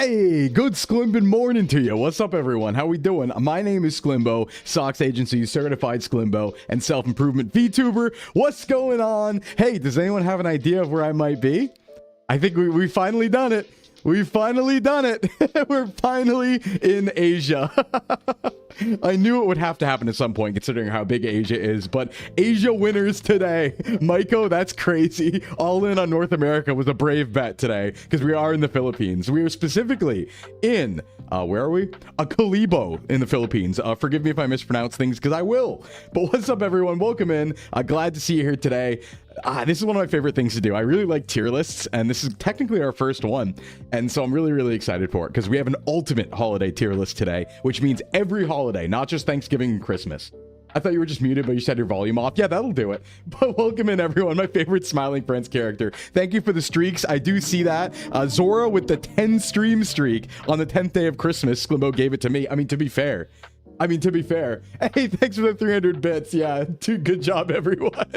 Hey, good Sclimbo morning to you. What's up, everyone? How we doing? My name is Sclimbo, Socks Agency, certified Sclimbo, and self-improvement VTuber. What's going on? Hey, does anyone have an idea of where I might be? I think we finally done it. We've finally done it. We're finally in Asia. I knew it would have to happen at some point, considering how big Asia is, but Asia winners today. Maiko, that's crazy. All in on North America was a brave bet today, because we are in the Philippines. We are specifically in, where are we? Sclimbo in the Philippines. Forgive me if I mispronounce things, because I will. But what's up, everyone? Welcome in. Glad to see you here today. This is one of my favorite things to do. I really like tier lists, and this is technically our first one. And so I'm really excited for it, because we have an ultimate holiday tier list today, which means every holiday, not just Thanksgiving and Christmas. I thought you were just muted, but you said your volume off. Yeah, that'll do it. But welcome in, everyone. My favorite Smiling Friends character. Thank you for the streaks. I do see that. Zora with the 10 stream streak on the 10th day of Christmas. Sclimbo gave it to me. I mean, to be fair. Hey, thanks for the 300 bits. Yeah, good job, everyone.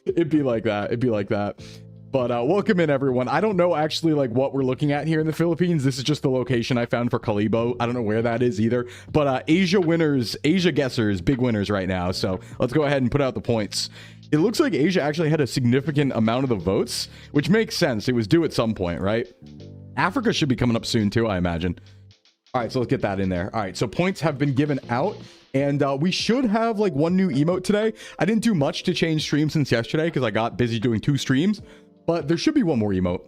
It'd be like that. But welcome in, everyone. I don't know actually like what we're looking at here in the Philippines. This is just the location I found for Sclimbo. I don't know where that is either. But Asia guessers, big winners right now. So let's go ahead and put out the points. It looks like Asia actually had a significant amount of the votes, which makes sense. It was due at some point, right? Africa should be coming up soon too, I imagine. All right, so let's get that in there. All right, so points have been given out, and we should have like one new emote today. I didn't do much to change stream since yesterday because I got busy doing 2 streams, but there should be one more emote.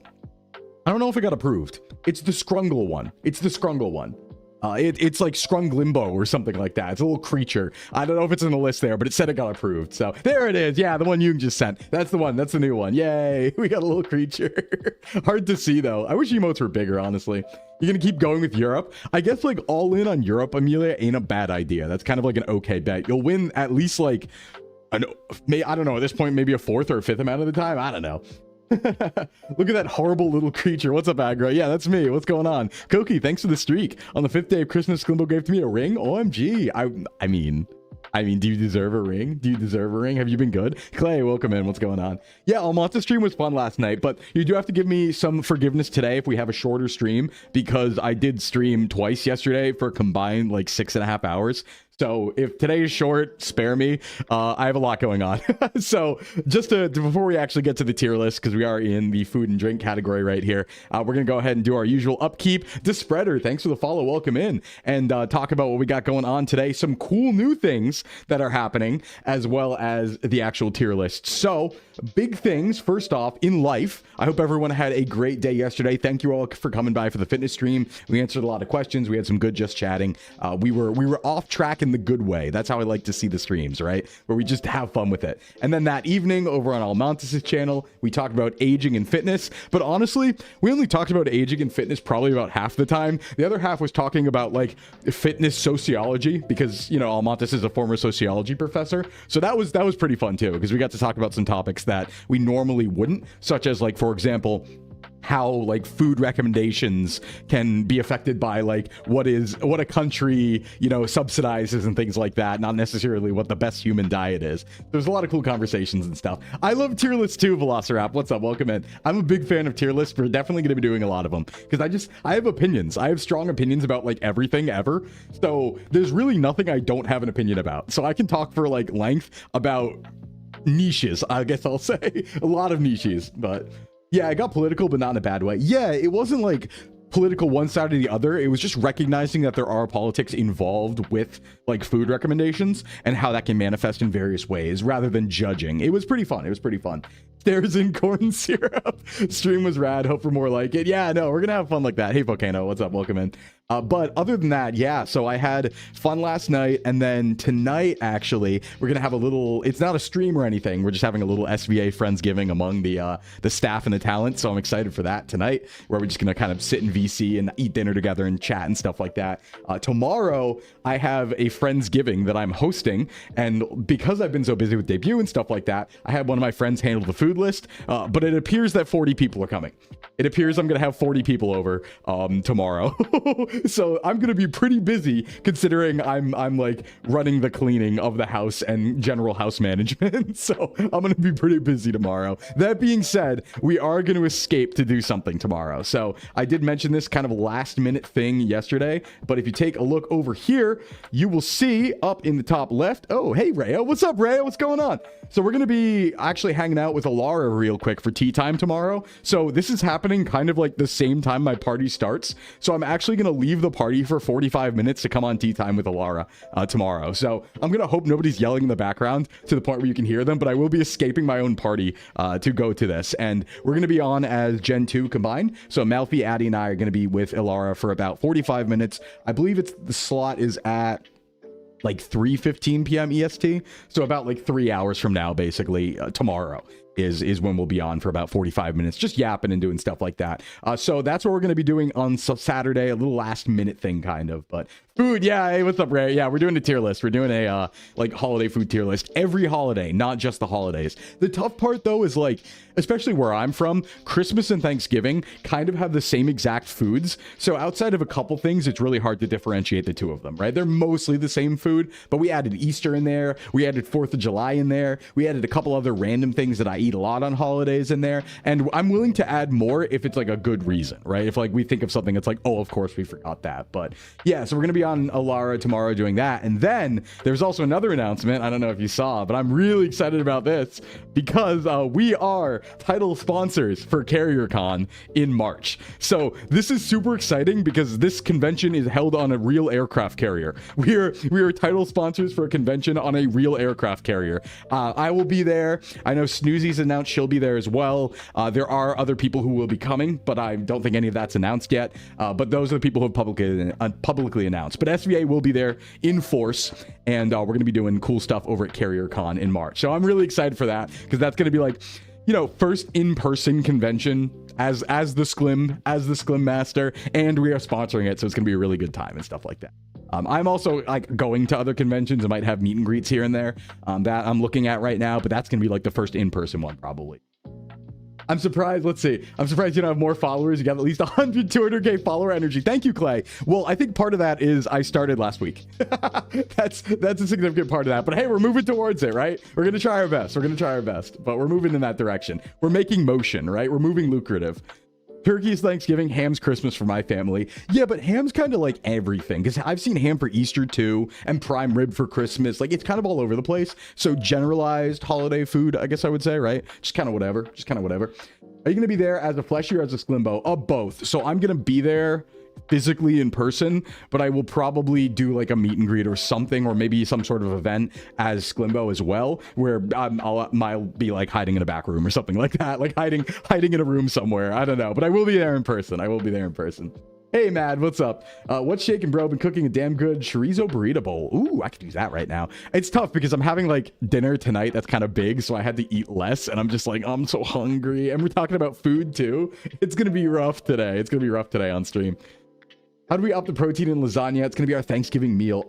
I don't know if it got approved. It's the Scrungle one. It's like Sclimbo or something like that. It's a little creature. I don't know if it's in the list there, but it said it got approved. So there it is. Yeah, the one you just sent. That's the one. That's the new one. Yay. We got a little creature. Hard to see, though. I wish emotes were bigger, honestly. You're going to keep going with Europe? I guess like all in on Europe, Amelia, ain't a bad idea. That's kind of like an okay bet. You'll win at least like, I don't know, at this point, maybe a 4th or a 5th amount of the time. I don't know. Look at that horrible little creature. What's up, aggro? Yeah, that's me. What's going on? Koki, thanks for the streak. On the 5th day of Christmas, Sclimbo gave to me a ring. OMG. I mean, do you deserve a ring? Do you deserve a ring? Have you been good? Clay, welcome in. What's going on? Yeah, Almonte stream was fun last night, but you do have to give me some forgiveness today if we have a shorter stream, because I did stream twice yesterday for a combined like 6.5 hours. So if today is short, spare me. I have a lot going on. So just before we actually get to the tier list, because we are in the food and drink category right here, we're going to go ahead and do our usual upkeep. The spreader, thanks for the follow. Welcome in, and talk about what we got going on today. Some cool new things that are happening, as well as the actual tier list. So big things. First off, in life, I hope everyone had a great day yesterday. Thank you all for coming by for the fitness stream. We answered a lot of questions. We had some good just chatting. We were off track in the good way. That's how I like to see the streams, right? Where we just have fun with it. And then that evening over on Almontes' channel, we talked about aging and fitness. But honestly, we only talked about aging and fitness probably about half the time. The other half was talking about like fitness sociology, because, you know, Almontes is a former sociology professor. So that was pretty fun too, because we got to talk about some topics that we normally wouldn't, such as like, for example, how like food recommendations can be affected by like what a country, you know, subsidizes and things like that, not necessarily what the best human diet is. There's a lot of cool conversations and stuff. I love tier lists too, Velociraptor. What's up? Welcome in. I'm a big fan of tier lists. We're definitely going to be doing a lot of them, because I have opinions. I have strong opinions about like everything ever. So there's really nothing I don't have an opinion about. So I can talk for like length about niches, I guess I'll say. A lot of niches. But yeah, I got political, but not in a bad way. Yeah, it wasn't like political one side or the other. It was just recognizing that there are politics involved with like food recommendations and how that can manifest in various ways rather than judging. It was pretty fun. Stairs in corn syrup. Stream was rad. Hope for more like it. Yeah, no, we're gonna have fun like that. Hey, Volcano, what's up? Welcome in. But other than that, yeah, so I had fun last night, and then tonight, actually, we're gonna have a little, it's not a stream or anything, we're just having a little SVA Friendsgiving among the staff and the talent, so I'm excited for that tonight, where we're just gonna kind of sit in VC and eat dinner together and chat and stuff like that. Tomorrow, I have a Friendsgiving that I'm hosting, and because I've been so busy with debut and stuff like that, I had one of my friends handle the food list, but it appears that 40 people are coming. It appears I'm gonna have 40 people over tomorrow. So I'm gonna be pretty busy considering I'm like running the cleaning of the house and general house management. So I'm gonna be pretty busy tomorrow. That being said, we are gonna escape to do something tomorrow. So I did mention this kind of last minute thing yesterday, but if you take a look over here, you will see up in the top left. Oh, hey Rhea, what's up Rhea? What's going on? So we're gonna be actually hanging out with Alara real quick for tea time tomorrow. So this is happening kind of like the same time my party starts. So I'm actually gonna leave the party for 45 minutes to come on tea time with Alara tomorrow. So I'm gonna hope nobody's yelling in the background to the point where you can hear them, but I will be escaping my own party to go to this. And we're gonna be on as Gen 2 combined. So Malfi, Addy, and I are gonna be with Alara for about 45 minutes. I believe the slot is at like 3:15 p.m. EST. So about like 3 hours from now, basically, tomorrow is when we'll be on for about 45 minutes, just yapping and doing stuff like that. So that's what we're going to be doing on Saturday, a little last minute thing kind of, but food. Yeah. Hey, what's up, Ray? Yeah, we're doing a tier list. We're doing a like holiday food tier list every holiday, not just the holidays. The tough part though is like, especially where I'm from, Christmas and Thanksgiving kind of have the same exact foods. So outside of a couple things, it's really hard to differentiate the two of them, right? They're mostly the same food, but we added Easter in there. We added 4th of July in there. We added a couple other random things that I eat a lot on holidays in there. And I'm willing to add more if it's like a good reason, right? If like we think of something that's like, oh, of course we forgot that. But yeah, so we're going to be on Alara tomorrow doing that. And then there's also another announcement. I don't know if you saw, but I'm really excited about this because we are title sponsors for CarrierCon in March. So this is super exciting because this convention is held on a real aircraft carrier. We are title sponsors for a convention on a real aircraft carrier. I will be there. I know Snoozy's announced she'll be there as well. There are other people who will be coming, but I don't think any of that's announced yet. But those are the people who have publicly announced. But SVA will be there in force, and we're going to be doing cool stuff over at CarrierCon in March. So I'm really excited for that because that's going to be like, you know, first in-person convention as the Sclim master, and we are sponsoring it, so it's gonna be a really good time and stuff like that. I'm also like going to other conventions. I might have meet and greets here and there that I'm looking at right now, but that's gonna be like the first in-person one probably. I'm surprised. Let's see. I'm surprised you don't have more followers. You got at least 100, 200K follower energy. Thank you, Clay. Well, I think part of that is I started last week. That's a significant part of that. But hey, we're moving towards it, right? We're going to try our best. We're going to try our best. But we're moving in that direction. We're making motion, right? We're moving lucrative. Turkey is Thanksgiving, ham's Christmas for my family. Yeah, but ham's kind of like everything, because I've seen ham for Easter too, and prime rib for Christmas. Like, it's kind of all over the place. So generalized holiday food, I guess I would say, right? Just kind of whatever. Just kind of whatever. Are you going to be there as a fleshy or as a Sclimbo? Both. So I'm going to be there physically in person, but I will probably do like a meet and greet or something, or maybe some sort of event as Sclimbo as well, where I'll be like hiding in a back room or something like that, like hiding in a room somewhere. I don't know, but I will be there in person. I will be there in person. Hey, Mad, what's up? What's shaking, bro? Been cooking a damn good chorizo burrito bowl. Ooh, I could use that right now. It's tough because I'm having like dinner tonight that's kind of big, so I had to eat less, and I'm just like, I'm so hungry. And we're talking about food too. It's gonna be rough today. It's gonna be rough today on stream. How do we up the protein in lasagna? It's gonna be our Thanksgiving meal.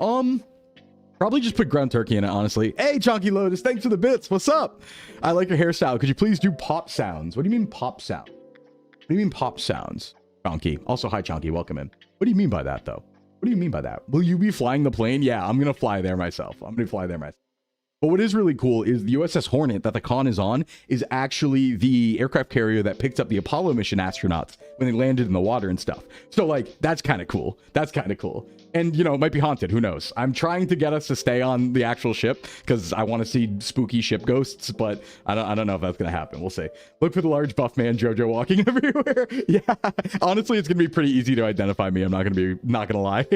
Probably just put ground turkey in it, honestly. Hey, Chunky Lotus, thanks for the bits. What's up? I like your hairstyle. Could you please do pop sounds? What do you mean pop sound? What do you mean pop sounds? Chunky. Also, hi, Chunky. Welcome in. What do you mean by that, though? What do you mean by that? Will you be flying the plane? Yeah, I'm gonna fly there myself. But what is really cool is the USS Hornet that the con is on is actually the aircraft carrier that picked up the Apollo mission astronauts when they landed in the water and stuff. So like, that's kind of cool. That's kind of cool. And you know, it might be haunted. Who knows? I'm trying to get us to stay on the actual ship because I want to see spooky ship ghosts, but I don't know if that's going to happen. We'll see. Look for the large buff man Jojo walking everywhere. Yeah, honestly, it's going to be pretty easy to identify me. I'm not going to lie.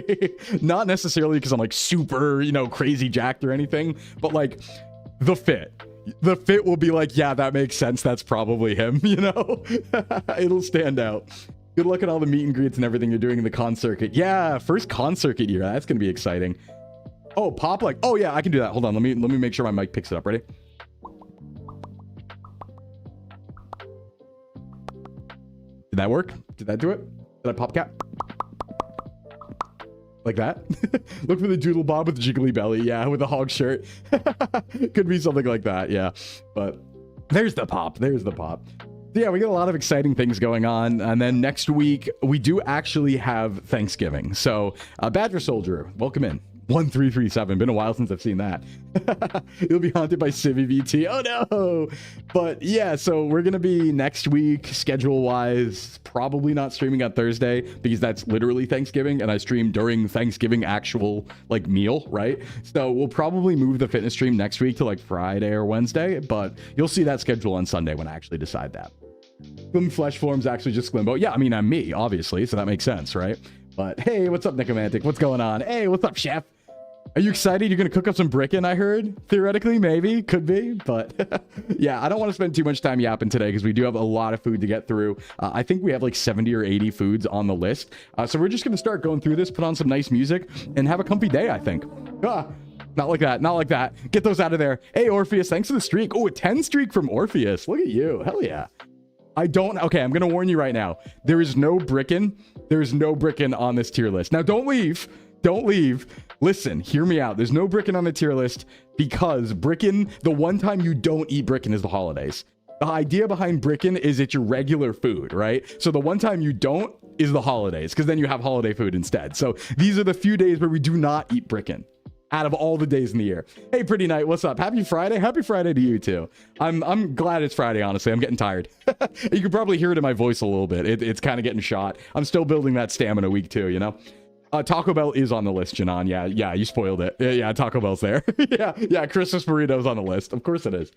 Not necessarily because I'm like super, you know, crazy jacked or anything, but like the fit will be like, yeah, that makes sense. That's probably him, you know. It'll stand out. Good luck at all the meet and greets and everything you're doing in the con circuit. Yeah, first con circuit year. That's gonna be exciting. Oh, pop like, oh yeah, I can do that. Hold on, let me make sure my mic picks it up. Ready? Did that work? Did that do it? Did I pop cap? Like that? Look for the doodle bob with the jiggly belly. Yeah, with the hog shirt. Could be something like that. Yeah, but there's the pop. There's the pop. Yeah, we got a lot of exciting things going on. And then next week, we do actually have Thanksgiving. So, Badger Soldier, welcome in. 1337. Been a while since I've seen that. You'll be haunted by Civi VT. Oh no! But yeah, so we're gonna be next week, schedule-wise, probably not streaming on Thursday because that's literally Thanksgiving, and I stream during Thanksgiving actual like meal, right? So we'll probably move the fitness stream next week to like Friday or Wednesday, but you'll see that schedule on Sunday when I actually decide that. Slim Flesh Form's actually just Sclimbo. Yeah, I mean, I'm me, obviously, so that makes sense, right? But hey, what's up, Nicomantic? What's going on? Hey, what's up, Chef? Are you excited? You're going to cook up some brickin', I heard? Theoretically, maybe. Could be. But yeah, I don't want to spend too much time yapping today because we do have a lot of food to get through. I think we have like 70 or 80 foods on the list. So we're just going to start going through this, put on some nice music, and have a comfy day, I think. Not like that. Not like that. Get those out of there. Hey, Orpheus, thanks for the streak. Oh, a 10 streak from Orpheus. Look at you. Hell yeah. Okay, I'm going to warn you right now. There is no brickin'. There's no brickin' on this tier list. Now, don't leave. Don't leave. Listen, hear me out. There's no brickin' on the tier list because brickin', the one time you don't eat brickin' is the holidays. The idea behind brickin' is it's your regular food, right? So the one time you don't is the holidays because then you have holiday food instead. So these are the few days where we do not eat brickin' out of all the days in the year. Hey, Pretty Night, what's up? Happy Friday. Happy Friday to you too. I'm glad it's Friday, honestly. I'm getting tired. You can probably hear it in my voice a little bit. It's kind of getting shot. I'm still building that stamina week two, you know? Taco Bell is on the list, Janon. Yeah, you spoiled it. Yeah, Taco Bell's there. yeah, Christmas burrito's on the list. Of course it is.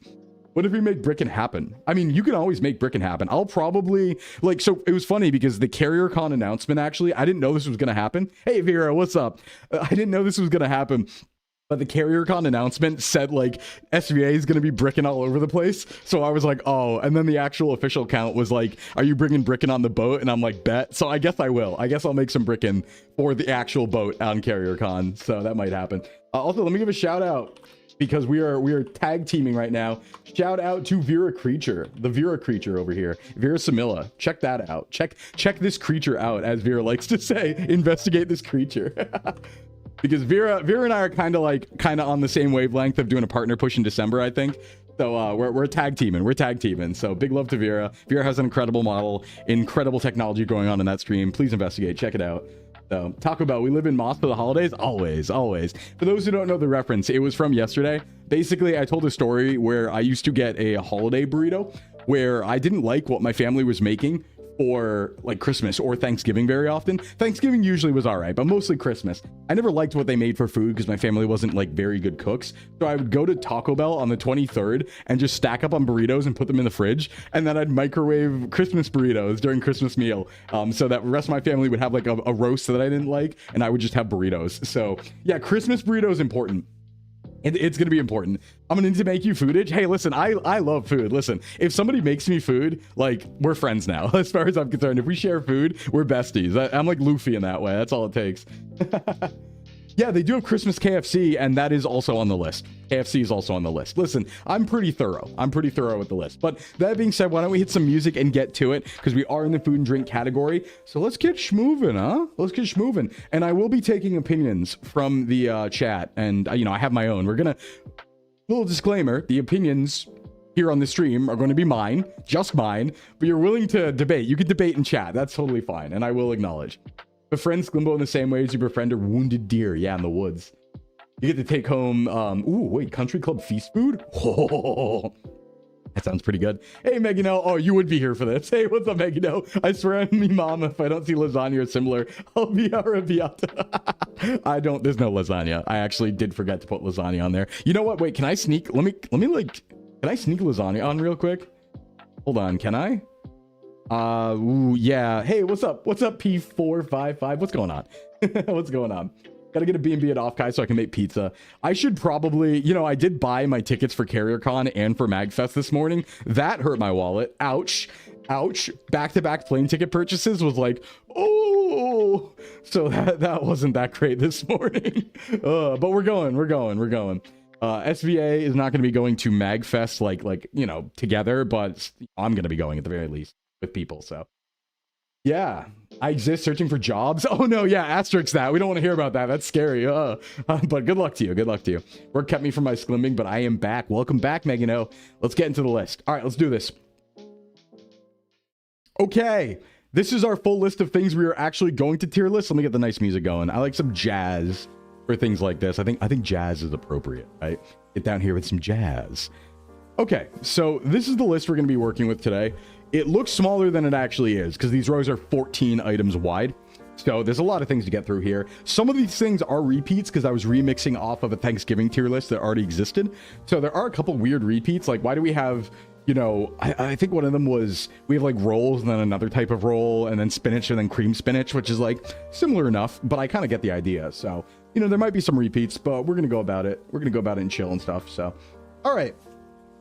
What if we make brickin' happen? I mean, you can always make brickin' happen. I'll probably, like, so it was funny because the CarrierCon announcement, actually, I didn't know this was going to happen. Hey, Vera, what's up? I didn't know this was going to happen. But the CarrierCon announcement said, like, SVA is going to be brickin' all over the place. So I was like, oh. And then the actual official count was like, are you bringing brickin' on the boat? And I'm like, bet. So I guess I will. I guess I'll make some brickin' for the actual boat on CarrierCon. So that might happen. Also, let me give a shout out because we are tag teaming right now. Shout out to Vera Creature, the Vera Creature over here. Vera Samilla. Check that out. Check this creature out, as Vera likes to say. Investigate this creature. Because Vera and I are kind of on the same wavelength of doing a partner push in December, I think. So we're tag teaming. We're tag teaming. So big love to Vera. Vera has an incredible model, incredible technology going on in that stream. Please investigate. Check it out. So Taco Bell, we live in Moss for the holidays. Always. For those who don't know the reference, it was from yesterday. Basically, I told a story where I used to get a holiday burrito where I didn't like what my family was making for like Christmas or Thanksgiving very often. Thanksgiving usually was all right, but mostly Christmas. I never liked what they made for food because my family wasn't like very good cooks. So I would go to Taco Bell on the 23rd and just stack up on burritos and put them in the fridge. And then I'd microwave Christmas burritos during Christmas meal. So that the rest of my family would have like a roast that I didn't like, and I would just have burritos. So yeah, Christmas burrito is important. It's going to be important. I'm going to need to make you foodage. Hey, listen, I love food. Listen, if somebody makes me food, like, we're friends now, as far as I'm concerned. If we share food, we're besties. I'm like Luffy in that way. That's all it takes. Yeah, they do have Christmas KFC, and that is also on the list. KFC is also on the list. Listen, I'm pretty thorough. I'm pretty thorough with the list. But that being said, why don't we hit some music and get to it? Because we are in the food and drink category. So let's get schmoovin', huh? Let's get schmoovin'. And I will be taking opinions from the chat. And, you know, I have my own. We're going to... Little disclaimer, the opinions here on the stream are going to be mine. Just mine. But you're willing to debate. You can debate in chat. That's totally fine. And I will acknowledge. Befriend Sclimbo in the same way as you befriend a wounded deer. Yeah, in the woods. You get to take home, country club feast food? Oh, that sounds pretty good. Hey, Megano. Oh, you would be here for this. Hey, what's up, Megano? I swear I'm me mama. If I don't see lasagna or similar, I'll be arrabbiata. There's no lasagna. I actually did forget to put lasagna on there. You know what? Wait, can I sneak? Let me can I sneak lasagna on real quick? Hold on, can I? Yeah. Hey, what's up? What's up, P455? What's going on? What's going on? Gotta get a B&B at Offkai so I can make pizza. I should probably, you know, I did buy my tickets for CarrierCon and for MagFest this morning. That hurt my wallet. Ouch. Ouch. Back-to-back plane ticket purchases was like, oh. So that wasn't that great this morning. But we're going. SVA is not going to be going to MagFest like, you know, together, but I'm going to be going at the very least with people. So yeah, I exist searching for jobs. Oh no, yeah, asterisk that. We don't want to hear about that. That's scary. But good luck to you. Work kept me from my slimming, but I am back. Welcome back, Megano. Let's get into the list. All right, let's do this. Okay, this is our full list of things we are actually going to tier list. Let me get the nice music going. I like some jazz for things like this. I think jazz is appropriate, right? Get down here with some jazz. Okay, so this is the list we're going to be working with today. It looks smaller than it actually is because these rows are 14 items wide. So there's a lot of things to get through here. Some of these things are repeats because I was remixing off of a Thanksgiving tier list that already existed. So there are a couple weird repeats. Like, why do we have, you know, I think one of them was we have like rolls and then another type of roll and then spinach and then cream spinach, which is like similar enough, but I kind of get the idea. So, you know, there might be some repeats, but we're going to go about it. We're going to go about it and chill and stuff. So, all right.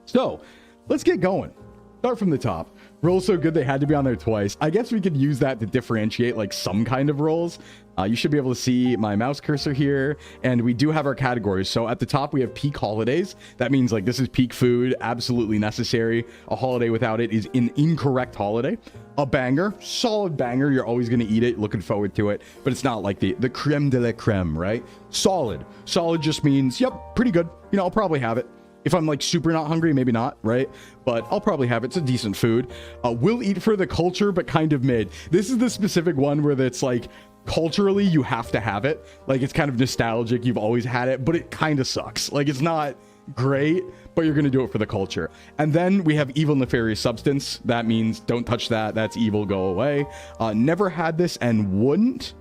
So let's get going. Start from the top. Rolls so good they had to be on there twice. I guess we could use that to differentiate like some kind of rolls. You should be able to see my mouse cursor here, and we do have our categories. So at the top we have peak holidays. That means like this is peak food, absolutely necessary. A holiday without it is an incorrect holiday. A banger, solid banger. You're always going to eat it, looking forward to it, but it's not like the creme de la creme, right? Solid just means, yep, pretty good. You know, I'll probably have it. If I'm like super not hungry, maybe not, right? But I'll probably have it. It's a decent food. We'll eat for the culture, but kind of mid. This is the specific one where it's like culturally you have to have it. Like it's kind of nostalgic. You've always had it, but it kind of sucks. Like it's not great, but you're going to do it for the culture. And then we have evil nefarious substance. That means don't touch that. That's evil. Go away. Never had this and wouldn't.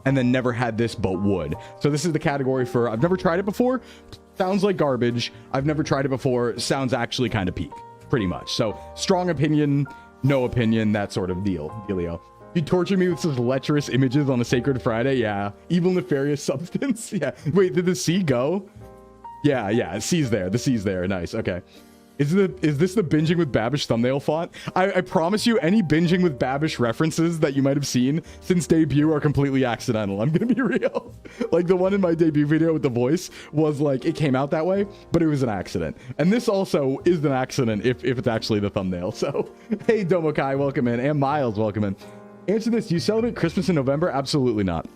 And then never had this, but would. So this is the category for I've never tried it before. Sounds like garbage. I've never tried it before. Sounds actually kind of peak, pretty much. So strong opinion, no opinion, that sort of dealio. You torture me with such lecherous images on a sacred Friday. Yeah. Evil nefarious substance. Yeah. Wait, did the C go? Yeah. C's there. The C's there. Nice. Okay. Is this the binging with Babish thumbnail font? I promise you, any binging with Babish references that you might have seen since debut are completely accidental. I'm gonna be real. Like the one in my debut video with the voice was like, it came out that way, but it was an accident. And this also is an accident if it's actually the thumbnail. So, hey, Domokai, welcome in. And Miles, welcome in. Answer this, do you celebrate Christmas in November? Absolutely not.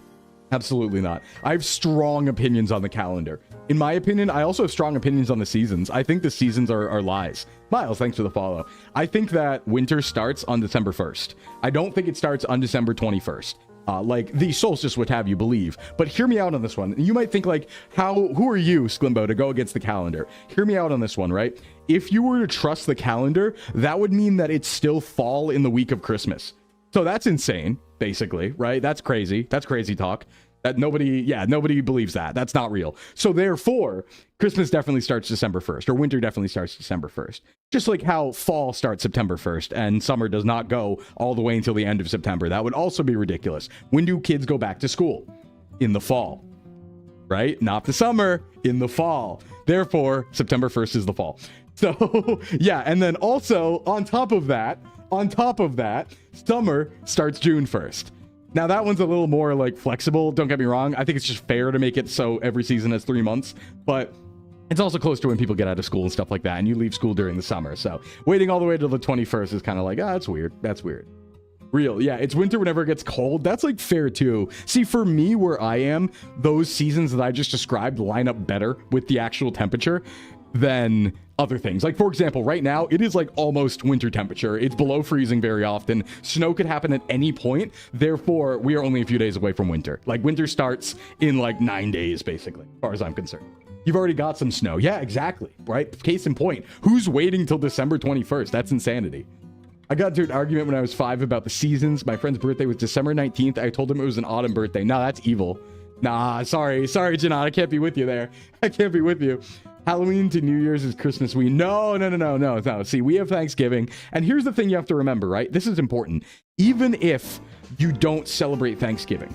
Absolutely not. I have strong opinions on the calendar. In my opinion, I also have strong opinions on the seasons. I think the seasons are lies. Miles, thanks for the follow. I think that winter starts on December 1st. I don't think it starts on December 21st. Like the solstice would have you believe. But hear me out on this one. You might think like, who are you, Sclimbo, to go against the calendar? Hear me out on this one, right? If you were to trust the calendar, that would mean that it's still fall in the week of Christmas. So that's insane, basically, right? That's crazy. That's crazy talk. That nobody believes that. That's not real. So therefore, Christmas definitely starts December 1st, or winter definitely starts December 1st. Just like how fall starts September 1st, and summer does not go all the way until the end of September. That would also be ridiculous. When do kids go back to school? In the fall, right? Not the summer, in the fall. Therefore, September 1st is the fall. So yeah, and then also on top of that, summer starts June 1st. Now that one's a little more like flexible. Don't get me wrong. I think it's just fair to make it so every season has 3 months, but it's also close to when people get out of school and stuff like that. And you leave school during the summer. So waiting all the way till the 21st is kind of like, that's weird. That's weird. Real. Yeah. It's winter whenever it gets cold. That's like fair too. See, for me, where I am, those seasons that I just described line up better with the actual temperature than other things. Like, for example, right now it is like almost winter temperature. It's below freezing very often. Snow could happen at any point. Therefore, we are only a few days away from winter. Like, winter starts in like 9 days, basically, as far as I'm concerned. You've already got some snow. Yeah, exactly. Right. Case in point, who's waiting till December 21st? That's insanity. I got into an argument when I was 5 about the seasons. My friend's birthday was December 19th. I told him it was an autumn birthday. Nah, that's evil. Nah, sorry, Janot. I can't be with you there. I can't be with you. Halloween to New Year's is Christmas week. No. See, we have Thanksgiving. And here's the thing you have to remember, right? This is important. Even if you don't celebrate Thanksgiving,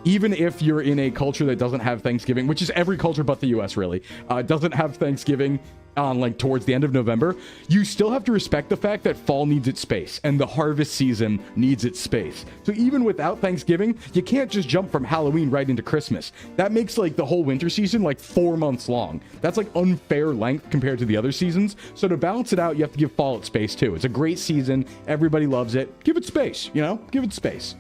even if you're in a culture that doesn't have Thanksgiving, which is every culture but the US really, doesn't have Thanksgiving on like towards the end of November, you still have to respect the fact that fall needs its space and the harvest season needs its space. So even without Thanksgiving, you can't just jump from Halloween right into Christmas. That makes like the whole winter season like 4 months long. That's like unfair length compared to the other seasons. So to balance it out, you have to give fall its space too. It's a great season. Everybody loves it. Give it space, you know? Give it space.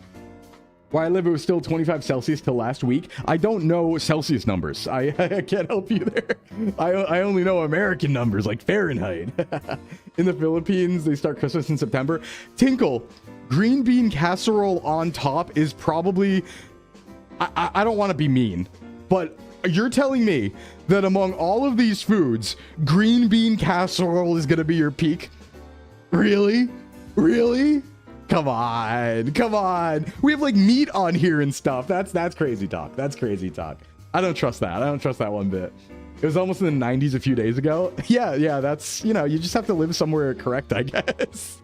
Where I live, it was still 25 Celsius till last week. I don't know Celsius numbers. I can't help you there. I only know American numbers, like Fahrenheit. In the Philippines, they start Christmas in September. Tinkle, green bean casserole on top is probably... I don't want to be mean, but you're telling me that among all of these foods, green bean casserole is going to be your peak? Really? Really? Come on, come on. We have like meat on here and stuff. That's crazy talk. That's crazy talk. I don't trust that. I don't trust that one bit. It was almost in the 90s a few days ago. Yeah, that's, you know, you just have to live somewhere correct, I guess.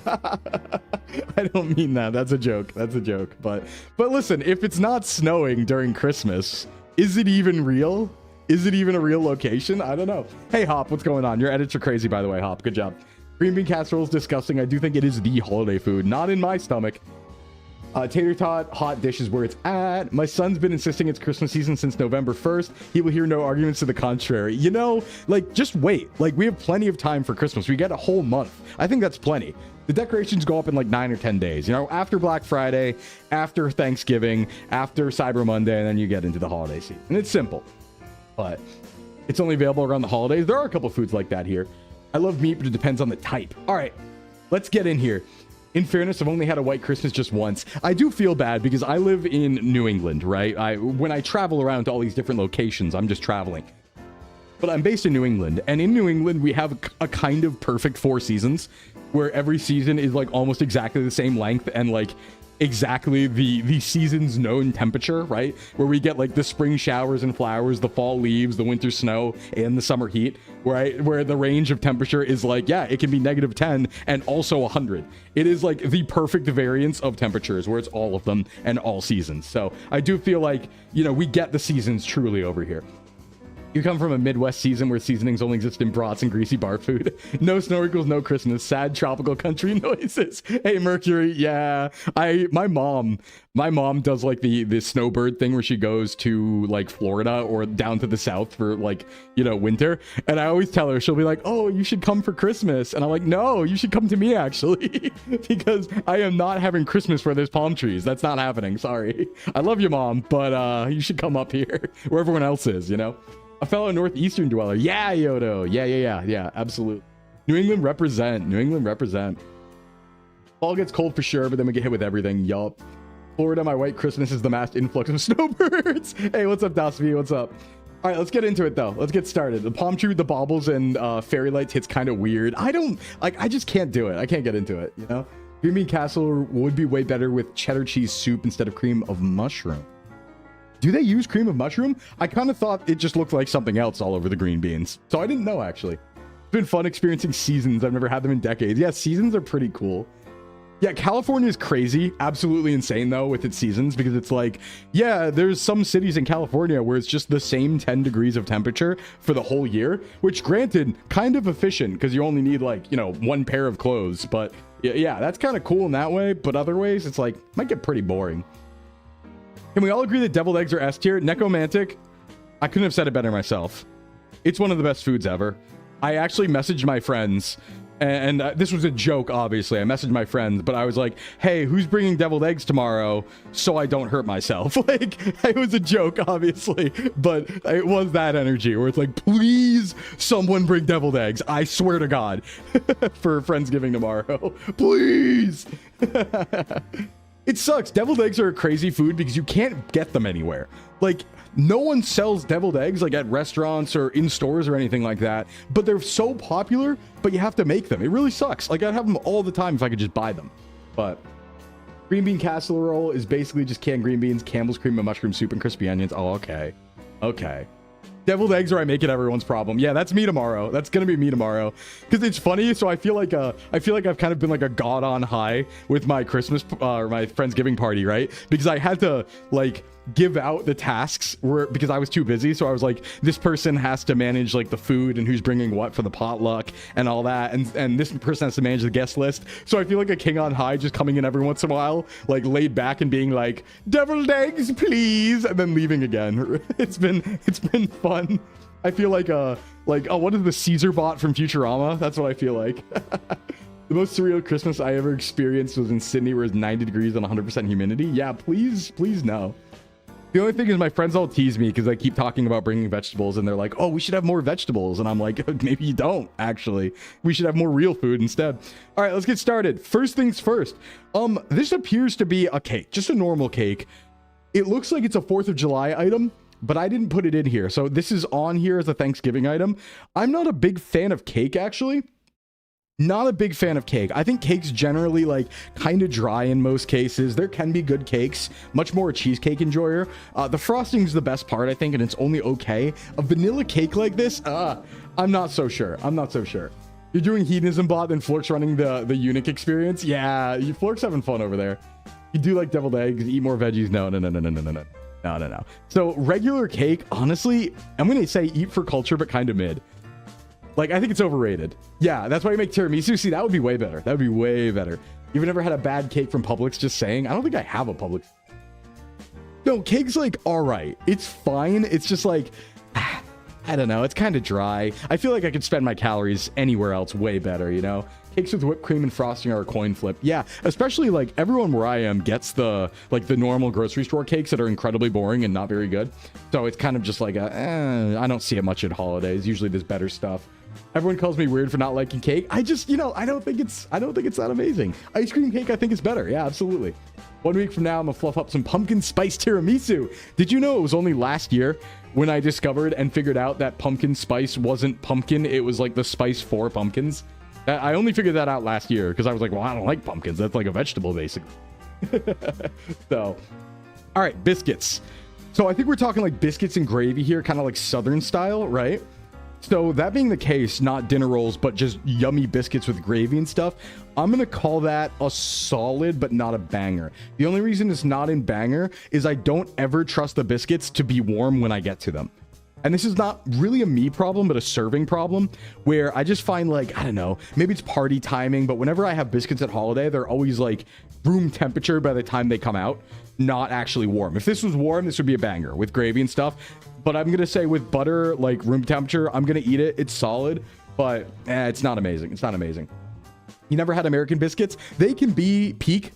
I don't mean that. That's a joke. That's a joke. But listen, if it's not snowing during Christmas, is it even real? Is it even a real location? I don't know. Hey, Hop, what's going on? Your edits are crazy, by the way, Hop. Good job. Green bean casserole is disgusting. I do think it is the holiday food. Not in my stomach. Tater tot, hot dish is where it's at. My son's been insisting it's Christmas season since November 1st. He will hear no arguments to the contrary. You know, like, just wait. Like, we have plenty of time for Christmas. We get a whole month. I think that's plenty. The decorations go up in like 9 or 10 days. You know, after Black Friday, after Thanksgiving, after Cyber Monday, and then you get into the holiday season. And it's simple. But it's only available around the holidays. There are a couple foods like that here. I love meat, but it depends on the type. All right, let's get in here. In fairness, I've only had a white Christmas just once. I do feel bad because I live in New England, right? When I travel around to all these different locations, I'm just traveling. But I'm based in New England, and in New England, we have a kind of perfect 4 seasons where every season is like almost exactly the same length and like exactly the season's known temperature, right? Where we get like the spring showers and flowers, the fall leaves, the winter snow, and the summer heat, right? Where the range of temperature is like, yeah, it can be -10 and also 100. It is like the perfect variance of temperatures where it's all of them and all seasons. So I do feel like, you know, we get the seasons truly over here. You come from a Midwest season where seasonings only exist in brats and greasy bar food. No snow equals no Christmas. Sad tropical country noises. Hey, Mercury. Yeah. My mom does like the snowbird thing where she goes to like Florida or down to the south for like, you know, winter. And I always tell her, she'll be like, oh, you should come for Christmas. And I'm like, no, you should come to me actually, because I am not having Christmas where there's palm trees. That's not happening. Sorry. I love you, Mom, but you should come up here where everyone else is, you know? A fellow Northeastern dweller. Yeah, Yodo. Yeah, absolutely. New England represent. New England represent. Fall gets cold for sure, but then we get hit with everything. Yup. Florida, my white Christmas is the mass influx of snowbirds. Hey, what's up, Dasby? What's up? All right, let's get into it, though. Let's get started. The palm tree with the baubles and fairy lights hits kind of weird. I just can't do it. I can't get into it, you know? Green bean casserole would be way better with cheddar cheese soup instead of cream of mushroom. Do they use cream of mushroom? I kind of thought it just looked like something else all over the green beans. So I didn't know, actually. It's been fun experiencing seasons. I've never had them in decades. Yeah, seasons are pretty cool. Yeah, California is crazy. Absolutely insane, though, with its seasons. Because it's like, yeah, there's some cities in California where it's just the same 10 degrees of temperature for the whole year. Which, granted, kind of efficient. Because you only need, like, you know, 1 pair of clothes. But, yeah, that's kind of cool in that way. But other ways, it's like, might get pretty boring. Can we all agree that deviled eggs are S tier? Necromantic, I couldn't have said it better myself. It's one of the best foods ever. I actually messaged my friends, and this was a joke, obviously. I messaged my friends, but I was like, hey, who's bringing deviled eggs tomorrow so I don't hurt myself? Like, it was a joke, obviously, but it was that energy where it's like, please, someone bring deviled eggs. I swear to God, for Friendsgiving tomorrow. Please. It sucks. Deviled eggs are a crazy food because you can't get them anywhere. Like, no one sells deviled eggs like at restaurants or in stores or anything like that, but they're so popular, but you have to make them. It really sucks. Like, I'd have them all the time if I could just buy them. But green bean casserole is basically just canned green beans, Campbell's cream and mushroom soup, and crispy onions. Oh, okay. Okay. Deviled eggs are I make it everyone's problem. Yeah, that's me tomorrow. That's gonna be me tomorrow. Because it's funny, so I feel like I've kind of been like a god on high with my Christmas or my Friendsgiving party, right? Because I had to like give out the tasks because I was too busy. So I was like, this person has to manage like the food and who's bringing what for the potluck and all that, and this person has to manage the guest list. So I feel like a king on high, just coming in every once in a while, like laid back and being like, deviled eggs please, and then leaving again. It's been fun. I feel like what is the Caesar bot from Futurama? That's what I feel like. The most surreal Christmas I ever experienced was in Sydney, where it's 90 degrees and 100% humidity. Yeah, please no. The only thing is my friends all tease me because I keep talking about bringing vegetables, and they're like, oh, we should have more vegetables. And I'm like, maybe you don't, actually. We should have more real food instead. All right, let's get started. First things first. This appears to be a cake, just a normal cake. It looks like it's a 4th of July item, but I didn't put it in here. So this is on here as a Thanksgiving item. I'm not a big fan of cake, actually. Not a big fan of cake. I think cake's generally like kind of dry in most cases. There can be good cakes, much more a cheesecake enjoyer. The frosting's the best part, I think, and it's only okay. A vanilla cake like this, I'm not so sure. I'm not so sure. You're doing hedonism bot, then Flork's running the eunuch experience. Yeah, Flork's having fun over there. You do like deviled eggs, eat more veggies. No. So regular cake, honestly, I'm gonna say eat for culture, but kind of mid. Like, I think it's overrated. Yeah, that's why you make tiramisu. See, that would be way better. That would be way better. You've never had a bad cake from Publix? Just saying. I don't think I have a Publix. No, cake's like, all right. It's fine. It's just like, I don't know. It's kind of dry. I feel like I could spend my calories anywhere else way better, you know? Cakes with whipped cream and frosting are a coin flip. Yeah, especially like everyone where I am gets the normal grocery store cakes that are incredibly boring and not very good. So it's kind of just like I don't see it much at holidays. Usually there's better stuff. Everyone calls me weird for not liking cake. I just, you know, I don't think it's that amazing. Ice cream cake, I think is better. Yeah, absolutely. 1 week from now, I'm gonna fluff up some pumpkin spice tiramisu. Did you know it was only last year when I discovered and figured out that pumpkin spice wasn't pumpkin? It was like the spice for pumpkins. I only figured that out last year because I was like, well, I don't like pumpkins. That's like a vegetable, basically. So, all right, biscuits. So I think we're talking like biscuits and gravy here, kind of like Southern style, right? So that being the case, not dinner rolls, but just yummy biscuits with gravy and stuff, I'm going to call that a solid, but not a banger. The only reason it's not in banger is I don't ever trust the biscuits to be warm when I get to them. And this is not really a me problem, but a serving problem, where I just find like, I don't know, maybe it's party timing, but whenever I have biscuits at holiday, they're always like room temperature by the time they come out, not actually warm. If this was warm, this would be a banger with gravy and stuff. But I'm going to say with butter, like room temperature, I'm going to eat it. It's solid, but it's not amazing. It's not amazing. You never had American biscuits? They can be peak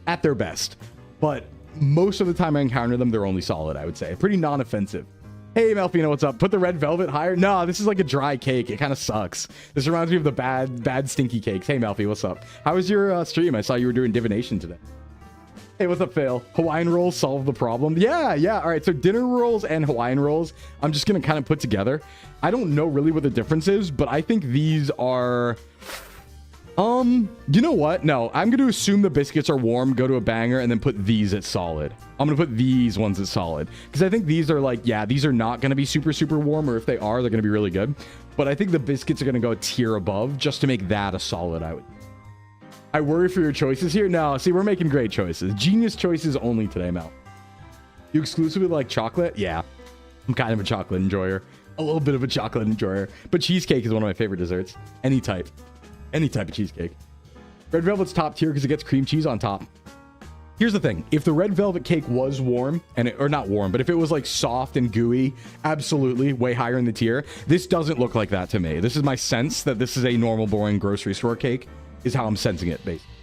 at their best, but most of the time I encounter them, they're only solid, I would say. Pretty non-offensive. Hey, Melfino, what's up? Put the red velvet higher? No, this is like a dry cake. It kind of sucks. This reminds me of the bad stinky cakes. Hey, Melfi, what's up? How was your stream? I saw you were doing divination today. Hey, what's up, Fail? Hawaiian rolls solve the problem. Yeah. All right, so dinner rolls and Hawaiian rolls, I'm just going to kind of put together. I don't know really what the difference is, but I think these are... you know what? No, I'm going to assume the biscuits are warm, go to a banger, and then put these at solid. I'm going to put these ones at solid. Because I think these are like, yeah, these are not going to be super, super warm, or if they are, they're going to be really good. But I think the biscuits are going to go a tier above just to make that a solid, I worry for your choices here. No, see, we're making great choices. Genius choices only today, Mel. You exclusively like chocolate? Yeah, I'm kind of a chocolate enjoyer. A little bit of a chocolate enjoyer. But cheesecake is one of my favorite desserts. Any type of cheesecake. Red velvet's top tier because it gets cream cheese on top. Here's the thing. If the red velvet cake was warm, or not warm, but if it was like soft and gooey, absolutely way higher in the tier. This doesn't look like that to me. This is my sense that this is a normal, boring grocery store cake, is how I'm sensing it, basically.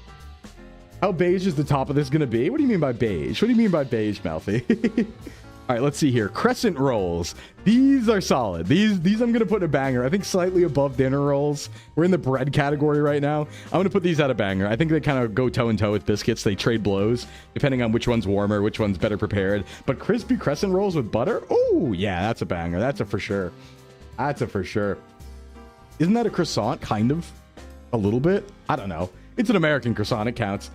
How beige is the top of this going to be? What do you mean by beige? What do you mean by beige, Malfi? All right, let's see here. Crescent rolls. These are solid. These I'm going to put in a banger. I think slightly above dinner rolls. We're in the bread category right now. I'm going to put these at a banger. I think they kind of go toe and toe with biscuits. They trade blows depending on which one's warmer, which one's better prepared. But crispy crescent rolls with butter? Oh, yeah, that's a banger. That's a for sure. That's a for sure. Isn't that a croissant? Kind of. A little bit. I don't know. It's an American croissant. It counts.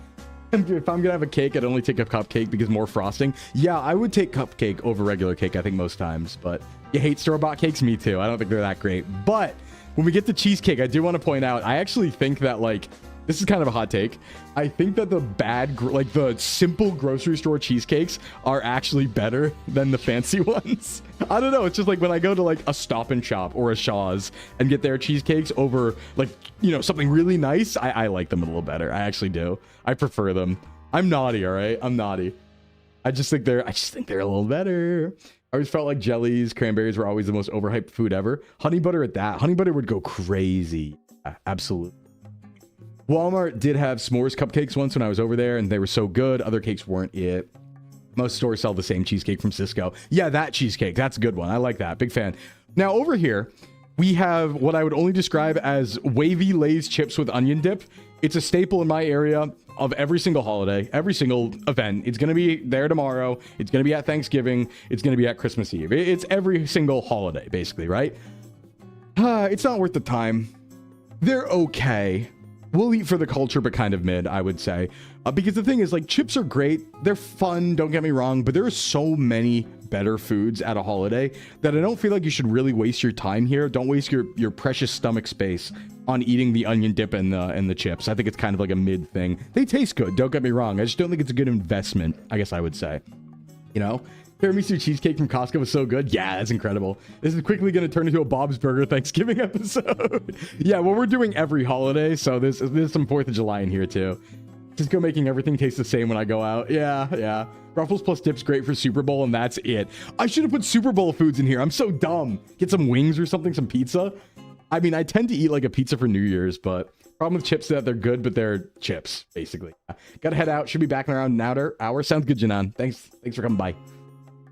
If I'm gonna have a cake, I'd only take a cupcake because more frosting. Yeah, I would take cupcake over regular cake, I think, most times. But you hate store-bought cakes? Me too. I don't think they're that great. But when we get to cheesecake, I do want to point out, I actually think that, like, this is kind of a hot take. I think that the simple grocery store cheesecakes are actually better than the fancy ones. I don't know. It's just like when I go to like a Stop and Shop or a Shaw's and get their cheesecakes over like, you know, something really nice. I like them a little better. I actually do. I prefer them. I'm naughty. All right. I'm naughty. I just think they're a little better. I always felt like jellies, cranberries were always the most overhyped food ever. Honey butter at that. Honey butter would go crazy. Absolutely. Walmart did have s'mores cupcakes once when I was over there, and they were so good. Other cakes weren't it. Most stores sell the same cheesecake from Cisco. Yeah, that cheesecake. That's a good one. I like that. Big fan. Now, over here, we have what I would only describe as wavy Lay's chips with onion dip. It's a staple in my area of every single holiday, every single event. It's going to be there tomorrow. It's going to be at Thanksgiving. It's going to be at Christmas Eve. It's every single holiday, basically, right? It's not worth the time. They're okay. We'll eat for the culture, but kind of mid, I would say. Because the thing is, like, chips are great. They're fun, don't get me wrong, but there are so many better foods at a holiday that I don't feel like you should really waste your time here. Don't waste your precious stomach space on eating the onion dip and the chips. I think it's kind of like a mid thing. They taste good, don't get me wrong. I just don't think it's a good investment, I guess I would say. You know? Tiramisu cheesecake from Costco was so good. Yeah, that's incredible. This is quickly going to turn into a Bob's Burger Thanksgiving episode. Yeah, well, we're doing every holiday, so there's some 4th of July in here too. Just go making everything taste the same when I go out. Yeah. Ruffles plus dip's great for Super Bowl, and that's it. I should have put Super Bowl foods in here. I'm so dumb. Get some wings or something, some pizza. I mean, I tend to eat like a pizza for New Year's, but problem with chips is that they're good, but they're chips, basically. Gotta head out. Should be back in around an hour. Sounds good, Janan. Thanks for coming by.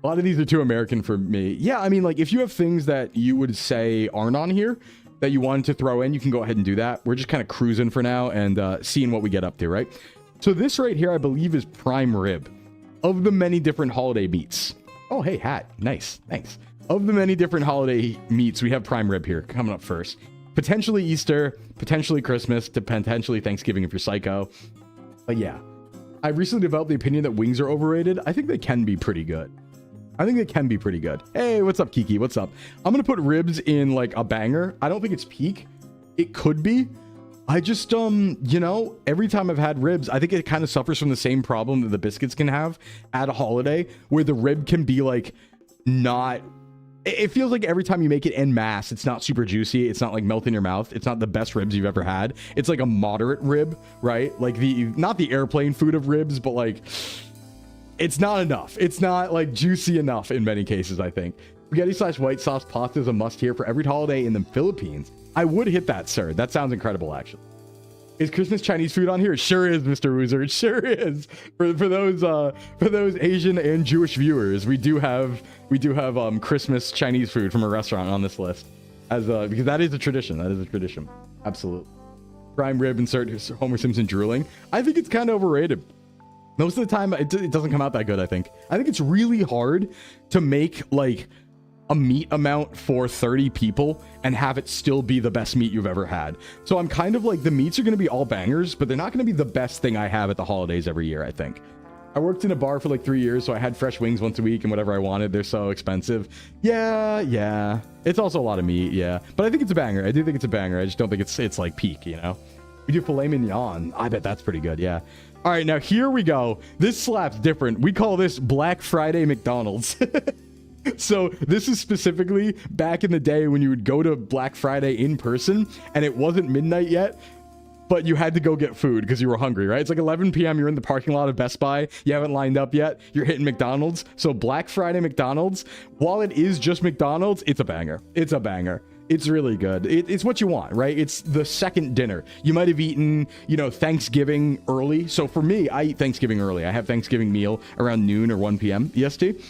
A lot of these are too American for me. Yeah, I mean, like, if you have things that you would say aren't on here that you wanted to throw in, you can go ahead and do that. We're just kind of cruising for now and seeing what we get up to, right? So this right here, I believe, is prime rib. Of the many different holiday meats. Oh, hey, hat. Nice. Thanks. Of the many different holiday meats, we have prime rib here coming up first. Potentially Easter, potentially Christmas, to potentially Thanksgiving if you're psycho. But yeah, I recently developed the opinion that wings are overrated. I think they can be pretty good. Hey, what's up, Kiki? What's up? I'm going to put ribs in like a banger. I don't think it's peak. It could be. I just, you know, every time I've had ribs, I think it kind of suffers from the same problem that the biscuits can have at a holiday, where the rib can be like not... It feels like every time you make it en masse, it's not super juicy. It's not like melt in your mouth. It's not the best ribs you've ever had. It's like a moderate rib, right? Like not the airplane food of ribs, but like... It's not enough. It's not like juicy enough in many cases, I think. Spaghetti / white sauce pasta is a must here for every holiday in the Philippines. I would hit that, sir. That sounds incredible, actually. Is Christmas Chinese food on here? It sure is, Mr. Woozer. It sure is. For those Asian and Jewish viewers, we do have Christmas Chinese food from a restaurant on this list, because that is a tradition. Absolutely. Prime rib, insert Homer Simpson drooling. I think it's kind of overrated. Most of the time, it doesn't come out that good, I think. I think it's really hard to make, like, a meat amount for 30 people and have it still be the best meat you've ever had. So I'm kind of like, the meats are going to be all bangers, but they're not going to be the best thing I have at the holidays every year, I think. I worked in a bar for like 3 years, so I had fresh wings once a week and whatever I wanted. They're so expensive. Yeah. It's also a lot of meat, yeah. But I think it's a banger. I do think it's a banger. I just don't think it's like peak, you know? We do filet mignon. I bet that's pretty good, yeah. All right, now here we go. This slap's different. We call this Black Friday McDonald's. So this is specifically back in the day when you would go to Black Friday in person and it wasn't midnight yet, but you had to go get food because you were hungry, right? It's like 11 p.m. You're in the parking lot of Best Buy. You haven't lined up yet. You're hitting McDonald's. So Black Friday McDonald's, while it is just McDonald's, it's a banger. It's a banger. It's really good. It's what you want, right? It's the second dinner. You might have eaten, you know, Thanksgiving early. So for me, I eat Thanksgiving early. I have Thanksgiving meal around noon or 1 p.m. EST.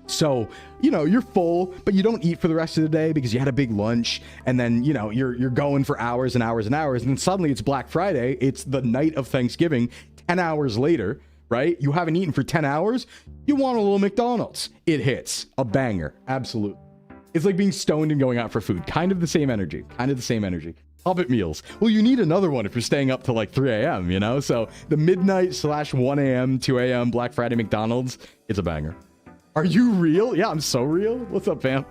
So, you know, you're full, but you don't eat for the rest of the day because you had a big lunch, and then, you know, you're going for hours and hours and hours, and then suddenly it's Black Friday. It's the night of Thanksgiving, 10 hours later, right? You haven't eaten for 10 hours. You want a little McDonald's. It hits. A banger. Absolutely. It's like being stoned and going out for food. Kind of the same energy. Hobbit meals. Well, you need another one if you're staying up till like 3 a.m., you know? So the midnight / 1 a.m., 2 a.m. Black Friday McDonald's, it's a banger. Are you real? Yeah, I'm so real. What's up, fam?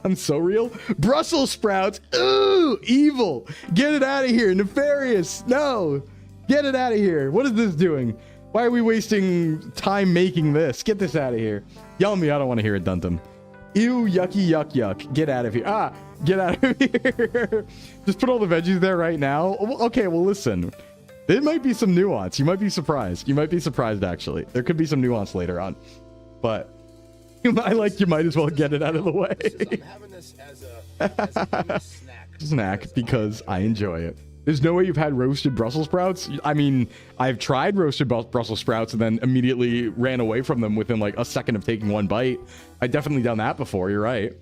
I'm so real. Brussels sprouts. Ooh, evil. Get it out of here. Nefarious. No. Get it out of here. What is this doing? Why are we wasting time making this? Get this out of here. Yummy. I don't want to hear it, Duntum. Ew, yucky, yuck. Get out of here. Get out of here. Just put all the veggies there right now. Okay, well, listen. There might be some nuance. You might be surprised. Actually. There could be some nuance later on. But you might as well get it out of the way. I'm having this as a snack. Snack, because I enjoy it. There's no way you've had roasted Brussels sprouts. I mean, I've tried roasted Brussels sprouts and then immediately ran away from them within like a second of taking one bite. I've definitely done that before. You're right.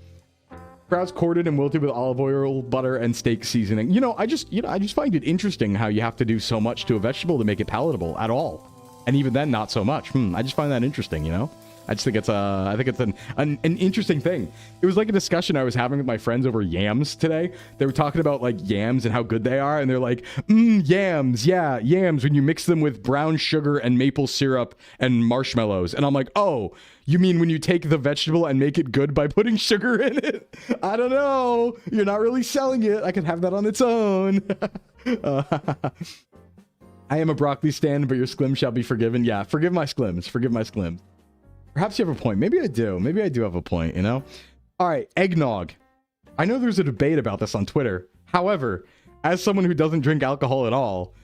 Sprouts corded and wilted with olive oil, butter, and steak seasoning. You know, I just find it interesting how you have to do so much to a vegetable to make it palatable at all. And even then, not so much. I just find that interesting, you know? I just think it's an interesting thing. It was like a discussion I was having with my friends over yams today. They were talking about like yams and how good they are, and they're like, yams, yeah, yams when you mix them with brown sugar and maple syrup and marshmallows. And I'm like, oh, you mean when you take the vegetable and make it good by putting sugar in it? I don't know. You're not really selling it. I could have that on its own. I am a broccoli stand, but your sklim shall be forgiven. Yeah, forgive my sklims. Forgive my sklims. Perhaps you have a point. Maybe I do. Maybe I do have a point, you know? All right, eggnog. I know there's a debate about this on Twitter. However, as someone who doesn't drink alcohol at all,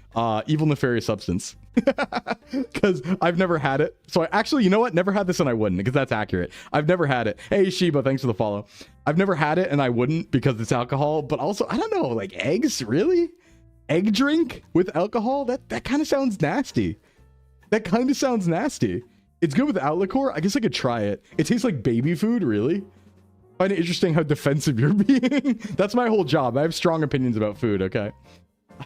evil, nefarious substance. Because I've never had it. So actually, you know what? Never had this and I wouldn't, because that's accurate. I've never had it. Hey, Sheba, thanks for the follow. I've never had it and I wouldn't because it's alcohol. But also, I don't know, like eggs? Really? Egg drink with alcohol? That kind of sounds nasty. That kind of sounds nasty. It's good without liqueur. I guess I could try it. It tastes like baby food, really. Find it interesting how defensive you're being. That's my whole job. I have strong opinions about food, okay?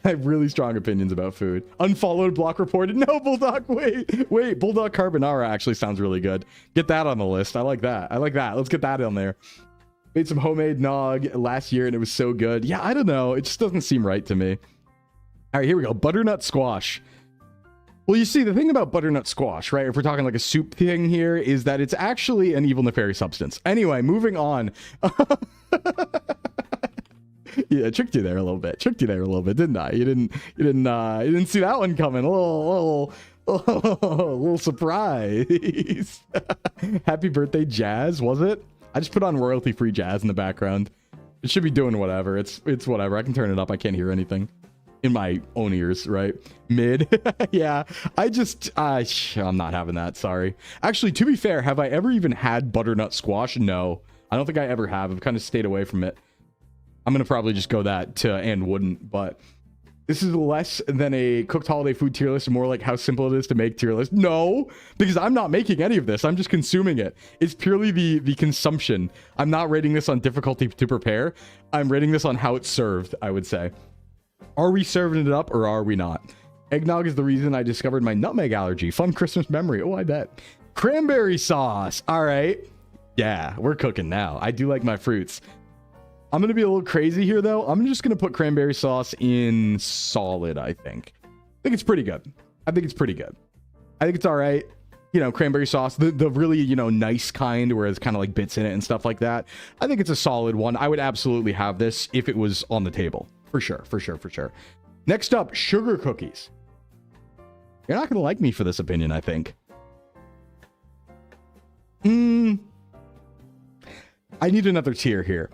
I have really strong opinions about food. Unfollowed, block reported. No, Bulldog, wait. Bulldog Carbonara actually sounds really good. Get that on the list. I like that. Let's get that on there. Made some homemade nog last year and it was so good. Yeah, I don't know. It just doesn't seem right to me. All right, here we go. Butternut squash. Well, you see, the thing about butternut squash, right, if we're talking like a soup thing here, is that it's actually an evil, nefarious substance. Anyway, moving on. Yeah, tricked you there a little bit. Didn't I? You didn't see that one coming. A little surprise. Happy birthday, Jazz, was it? I just put on royalty-free jazz in the background. It should be doing whatever. It's whatever. I can turn it up. I can't hear anything. In my own ears, right? Mid. Yeah, I'm not having that, sorry. Actually, to be fair, have I ever even had butternut squash? No, I don't think I ever have. I've kind of stayed away from it. I'm gonna probably just go that to and wouldn't, but this is less than a cooked holiday food tier list and more like how simple it is to make tier list. No, because I'm not making any of this. I'm just consuming it. It's purely the consumption. I'm not rating this on difficulty to prepare. I'm rating this on how it's served, I would say. Are we serving it up or are we not? Eggnog is the reason I discovered my nutmeg allergy. Fun Christmas memory. Oh, I bet. Cranberry sauce. All right. Yeah, we're cooking now. I do like my fruits. I'm going to be a little crazy here, though. I'm just going to put cranberry sauce in solid, I think. I think it's pretty good. I think it's all right. You know, cranberry sauce, the really, you know, nice kind where it's kind of like bits in it and stuff like that. I think it's a solid one. I would absolutely have this if it was on the table. For sure. Next up, sugar cookies. You're not going to like me for this opinion, I think. I need another tier here.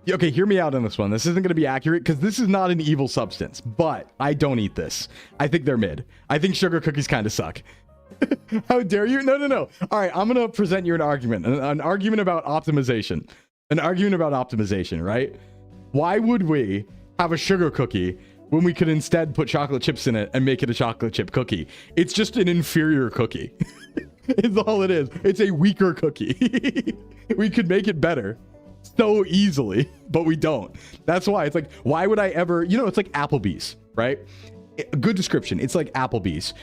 Okay, hear me out on this one. This isn't going to be accurate because this is not an evil substance, but I don't eat this. I think they're mid. I think sugar cookies kind of suck. How dare you? No. All right, I'm going to present you an argument. An argument about optimization. Right? Why would we have a sugar cookie when we could instead put chocolate chips in it and make it a chocolate chip cookie? It's just an inferior cookie. It's all it is. It's a weaker cookie. We could make it better so easily, but we don't. That's why it's like, why would I ever, you know, it's like Applebee's, right? A good description. It's like Applebee's.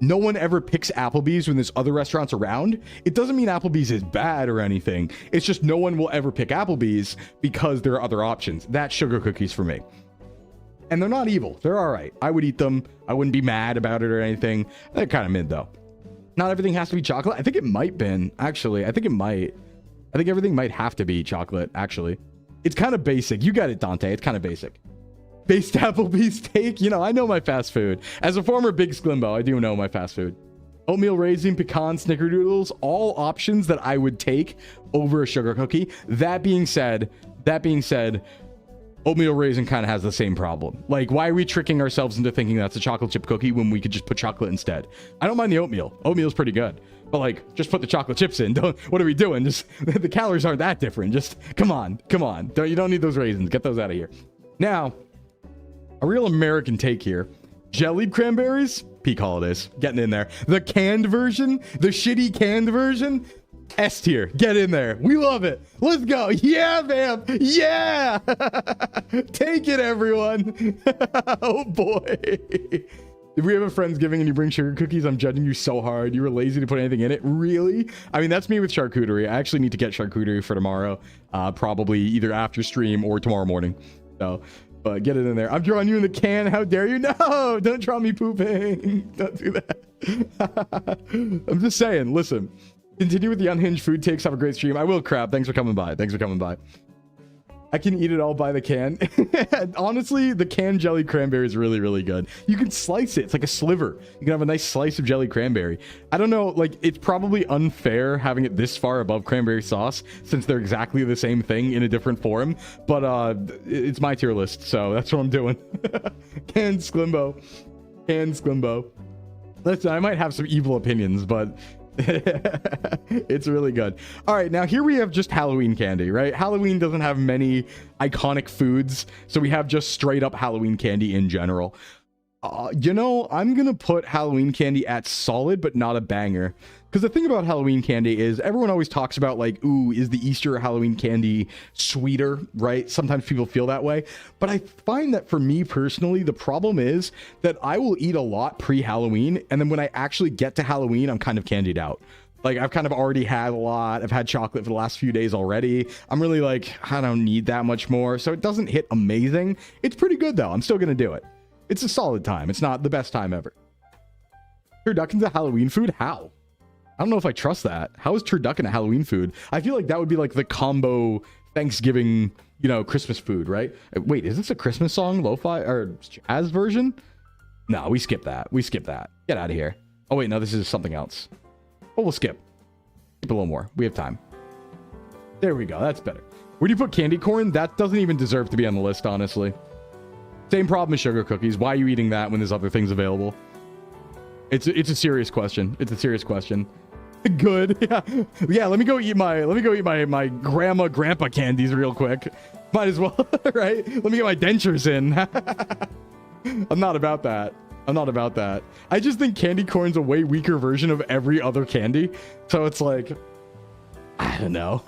No one ever picks Applebee's when there's other restaurants around. It doesn't mean Applebee's is bad or anything. It's just no one will ever pick Applebee's because there are other options. That's sugar cookies for me. And they're not evil. They're all right. I would eat them. I wouldn't be mad about it or anything. They're kind of mid, though. Not everything has to be chocolate. I think it might been, actually. I think everything might have to be chocolate, actually. It's kind of basic. You got it, Dante. It's kind of basic. Based Applebee's steak. You know, I know my fast food. As a former big Sclimbo, I do know my fast food. Oatmeal raisin, pecan, snickerdoodles, all options that I would take over a sugar cookie. That being said, oatmeal raisin kind of has the same problem. Like, why are we tricking ourselves into thinking that's a chocolate chip cookie when we could just put chocolate instead? I don't mind the oatmeal. Oatmeal's pretty good. But like, just put the chocolate chips in. What are we doing? Just the calories aren't that different. Just come on. You don't need those raisins. Get those out of here. Now, A real American take here. Jellied cranberries, peak holidays, getting in there. The canned version, the shitty canned version, S tier, get in there. We love it. Let's go. Yeah, man. Yeah. Take it, everyone. Oh boy. If we have a Friendsgiving and you bring sugar cookies, I'm judging you so hard. You were lazy to put anything in it. Really? I mean, that's me with charcuterie. I actually need to get charcuterie for tomorrow. Probably either after stream or tomorrow morning. So, but get it in there. I'm drawing you in the can. How dare you? No, don't draw me pooping. Don't do that. I'm just saying, listen. Continue with the unhinged food takes. Have a great stream. I will, crap. Thanks for coming by. Thanks for coming by. I can eat it all by the can. Honestly, the canned jelly cranberry is really, really good. You can slice it. It's like a sliver. You can have a nice slice of jelly cranberry. I don't know, like, it's probably unfair having it this far above cranberry sauce since they're exactly the same thing in a different form. But it's my tier list, so that's what I'm doing. Canned Sclimbo. Canned Sclimbo. Listen, I might have some evil opinions, but... it's really good. All right, now here we have just Halloween candy, right? Halloween doesn't have many iconic foods, so we have just straight up Halloween candy in general. You know, I'm gonna put Halloween candy at solid but not a banger, because the thing about Halloween candy is everyone always talks about, like, ooh, is the Easter or Halloween candy sweeter, right? Sometimes people feel that way, but I find that for me personally, the problem is that I will eat a lot pre-Halloween, and then when I actually get to Halloween, I'm kind of candied out. Like, I've kind of already had a lot. I've had chocolate for the last few days already. I'm really like, I don't need that much more, so it doesn't hit amazing. It's pretty good though. I'm still gonna do it. It's a solid time. It's not the best time ever. Turducken's a Halloween food? How? I don't know if I trust that. How is turducken a Halloween food? I feel like that would be like the combo Thanksgiving, you know, Christmas food, right? Wait, is this a Christmas song? Lo-fi or jazz version? No, we skip that. We skip that. Get out of here. Oh, wait, no, this is something else. Oh, we'll skip. Skip a little more. We have time. There we go. That's better. Where do you put candy corn? That doesn't even deserve to be on the list, honestly. Same problem as sugar cookies. Why are you eating that when there's other things available? It's a serious question. It's a serious question. Good. Yeah, let me go eat my grandpa candies real quick. Might as well, right? Let me get my dentures in. I'm not about that. I'm not about that. I just think candy corn's a way weaker version of every other candy. So it's like, I don't know.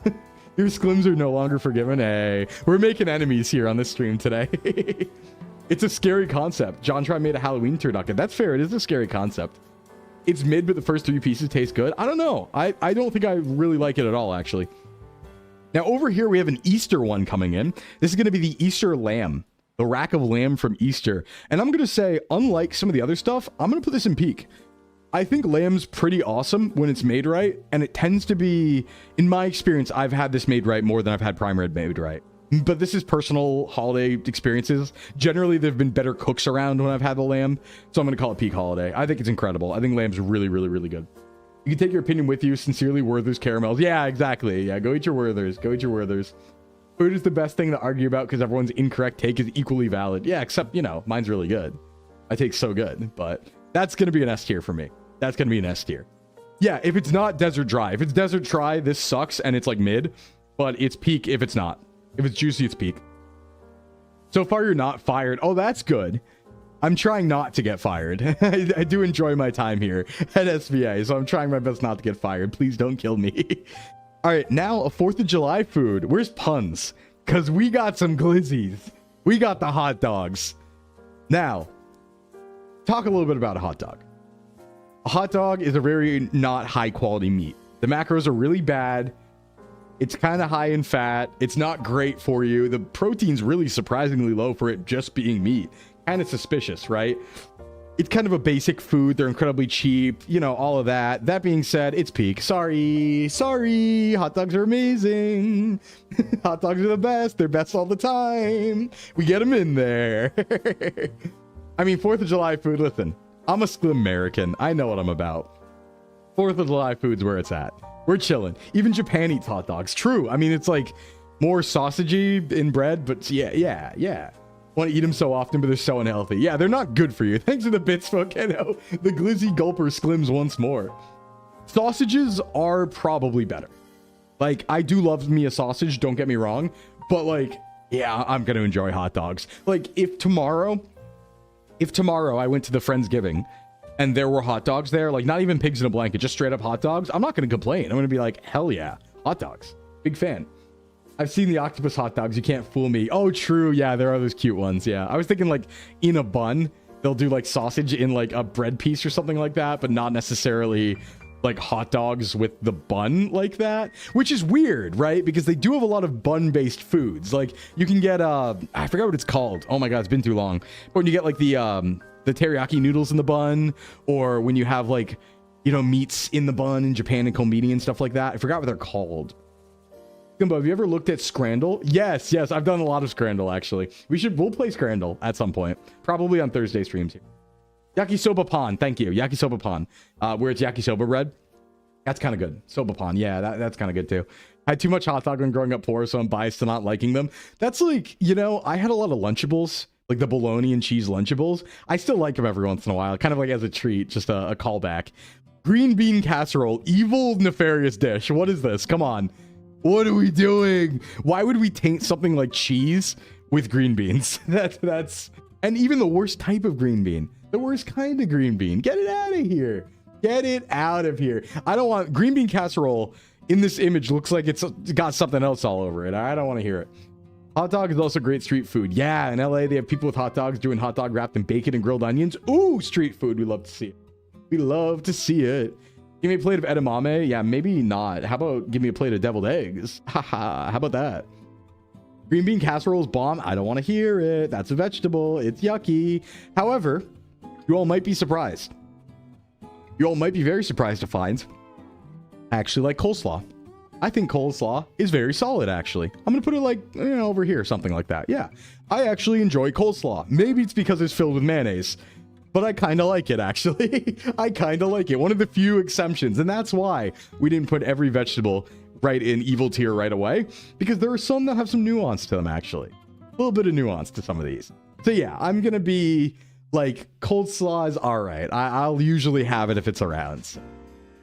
Your Sklims are no longer forgiven. Hey, we're making enemies here on this stream today. It's a scary concept. John Try made a Halloween turducken. That's fair. It is a scary concept. It's mid, but the first 3 pieces taste good. I don't know. I don't think I really like it at all, actually. Now, over here, we have an Easter one coming in. This is going to be the Easter lamb. The rack of lamb from Easter. And I'm going to say, unlike some of the other stuff, I'm going to put this in peak. I think lamb's pretty awesome when it's made right. And it tends to be, in my experience, I've had this made right more than I've had prime rib made right. But this is personal holiday experiences. Generally, there have been better cooks around when I've had the lamb. So I'm going to call it peak holiday. I think it's incredible. I think lamb's really, really, really good. You can take your opinion with you. Sincerely, Werther's Caramels. Yeah, exactly. Yeah, go eat your Werther's. Go eat your Werther's. Food is the best thing to argue about because everyone's incorrect take is equally valid. Yeah, except, you know, mine's really good. My take's so good. But that's going to be an S tier for me. That's going to be an S tier. Yeah, if it's not desert dry. If it's desert dry, this sucks and it's like mid. But it's peak if it's not. If it's juicy, it's peak. So far, you're not fired. Oh, that's good. I'm trying not to get fired. I do enjoy my time here at SVA, so I'm trying my best not to get fired. Please don't kill me. All right, now a 4th of July food. Where's puns? Because we got some glizzies. We got the hot dogs. Now, talk a little bit about a hot dog. A hot dog is a very not high quality meat. The macros are really bad. It's kind of high in fat. It's not great for you. The protein's really surprisingly low for it just being meat. Kind of suspicious, right? It's kind of a basic food. They're incredibly cheap, you know, all of that. That being said, it's peak. Sorry. Hot dogs are amazing. Hot dogs are the best. They're best all the time. We get them in there. I mean, 4th of July food, listen, I'm a Sklim American. I know what I'm about. 4th of July food's where it's at. We're chilling. Even Japan eats hot dogs. True. I mean, it's like more sausagey in bread, but yeah. Want to eat them so often, but they're so unhealthy. Yeah, they're not good for you. Thanks for the bits, Volcano. The glizzy gulper Sklims once more. Sausages are probably better. Like, I do love me a sausage, don't get me wrong. But like, yeah, I'm going to enjoy hot dogs. Like, if tomorrow if tomorrow I went to the Friendsgiving and there were hot dogs there, like not even pigs in a blanket, just straight up hot dogs, I'm not going to complain. I'm going to be like, hell yeah, hot dogs. Big fan. I've seen the octopus hot dogs. You can't fool me. Oh, true. Yeah, there are those cute ones. Yeah, I was thinking like in a bun, they'll do like sausage in like a bread piece or something like that, but not necessarily like hot dogs with the bun like that, which is weird, right? Because they do have a lot of bun-based foods. Like you can get I forgot what it's called. Oh my god, it's been too long. But when you get like the teriyaki noodles in the bun, or when you have like, you know, meats in the bun in Japan and komini and stuff like that. I forgot what they're called. Sclimbo, have you ever looked at Scrandle? Yes, I've done a lot of Scrandle actually. We'll play Scrandle at some point, probably on Thursday streams here. Yakisoba pan, thank you. Yakisoba pan, where it's yakisoba bread. That's kind of good. Soba pan, yeah, that's kind of good too. I had too much hot dog when growing up poor, so I'm biased to not liking them. That's like, you know, I had a lot of Lunchables, like the bologna and cheese Lunchables. I still like them every once in a while, kind of like as a treat, just a callback. Green bean casserole, evil, nefarious dish. What is this? Come on. What are we doing? Why would we taint something like cheese with green beans? That's, and even the worst type of green bean. The worst kind of green bean. Get it out of here. Get it out of here. I don't want green bean casserole in this image. Looks like it's got something else all over it. I don't want to hear it. Hot dog is also great street food. Yeah, in LA, they have people with hot dogs doing hot dog wrapped in bacon and grilled onions. Ooh, street food. We love to see it. We love to see it. Give me a plate of edamame. Yeah, maybe not. How about give me a plate of deviled eggs? Haha, how about that? Green bean casserole is bomb. I don't want to hear it. That's a vegetable. It's yucky. However, you all might be surprised. You all might be very surprised to find I actually like coleslaw. I think coleslaw is very solid, actually. I'm going to put it like, you know, over here, something like that. Yeah, I actually enjoy coleslaw. Maybe it's because it's filled with mayonnaise, but I kind of like it, actually. I kind of like it. One of the few exceptions, and that's why we didn't put every vegetable right in evil tier right away, because there are some that have some nuance to them, actually. A little bit of nuance to some of these. So yeah, I'm going to be like, coleslaw is all right. I'll usually have it if it's around. So.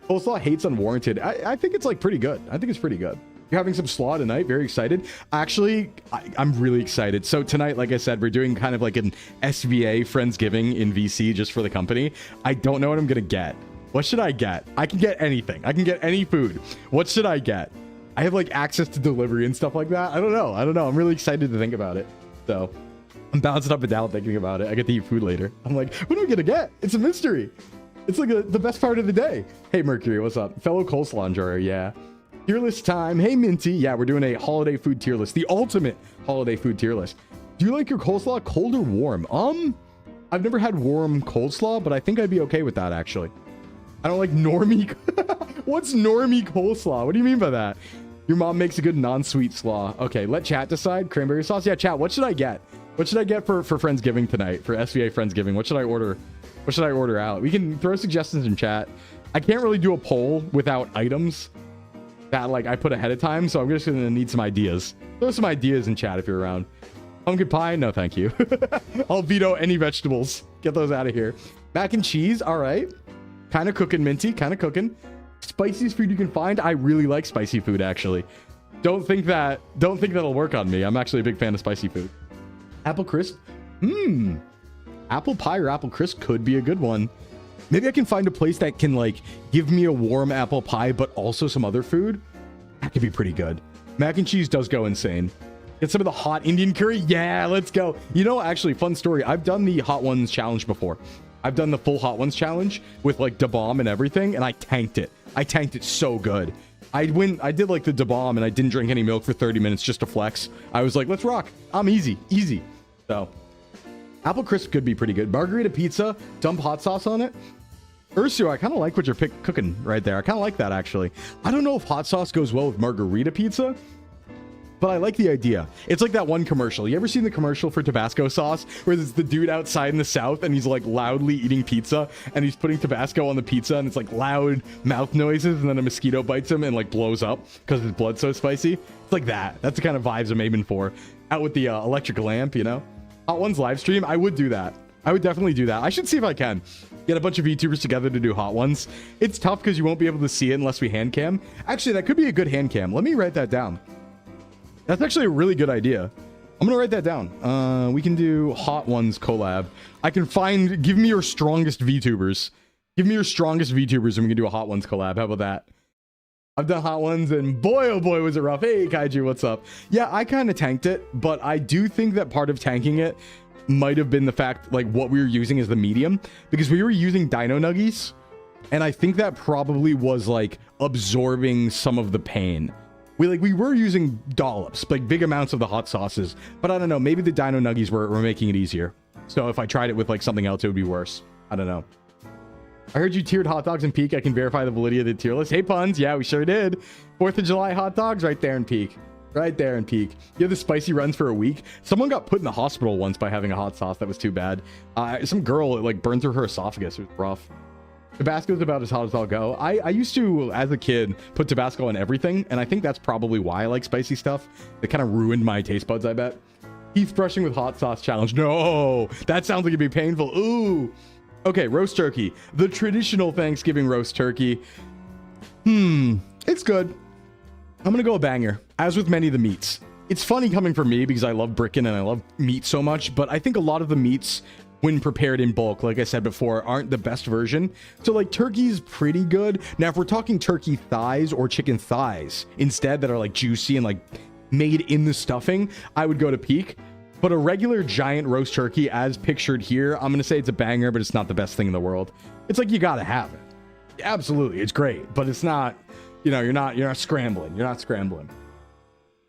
Coleslaw hates unwarranted. I think it's like pretty good. I think it's pretty good. You're having some slaw tonight. Very excited. Actually, I'm really excited. So tonight, like I said, we're doing kind of like an SVA Friendsgiving in VC just for the company. I don't know what I'm going to get. What should I get? I can get anything. I can get any food. What should I get? I have like access to delivery and stuff like that. I don't know. I'm really excited to think about it. So I'm bouncing up and down thinking about it. I get to eat food later. I'm like, what am I going to get? It's a mystery. It's like the best part of the day. Hey, Mercury, what's up? Fellow coleslaw enjoyer, yeah. Tier list time. Hey, Minty. Yeah, we're doing a holiday food tier list. The ultimate holiday food tier list. Do you like your coleslaw cold or warm? I've never had warm coleslaw, but I think I'd be okay with that, actually. I don't like normie. What's normie coleslaw? What do you mean by that? Your mom makes a good non-sweet slaw. Okay, let chat decide. Cranberry sauce. Yeah, chat, what should I get? What should I get for Friendsgiving tonight? For SVA Friendsgiving? What should I order? What should I order out? We can throw suggestions in chat. I can't really do a poll without items that like I put ahead of time, so I'm just gonna need some ideas. Throw some ideas in chat if you're around. Pumpkin pie? No, thank you. I'll veto any vegetables. Get those out of here. Mac and cheese? All right. Kind of cooking, Minty. Kind of cooking. Spiciest food you can find? I really like spicy food, actually. Don't think that'll work on me. I'm actually a big fan of spicy food. Apple crisp? Apple pie or apple crisp could be a good one. Maybe I can find a place that can like give me a warm apple pie, but also some other food. That could be pretty good. Mac and cheese does go insane. Get some of the hot Indian curry. Yeah, let's go. You know, actually, fun story. I've done the hot ones challenge before. I've done the full hot ones challenge with like da bomb and everything, and I tanked it. I tanked it so good. I did like the da bomb, and I didn't drink any milk for 30 minutes just to flex. I was like, let's rock. I'm easy. So apple crisp could be pretty good. Margarita pizza, dump hot sauce on it. Ursu, I kind of like what you're cooking right there. I kind of like that, actually. I don't know if hot sauce goes well with margarita pizza, but I like the idea. It's like that one commercial. You ever seen the commercial for Tabasco sauce where there's the dude outside in the South and he's like loudly eating pizza and he's putting Tabasco on the pizza and it's like loud mouth noises and then a mosquito bites him and like blows up because his blood's so spicy? It's like that. That's the kind of vibes I'm aiming for. Out with the electric lamp, you know? Hot Ones live stream, I would do that. I would definitely do that. I should see if I can get a bunch of VTubers together to do Hot Ones. It's tough because you won't be able to see it unless we hand cam. Actually, that could be a good hand cam. Let me write that down. That's actually a really good idea. I'm I'm gonna write that down. We can do Hot Ones collab. I can find, give me your strongest VTubers. Give me your strongest VTubers and we can do a Hot Ones collab. How about that? I've done Hot Ones and boy, oh boy, was it rough. Hey, Kaiju, what's up? Yeah, I kind of tanked it, but I do think that part of tanking it might have been the fact, like, what we were using as the medium, because we were using Dino Nuggies, and I think that probably was, like, absorbing some of the pain. We were using dollops, like, big amounts of the hot sauces, but I don't know, maybe the Dino Nuggies were making it easier. So if I tried it with, like, something else, it would be worse. I don't know. I heard you tiered hot dogs in Peak. I can verify the validity of the tier list. Hey, puns. Yeah, we sure did. 4th of July hot dogs right there in Peak. Right there in Peak. You have the spicy runs for a week. Someone got put in the hospital once by having a hot sauce that was too bad. Some girl, it, like, burned through her esophagus. It was rough. Tabasco's about as hot as I'll go. I used to, as a kid, put Tabasco on everything, and I think that's probably why I like spicy stuff. It kind of ruined my taste buds, I bet. Keith brushing with hot sauce challenge. No, that sounds like it'd be painful. Ooh. Okay, roast turkey. The traditional Thanksgiving roast turkey. It's good. I'm gonna go a banger, as with many of the meats. It's funny coming from me because I love Brickin' and I love meat so much, but I think a lot of the meats, when prepared in bulk, like I said before, aren't the best version. So, like, turkey's pretty good. Now, if we're talking turkey thighs or chicken thighs instead that are, like, juicy and, like, made in the stuffing, I would go to Peak. But a regular giant roast turkey, as pictured here, I'm going to say it's a banger, but it's not the best thing in the world. It's like, you got to have it. Absolutely, it's great, but it's not, you know, you're not scrambling. You're not scrambling.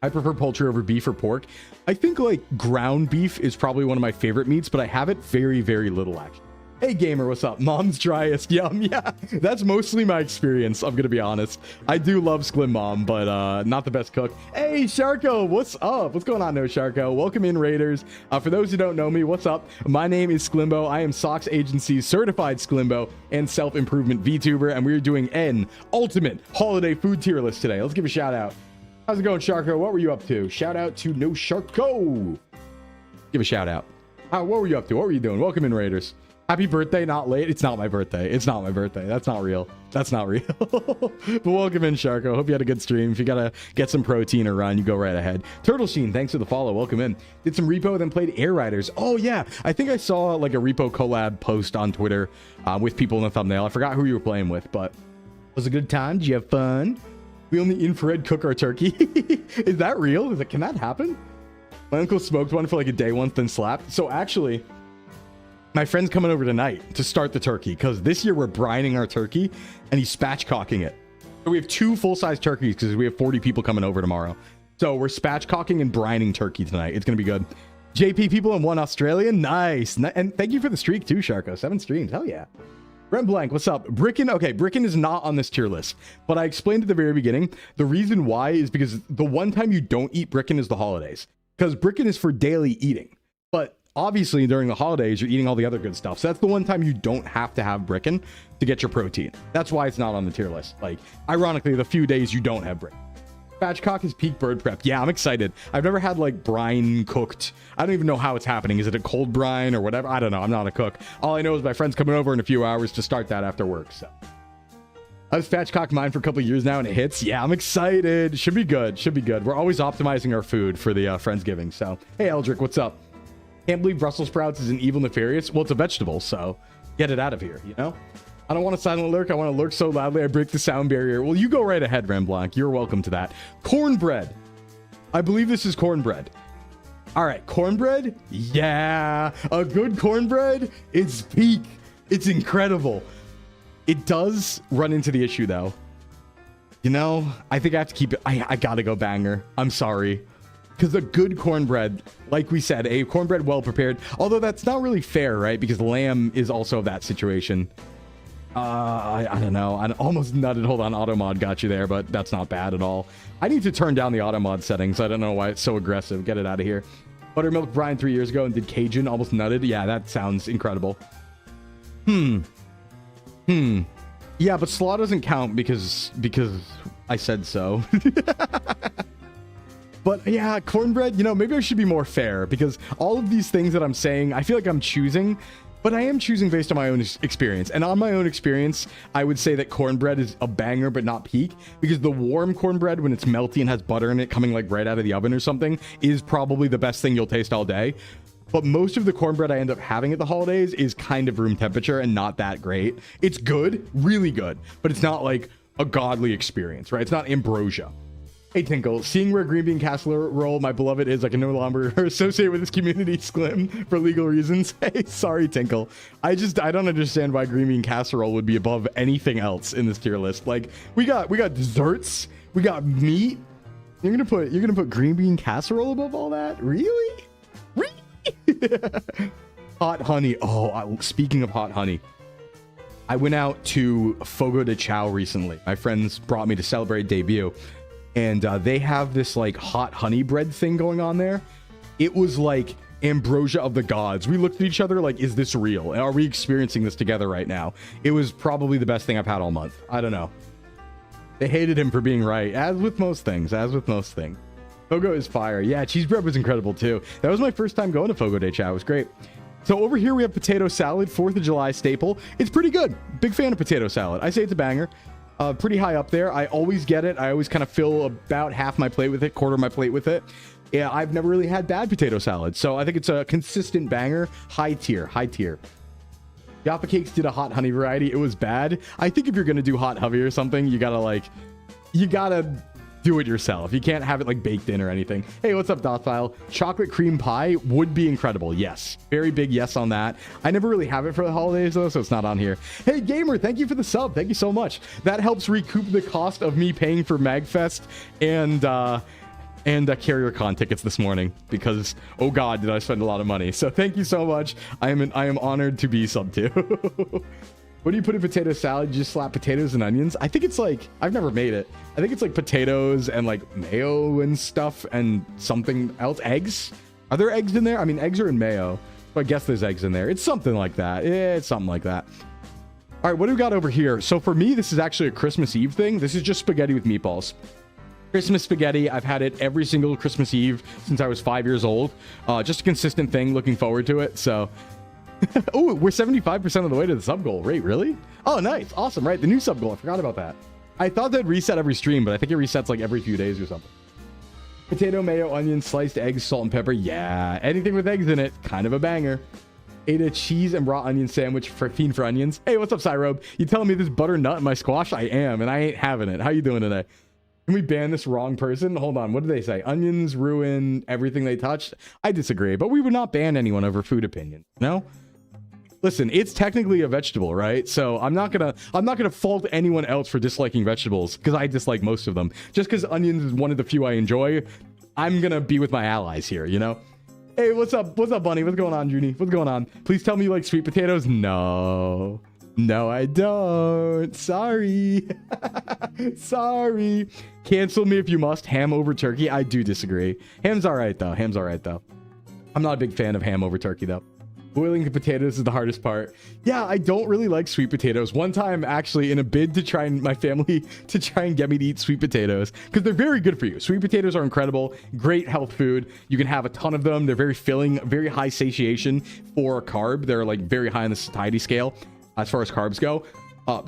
I prefer poultry over beef or pork. I think, like, ground beef is probably one of my favorite meats, but I have it very, very little, actually. Hey, gamer, what's up? Mom's driest. Yum. Yeah, that's mostly my experience. I'm going to be honest. I do love Sklim Mom, but not the best cook. Hey, Sharko, what's up? What's going on, No Sharko? Welcome in, Raiders. For those who don't know me, what's up? My name is Sclimbo. I am Socks Agency's certified Sclimbo and self-improvement VTuber, and we're doing an ultimate holiday food tier list today. Let's give a shout out. How's it going, Sharko? What were you up to? Shout out to No Sharko. Give a shout out. What were you up to? What were you doing? Welcome in, Raiders. Happy birthday, not late. It's not my birthday. It's not my birthday. That's not real. That's not real. But welcome in, Sharko. Hope you had a good stream. If you gotta get some protein or run, you go right ahead. Turtle Sheen, thanks for the follow. Welcome in. Did some repo, then played Air Riders. Oh, yeah. I think I saw, like, a repo collab post on Twitter with people in the thumbnail. I forgot who you were playing with, but it was a good time. Did you have fun? We only infrared cook our turkey. Is that real? Can that happen? My uncle smoked one for like a day once, then slapped. So actually, my friend's coming over tonight to start the turkey because this year we're brining our turkey and he's spatchcocking it. So we have 2 full-size turkeys because we have 40 people coming over tomorrow. So we're spatchcocking and brining turkey tonight. It's going to be good. JP people and 1 Australian. Nice. And thank you for the streak too, Sharko. 7 streams. Hell yeah. Brent Blank, what's up? Brickin', okay, Brickin' is not on this tier list, but I explained at the very beginning, the reason why is because the one time you don't eat Brickin' is the holidays. Because Brickin' is for daily eating. But obviously during the holidays, you're eating all the other good stuff. So that's the one time you don't have to have Brickin' to get your protein. That's why it's not on the tier list. Like, ironically, the few days you don't have Brickin'. Spatchcock is peak bird prep. Yeah, I'm excited. I've never had like brine cooked. I don't even know how it's happening. Is it a cold brine or whatever? I don't know. I'm not a cook. All I know is my friend's coming over in a few hours to start that after work. So I've spatchcocked mine for a couple of years now and it hits. Yeah, I'm excited. Should be good. Should be good. We're always optimizing our food for the Friendsgiving. So, hey, Eldrick, what's up? Can't believe Brussels sprouts is an evil nefarious. Well, it's a vegetable, so get it out of here, you know? I don't want to silent lurk. I want to lurk so loudly I break the sound barrier. Well, you go right ahead, Remblanc. You're welcome to that. Cornbread. I believe this is cornbread. All right, cornbread? Yeah, a good cornbread. It's peak. It's incredible. It does run into the issue, though. You know, I think I have to keep it. I got to go banger. I'm sorry. Because a good cornbread, like we said, a cornbread well prepared. Although that's not really fair, right? Because lamb is also that situation. I don't know. I almost nutted. Hold on, automod got you there, but that's not bad at all. I need to turn down the automod settings. I don't know why it's so aggressive. Get it out of here. Buttermilk Brian 3 years ago and did Cajun, almost nutted. Yeah, that sounds incredible. Yeah, but slaw doesn't count because I said so. But yeah, cornbread, you know, maybe I should be more fair because all of these things that I'm saying, I feel like I'm choosing. But I am choosing based on my own experience. And on my own experience, I would say that cornbread is a banger, but not peak. Because the warm cornbread, when it's melty and has butter in it coming like right out of the oven or something, is probably the best thing you'll taste all day. But most of the cornbread I end up having at the holidays is kind of room temperature and not that great. It's good, really good, but it's not like a godly experience, right? It's not ambrosia. Hey, Tinkle, seeing where green bean casserole, my beloved, is, I can no longer associate with this community, Sklim, for legal reasons. Hey, sorry, Tinkle. I don't understand why green bean casserole would be above anything else in this tier list. Like, we got desserts, we got meat. You're gonna put green bean casserole above all that? Really? Really? Hot honey. Oh, speaking of hot honey, I went out to Fogo de Chao recently. My friends brought me to celebrate debut. And they have this like hot honey bread thing going on there. It was like ambrosia of the gods. We looked at each other like, is this real? Are we experiencing this together right now? It was probably the best thing I've had all month. I don't know. They hated him for being right, as with most things. Fogo is fire. Yeah, cheese bread was incredible too. That was my first time going to Fogo de Chao. It was great. So over here we have potato salad, 4th of July staple. It's pretty good. Big fan of potato salad. I say it's a banger. Pretty high up there. I always get it. I always kind of fill about half my plate with it, quarter my plate with it. Yeah, I've never really had bad potato salad. So I think it's a consistent banger. High tier. Jaffa Cakes did a hot honey variety. It was bad. I think if you're going to do hot honey or something, you gotta do it yourself. You can't have it like baked in or anything. Hey, what's up, Docile? Chocolate cream pie would be incredible. Yes. Very big yes on that. I never really have it for the holidays though, so it's not on here. Hey, Gamer, thank you for the sub. Thank you so much. That helps recoup the cost of me paying for MagFest and CarrierCon tickets this morning because, oh God, did I spend a lot of money. So thank you so much. I am honored to be sub to. What do you put in potato salad? You just slap potatoes and onions? I think it's like, I've never made it. I think it's like potatoes and like mayo and stuff and something else. Eggs? Are there eggs in there? I mean, eggs are in mayo. So I guess there's eggs in there. It's something like that. Yeah, it's something like that. All right, what do we got over here? So for me, this is actually a Christmas Eve thing. This is just spaghetti with meatballs. Christmas spaghetti. I've had it every single Christmas Eve since I was 5 years old. Just a consistent thing. Looking forward to it. So... oh, we're 75% of the way to the sub goal. Wait, really? Oh, nice. Awesome. Right. The new sub goal. I forgot about that. I thought they'd reset every stream, but I think it resets like every few days or something. Potato, mayo, onion, sliced eggs, salt and pepper. Yeah. Anything with eggs in it. Kind of a banger. Ate a cheese and raw onion sandwich for fiend for onions. Hey, what's up, Cyrobe? You telling me there's butternut in my squash? I am, and I ain't having it. How you doing today? Can we ban this wrong person? Hold on. What did they say? Onions ruin everything they touch? I disagree, but we would not ban anyone over food opinion. No? Listen, it's technically a vegetable, right? So I'm not gonna fault anyone else for disliking vegetables because I dislike most of them. Just because onions is one of the few I enjoy, I'm gonna be with my allies here, you know? Hey, what's up? What's up, Bunny? What's going on, Junie? What's going on? Please tell me you like sweet potatoes. No, I don't. Sorry. Sorry. Cancel me if you must. Ham over turkey. I do disagree. Ham's all right though. I'm not a big fan of ham over turkey though. Boiling the potatoes is the hardest part. Yeah, I don't really like sweet potatoes. One time, actually, in a bid to try and my family to try and get me to eat sweet potatoes, because they're very good for you. Sweet potatoes are incredible, great health food. You can have a ton of them. They're very filling, very high satiation for a carb. They're like very high on the satiety scale as far as carbs go.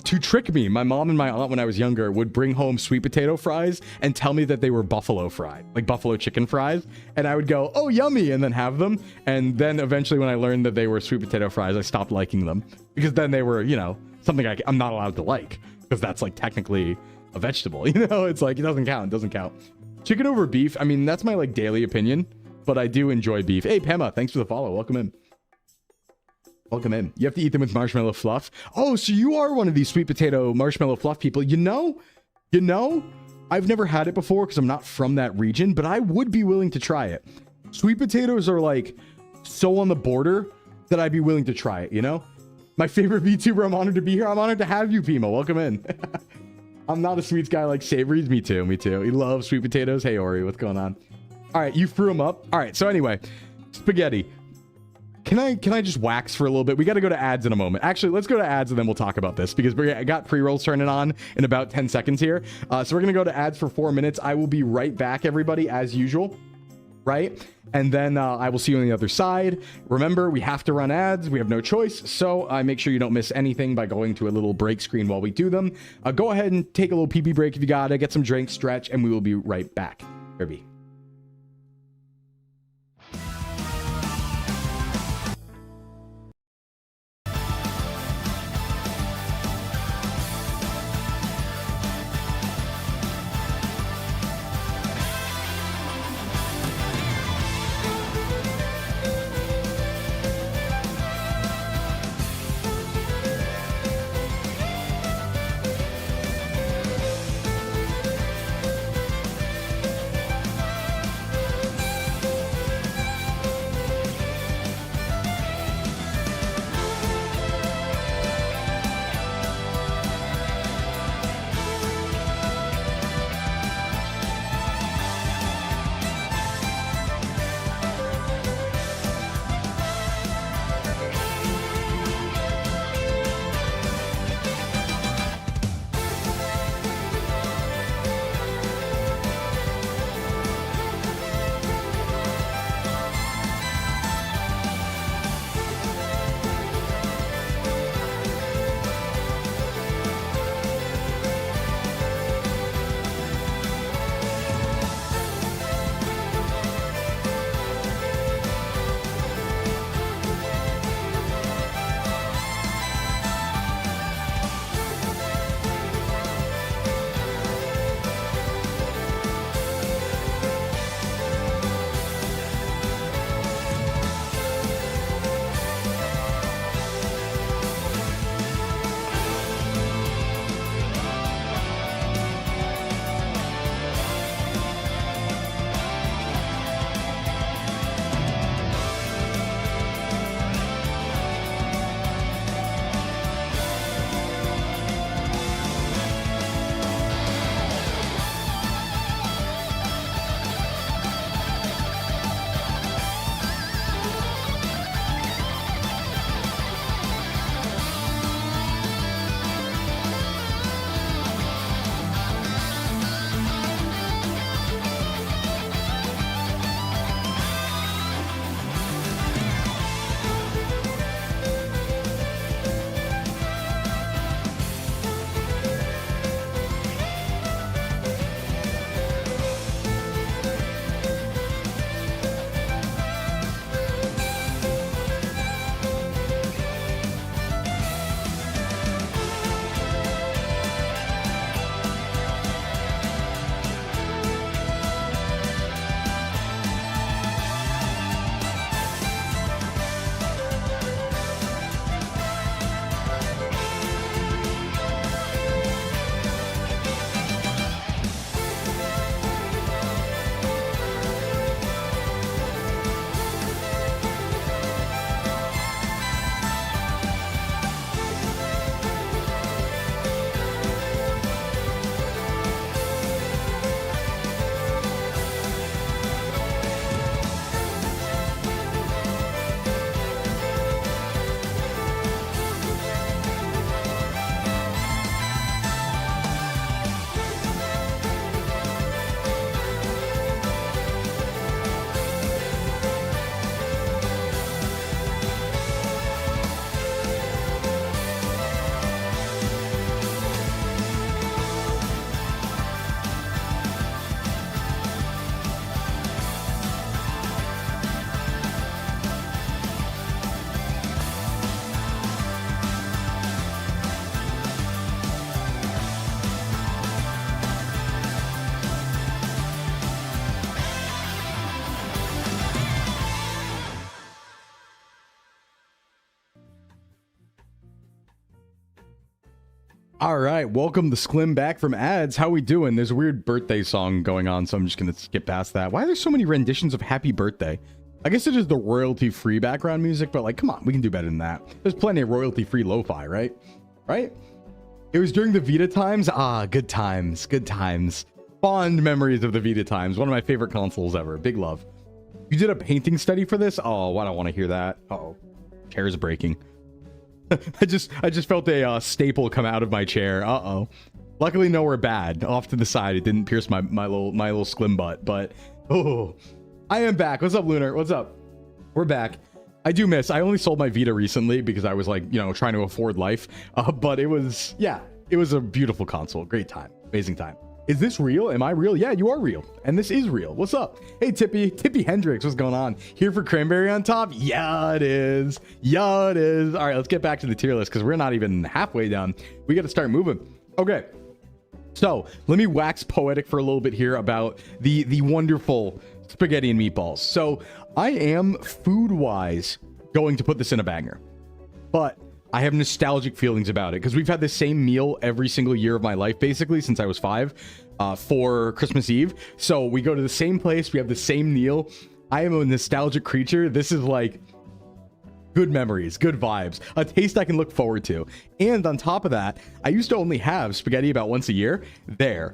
To trick me, my mom and my aunt when I was younger would bring home sweet potato fries and tell me that they were buffalo fried, like buffalo chicken fries. And I would go, oh, yummy, and then have them. And then eventually when I learned that they were sweet potato fries, I stopped liking them because then they were, you know, something I'm not allowed to like because that's like technically a vegetable. You know, it's like, it doesn't count. Chicken over beef. I mean, that's my like daily opinion, but I do enjoy beef. Hey, Pema, thanks for the follow. Welcome in. You have to eat them with marshmallow fluff. Oh, so you are one of these sweet potato marshmallow fluff people. You know, I've never had it before because I'm not from that region, but I would be willing to try it. Sweet potatoes are like so on the border that I'd be willing to try it, you know? My favorite VTuber, I'm honored to be here. I'm honored to have you, Pima. Welcome in. I'm not a sweets guy like savories. Me too. He loves sweet potatoes. Hey, Ori, what's going on? All right, you threw them up. All right, so anyway, spaghetti. Can I just wax for a little bit? We got to go to ads in a moment. Actually, let's go to ads and then we'll talk about this because I got pre-rolls turning on in about 10 seconds here. So we're going to go to ads for 4 minutes. I will be right back, everybody, as usual. right? And then I will see you on the other side. Remember, we have to run ads. We have no choice. So make sure you don't miss anything by going to a little break screen while we do them. Go ahead and take a little pee-pee break if you got to, get some drinks, stretch, and we will be right back. Kirby. All right, welcome to Sclim back from ads. How we doing? There's a weird birthday song going on, so I'm just gonna skip past that. Why are there so many renditions of Happy Birthday? I guess it is the royalty-free background music, but like, come on, we can do better than that. There's plenty of royalty-free lo-fi, right? Right? It was during the Vita times. Ah, good times, good times. Fond memories of the Vita times. One of my favorite consoles ever. Big love. You did a painting study for this? Oh, I don't want to hear that. Uh-oh, chair's breaking. I just felt a staple come out of my chair. Uh-oh. Luckily nowhere bad. Off to the side. It didn't pierce my little Sclim butt, but oh, I am back. What's up, Lunar? What's up? We're back. I do miss. I only sold my Vita recently because I was like, you know, trying to afford life. But it was, yeah, it was a beautiful console. Great time. Amazing time. Is this real? Am I real? Yeah, you are real. And this is real. What's up? Hey, Tippy Hendrix, what's going on? Here for Cranberry on top? Yeah, it is. Yeah, it is. All right, let's get back to the tier list because we're not even halfway done. We got to start moving. Okay. So let me wax poetic for a little bit here about the wonderful spaghetti and meatballs. So I am food-wise going to put this in a banger, but I have nostalgic feelings about it because we've had the same meal every single year of my life, basically since I was 5 for Christmas Eve. So we go to the same place. We have the same meal. I am a nostalgic creature. This is like good memories, good vibes, a taste I can look forward to. And on top of that, I used to only have spaghetti about once a year. There.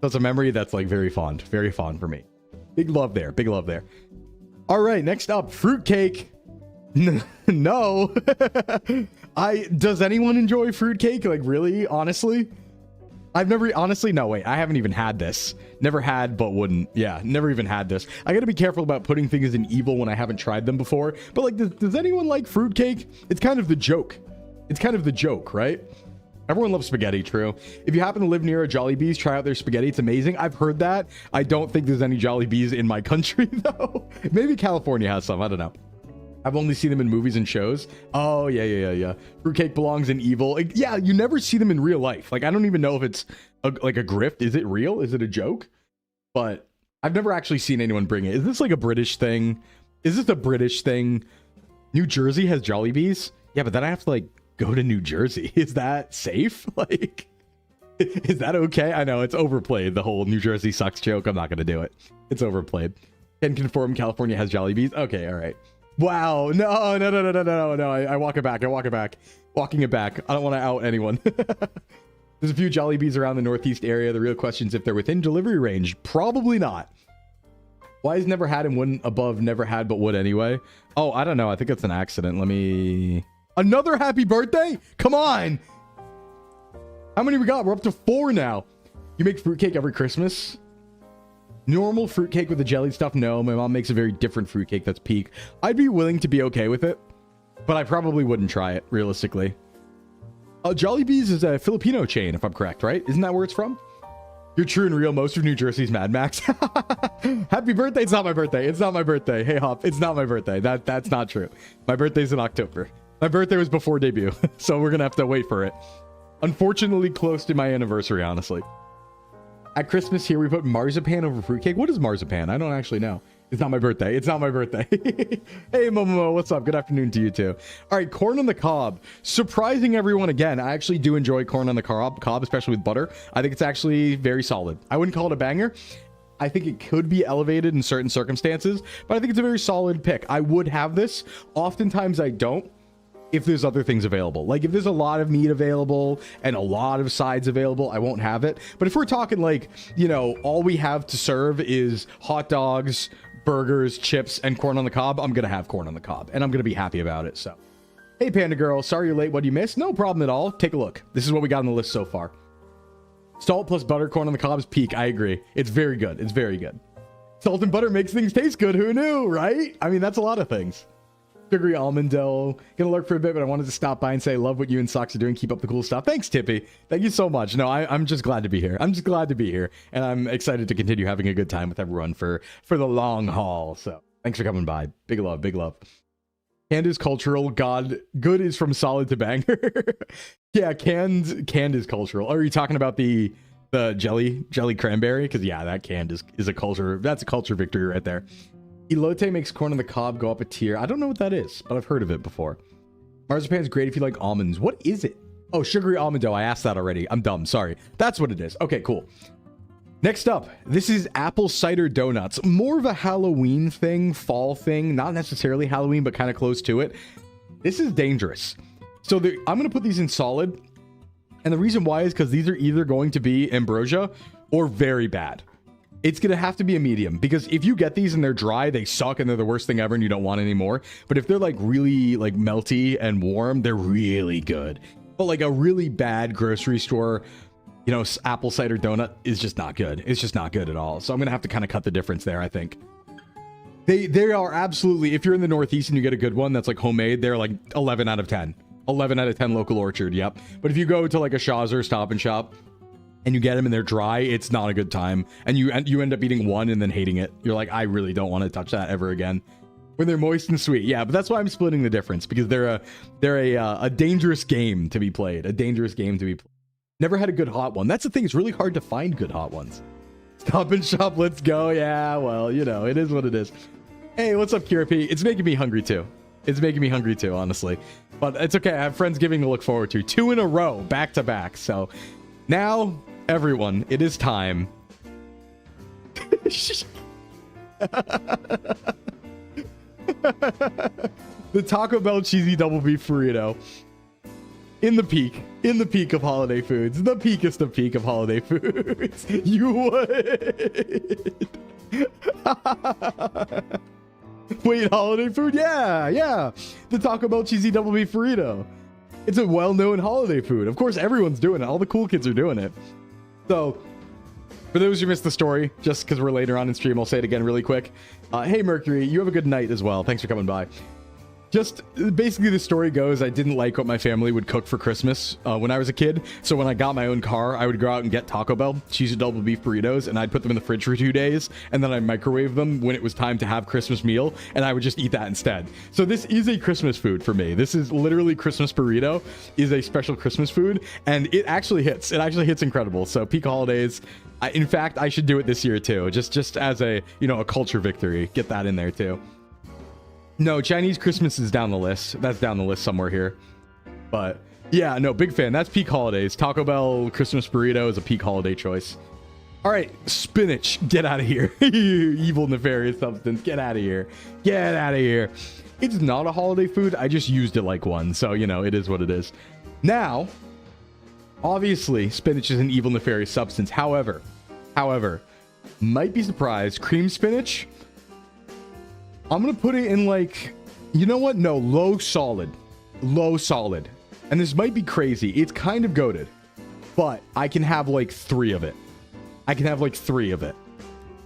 That's a memory that's like very fond for me. Big love there. Big love there. All right, next up, fruitcake. No. Does anyone enjoy fruitcake? Like, really? Honestly? No, wait, I haven't even had this. Never had, but wouldn't. Yeah, never even had this. I gotta be careful about putting things in evil when I haven't tried them before. But like, does anyone like fruitcake? It's kind of the joke. It's kind of the joke, right? Everyone loves spaghetti, true. If you happen to live near a Jollibee's, try out their spaghetti. It's amazing. I've heard that. I don't think there's any Jollibee's in my country, though. Maybe California has some. I don't know. I've only seen them in movies and shows. Oh, yeah. Fruitcake belongs in evil. Like, yeah, you never see them in real life. Like, I don't even know if it's like a grift. Is it real? Is it a joke? But I've never actually seen anyone bring it. Is this like a British thing? Is this a British thing? New Jersey has Jollibee's? Yeah, but then I have to, like, go to New Jersey. Is that safe? Like, is that okay? I know, it's overplayed, the whole New Jersey sucks joke. I'm not going to do it. It's overplayed. Can confirm California has Jollibee's? Okay, all right. Wow. No. I walk it back. Walking it back. I don't want to out anyone. There's a few Jollibees around the Northeast area. The real question is if they're within delivery range. Probably not. Why is never had and wouldn't above never had but would anyway? Oh, I don't know. I think it's an accident. Let me... Another happy birthday? Come on. How many we got? We're up to 4 now. You make fruitcake every Christmas? Normal fruitcake with the jelly stuff? No, my mom makes a very different fruitcake that's peak. I'd be willing to be okay with it, but I probably wouldn't try it, realistically. Jollibee's is a Filipino chain, if I'm correct, right? Isn't that where it's from? You're true and real. Most of New Jersey's Mad Max. Happy birthday. It's not my birthday. It's not my birthday. Hey, Hop. It's not my birthday. That's not true. My birthday's in October. My birthday was before debut, so we're going to have to wait for it. Unfortunately, close to my anniversary, honestly. At Christmas here, we put marzipan over fruitcake. What is marzipan? I don't actually know. It's not my birthday. It's not my birthday. Hey, Momo, what's up? Good afternoon to you too. All right, corn on the cob. Surprising everyone again. I actually do enjoy corn on the cob, especially with butter. I think it's actually very solid. I wouldn't call it a banger. I think it could be elevated in certain circumstances, but I think it's a very solid pick. I would have this. Oftentimes I don't. If there's other things available, like if there's a lot of meat available and a lot of sides available, I won't have it. But if we're talking like, you know, all we have to serve is hot dogs, burgers, chips, and corn on the cob, I'm gonna have corn on the cob and I'm gonna be happy about it. So, hey Panda Girl, sorry you're late. What do you miss? No problem at all. Take a look. This is what we got on the list so far. Salt plus butter, corn on the cob is peak. I agree. It's very good. It's very good. Salt and butter makes things taste good. Who knew, right? I mean, that's a lot of things. Sugary almond dough. Gonna lurk for a bit, but I wanted to stop by and say love what you and Socks are doing. Keep up the cool stuff. Thanks, Tippy. Thank you so much. No, I'm just glad to be here. I'm just glad to be here, and I'm excited to continue having a good time with everyone for the long haul. So thanks for coming by. Big love, big love. Canned is cultural. Good is from solid to banger. Yeah, canned is cultural. Are you talking about the jelly cranberry? Because yeah, that canned is a culture. That's a culture victory right there. Elote makes corn on the cob go up a tier. I don't know what that is, but I've heard of it before. Marzipan's great if you like almonds. What is it? Oh, sugary almond dough. I asked that already. I'm dumb. Sorry. That's what it is. Okay, cool. Next up, this is apple cider donuts. More of a Halloween thing, fall thing. Not necessarily Halloween, but kind of close to it. This is dangerous. So I'm going to put these in solid. And the reason why is because these are either going to be ambrosia or very bad. It's going to have to be a medium, because if you get these and they're dry, they suck and they're the worst thing ever and you don't want any more. But if they're like really like melty and warm, they're really good. But like a really bad grocery store you know, apple cider donut is just not good. It's just not good at all. So I'm gonna have to kind of cut the difference there, I think. They are absolutely, if you're in the Northeast and you get a good one that's like homemade, they're like 11 out of 10. 11 out of 10 local orchard, yep. But if you go to like a Shaw's or Stop and Shop and you get them and they're dry, it's not a good time. And you end up eating one and then hating it. You're like, I really don't want to touch that ever again. When they're moist and sweet, yeah, but that's why I'm splitting the difference, because they're a dangerous game to be played. A dangerous game to be played. Never had a good hot one. That's the thing, it's really hard to find good hot ones. Stop and Shop, let's go. Yeah, well, you know, it is what it is. Hey, what's up, Kira P? It's making me hungry too. It's making me hungry too, honestly. But it's okay, I have Friendsgiving to look forward to. 2 in a row, back to back. So now, everyone, it is time. The Taco Bell cheesy double beef burrito. In the peak of holiday foods. The peakest of peak of holiday foods. You would. Wait, holiday food? Yeah. The Taco Bell cheesy double beef burrito. It's a well-known holiday food. Of course, everyone's doing it. All the cool kids are doing it. So, for those who missed the story, just because we're later on in stream, I'll say it again really quick. Hey, Mercury, you have a good night as well. Thanks for coming by. Just basically the story goes, I didn't like what my family would cook for Christmas when I was a kid. So when I got my own car, I would go out and get Taco Bell cheesy double beef burritos, and I'd put them in the fridge for 2 days, and then I'd microwave them when it was time to have Christmas meal, and I would just eat that instead. So this is a Christmas food for me. This is literally Christmas burrito is a special Christmas food, and it actually hits. It actually hits incredible. So peak holidays. In fact, I should do it this year too, just as a, you know, a culture victory. Get that in there too. No, Chinese Christmas is down the list. That's down the list somewhere here. But yeah, no, big fan. That's peak holidays. Taco Bell Christmas burrito is a peak holiday choice. All right, spinach, get out of here. You evil, nefarious substance, get out of here. Get out of here. It's not a holiday food. I just used it like one. So, you know, it is what it is. Now, obviously, spinach is an evil, nefarious substance. However, might be surprised, cream spinach, I'm gonna put it in like, you know what? No, low solid. And this might be crazy. It's kind of goated, but I can have like 3 of it.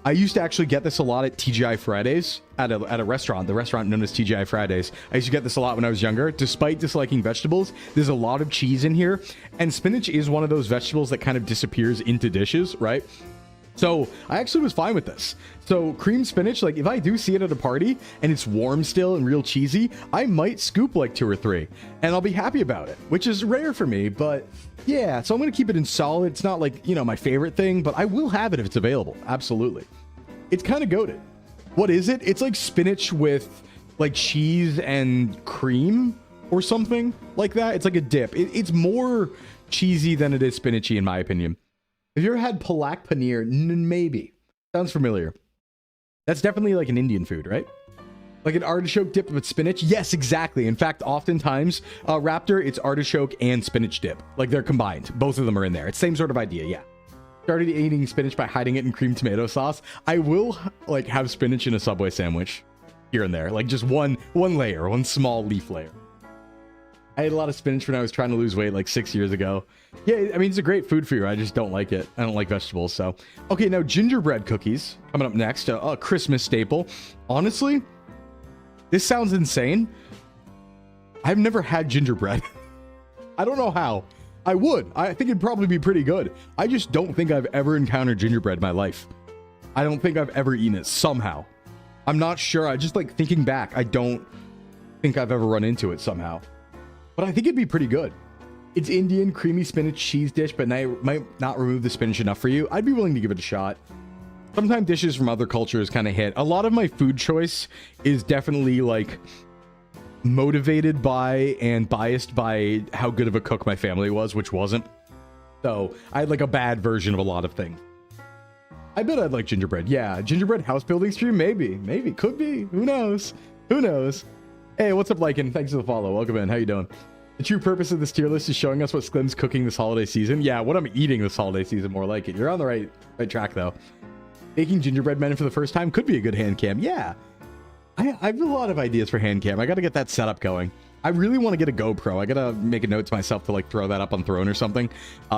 I used to actually get this a lot at TGI Fridays at a restaurant, the restaurant known as TGI Fridays. I used to get this a lot when I was younger. Despite disliking vegetables, there's a lot of cheese in here, and spinach is one of those vegetables that kind of disappears into dishes, right? So I actually was fine with this. So cream spinach, like if I do see it at a party and it's warm still and real cheesy, I might scoop like 2 or 3 and I'll be happy about it, which is rare for me. But yeah, so I'm going to keep it in solid. It's not like, you know, my favorite thing, but I will have it if it's available. Absolutely. It's kind of goated. What is it? It's like spinach with like cheese and cream or something like that. It's like a dip. It's more cheesy than it is spinachy in my opinion. Have you ever had palak paneer? Maybe. Sounds familiar. That's definitely like an Indian food, right? Like an artichoke dip with spinach? Yes, exactly. In fact, oftentimes, Raptor, it's artichoke and spinach dip. Like they're combined. Both of them are in there. It's same sort of idea, yeah. Started eating spinach by hiding it in cream tomato sauce. I will like have spinach in a Subway sandwich here and there. Like just one layer, one small leaf layer. I ate a lot of spinach when I was trying to lose weight like 6 years ago. Yeah, I mean, it's a great food for you. I just don't like it. I don't like vegetables, so. Okay, now gingerbread cookies coming up next. A Christmas staple. Honestly, this sounds insane. I've never had gingerbread. I don't know how. I would. I think it'd probably be pretty good. I just don't think I've ever encountered gingerbread in my life. I don't think I've ever eaten it somehow. I'm not sure. I just like thinking back, I don't think I've ever run into it somehow. But I think it'd be pretty good. It's Indian creamy spinach cheese dish, but I might not remove the spinach enough for you. I'd be willing to give it a shot. Sometimes dishes from other cultures kind of hit. A lot of my food choice is definitely like motivated by and biased by how good of a cook my family was, which wasn't. So I had like a bad version of a lot of things. I bet I'd like gingerbread. Yeah, gingerbread house building stream? Maybe, could be. Who knows? Hey, what's up, Lycan? Thanks for the follow. Welcome in. How you doing? The true purpose of this tier list is showing us what Sklim's cooking this holiday season. Yeah, what I'm eating this holiday season, more like it. You're on the right track, though. Making gingerbread men for the first time could be a good hand cam. Yeah. I have a lot of ideas for hand cam. I got to get that setup going. I really want to get a GoPro. I gotta make a note to myself to like throw that up on Throne or something,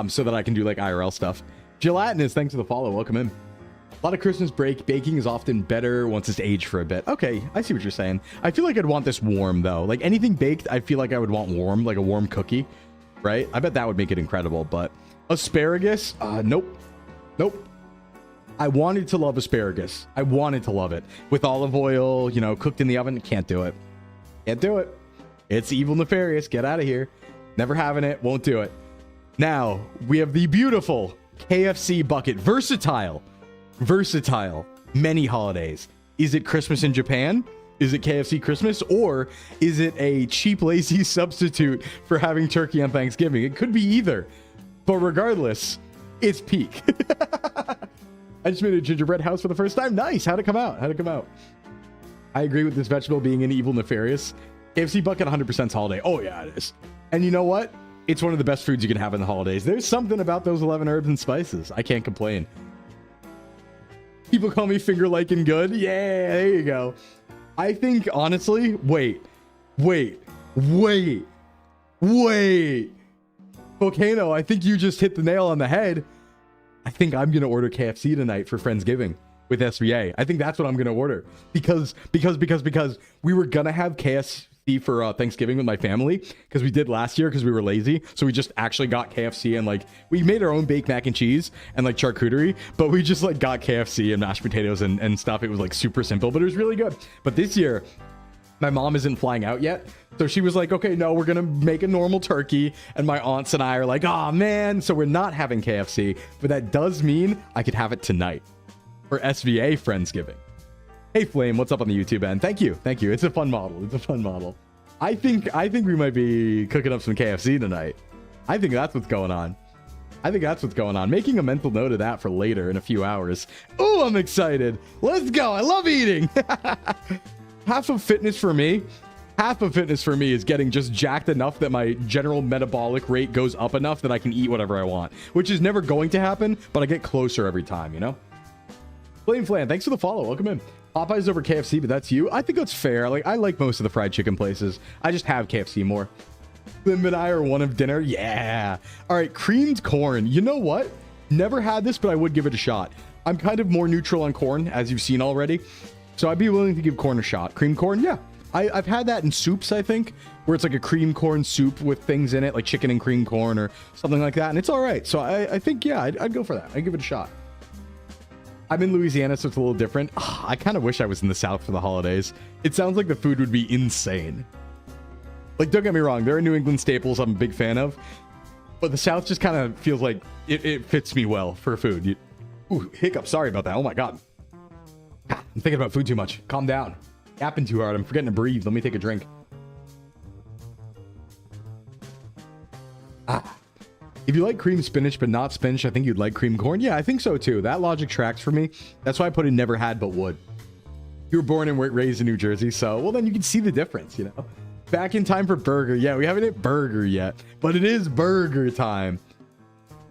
so that I can do like IRL stuff. Gelatinous, thanks for the follow. Welcome in. A lot of Christmas break. Baking is often better once it's aged for a bit. Okay, I see what you're saying. I feel like I'd want this warm though. Like anything baked, I feel like I would want warm, like a warm cookie, right? I bet that would make it incredible. But asparagus, nope. I wanted to love asparagus. I wanted to love it with olive oil, you know, cooked in the oven. Can't do it. Can't do it. It's evil nefarious. Get out of here. Never having it. Won't do it. Now we have the beautiful KFC bucket. Versatile. Many holidays. Is it Christmas in Japan? Is it KFC Christmas? Or is it a cheap, lazy substitute for having turkey on Thanksgiving? It could be either. But regardless, it's peak. I just made a gingerbread house for the first time. Nice. How'd it come out? I agree with this vegetable being an evil nefarious. KFC bucket 100% holiday. Oh yeah, it is. And you know what? It's one of the best foods you can have in the holidays. There's something about those 11 herbs and spices. I can't complain. People call me finger liking good. Yeah, there you go. I think honestly, wait. Volcano, I think you just hit the nail on the head. I think I'm going to order KFC tonight for Friendsgiving with SVA. I think that's what I'm going to order because we were going to have KFC for Thanksgiving with my family because we did last year because we were lazy. So we just actually got KFC and like we made our own baked mac and cheese and like charcuterie, but we just like got KFC and mashed potatoes and stuff. It was like super simple, but it was really good. But this year, my mom isn't flying out yet. So she was like, okay, no, we're going to make a normal turkey. And my aunts and I are like, oh man. So we're not having KFC, but that does mean I could have it tonight for SVA Friendsgiving. Hey Flame, what's up on the YouTube end? Thank you. It's a fun model. I think we might be cooking up some KFC tonight. I think that's what's going on. Making a mental note of that for later in a few hours. Oh, I'm excited. Let's go. I love eating. Half of fitness for me is getting just jacked enough that my general metabolic rate goes up enough that I can eat whatever I want, which is never going to happen, but I get closer every time, you know? Flame Flan, thanks for the follow. Welcome in. Popeyes over KFC, but that's you. I think that's fair. Like, I like most of the fried chicken places. I just have KFC more. Slim and I are one of dinner. Yeah. All right, creamed corn. You know what? Never had this, but I would give it a shot. I'm kind of more neutral on corn, as you've seen already. So I'd be willing to give corn a shot. Cream corn, yeah. I've had that in soups, I think, where it's like a cream corn soup with things in it, like chicken and cream corn or something like that, and it's all right. So I think, yeah, I'd go for that. I'd give it a shot. I'm in Louisiana, so it's a little different. I kind of wish I was in the South for the holidays. It sounds like the food would be insane. Like, don't get me wrong, there are New England staples I'm a big fan of, but the South just kind of feels like it fits me well for food. Ooh, hiccup, sorry about that. Oh my God. I'm thinking about food too much. Calm down. Yapping too hard. I'm forgetting to breathe. Let me take a drink. If you like cream spinach but not spinach, I think you'd like cream corn. Yeah, I think so too. That logic tracks for me. That's why I put in never had but would. You were born and raised in New Jersey, so well then you can see the difference, you know. Back in time for burger. Yeah, we haven't hit burger yet, but it is burger time.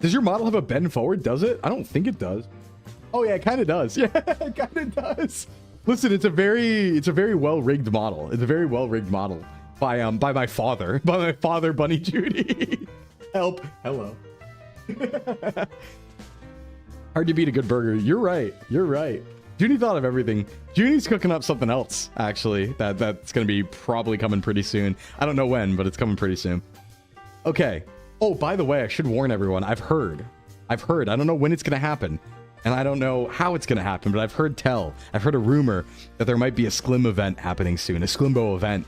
Does your model have a bend forward? Does it? I don't think it does. Oh yeah, it kind of does. Yeah, it kind of does. Listen, it's a very well rigged model. It's a very well rigged model by my father, Bunny Judy. Help. Hello. Hard to beat a good burger. You're right. Junie thought of everything. Junie's cooking up something else, actually, that's going to be probably coming pretty soon. I don't know when, but it's coming pretty soon. Okay. Oh, by the way, I should warn everyone. I've heard. I don't know when it's going to happen, and I don't know how it's going to happen, but I've heard a rumor that there might be a Sclim event happening soon, a Sclimbo event.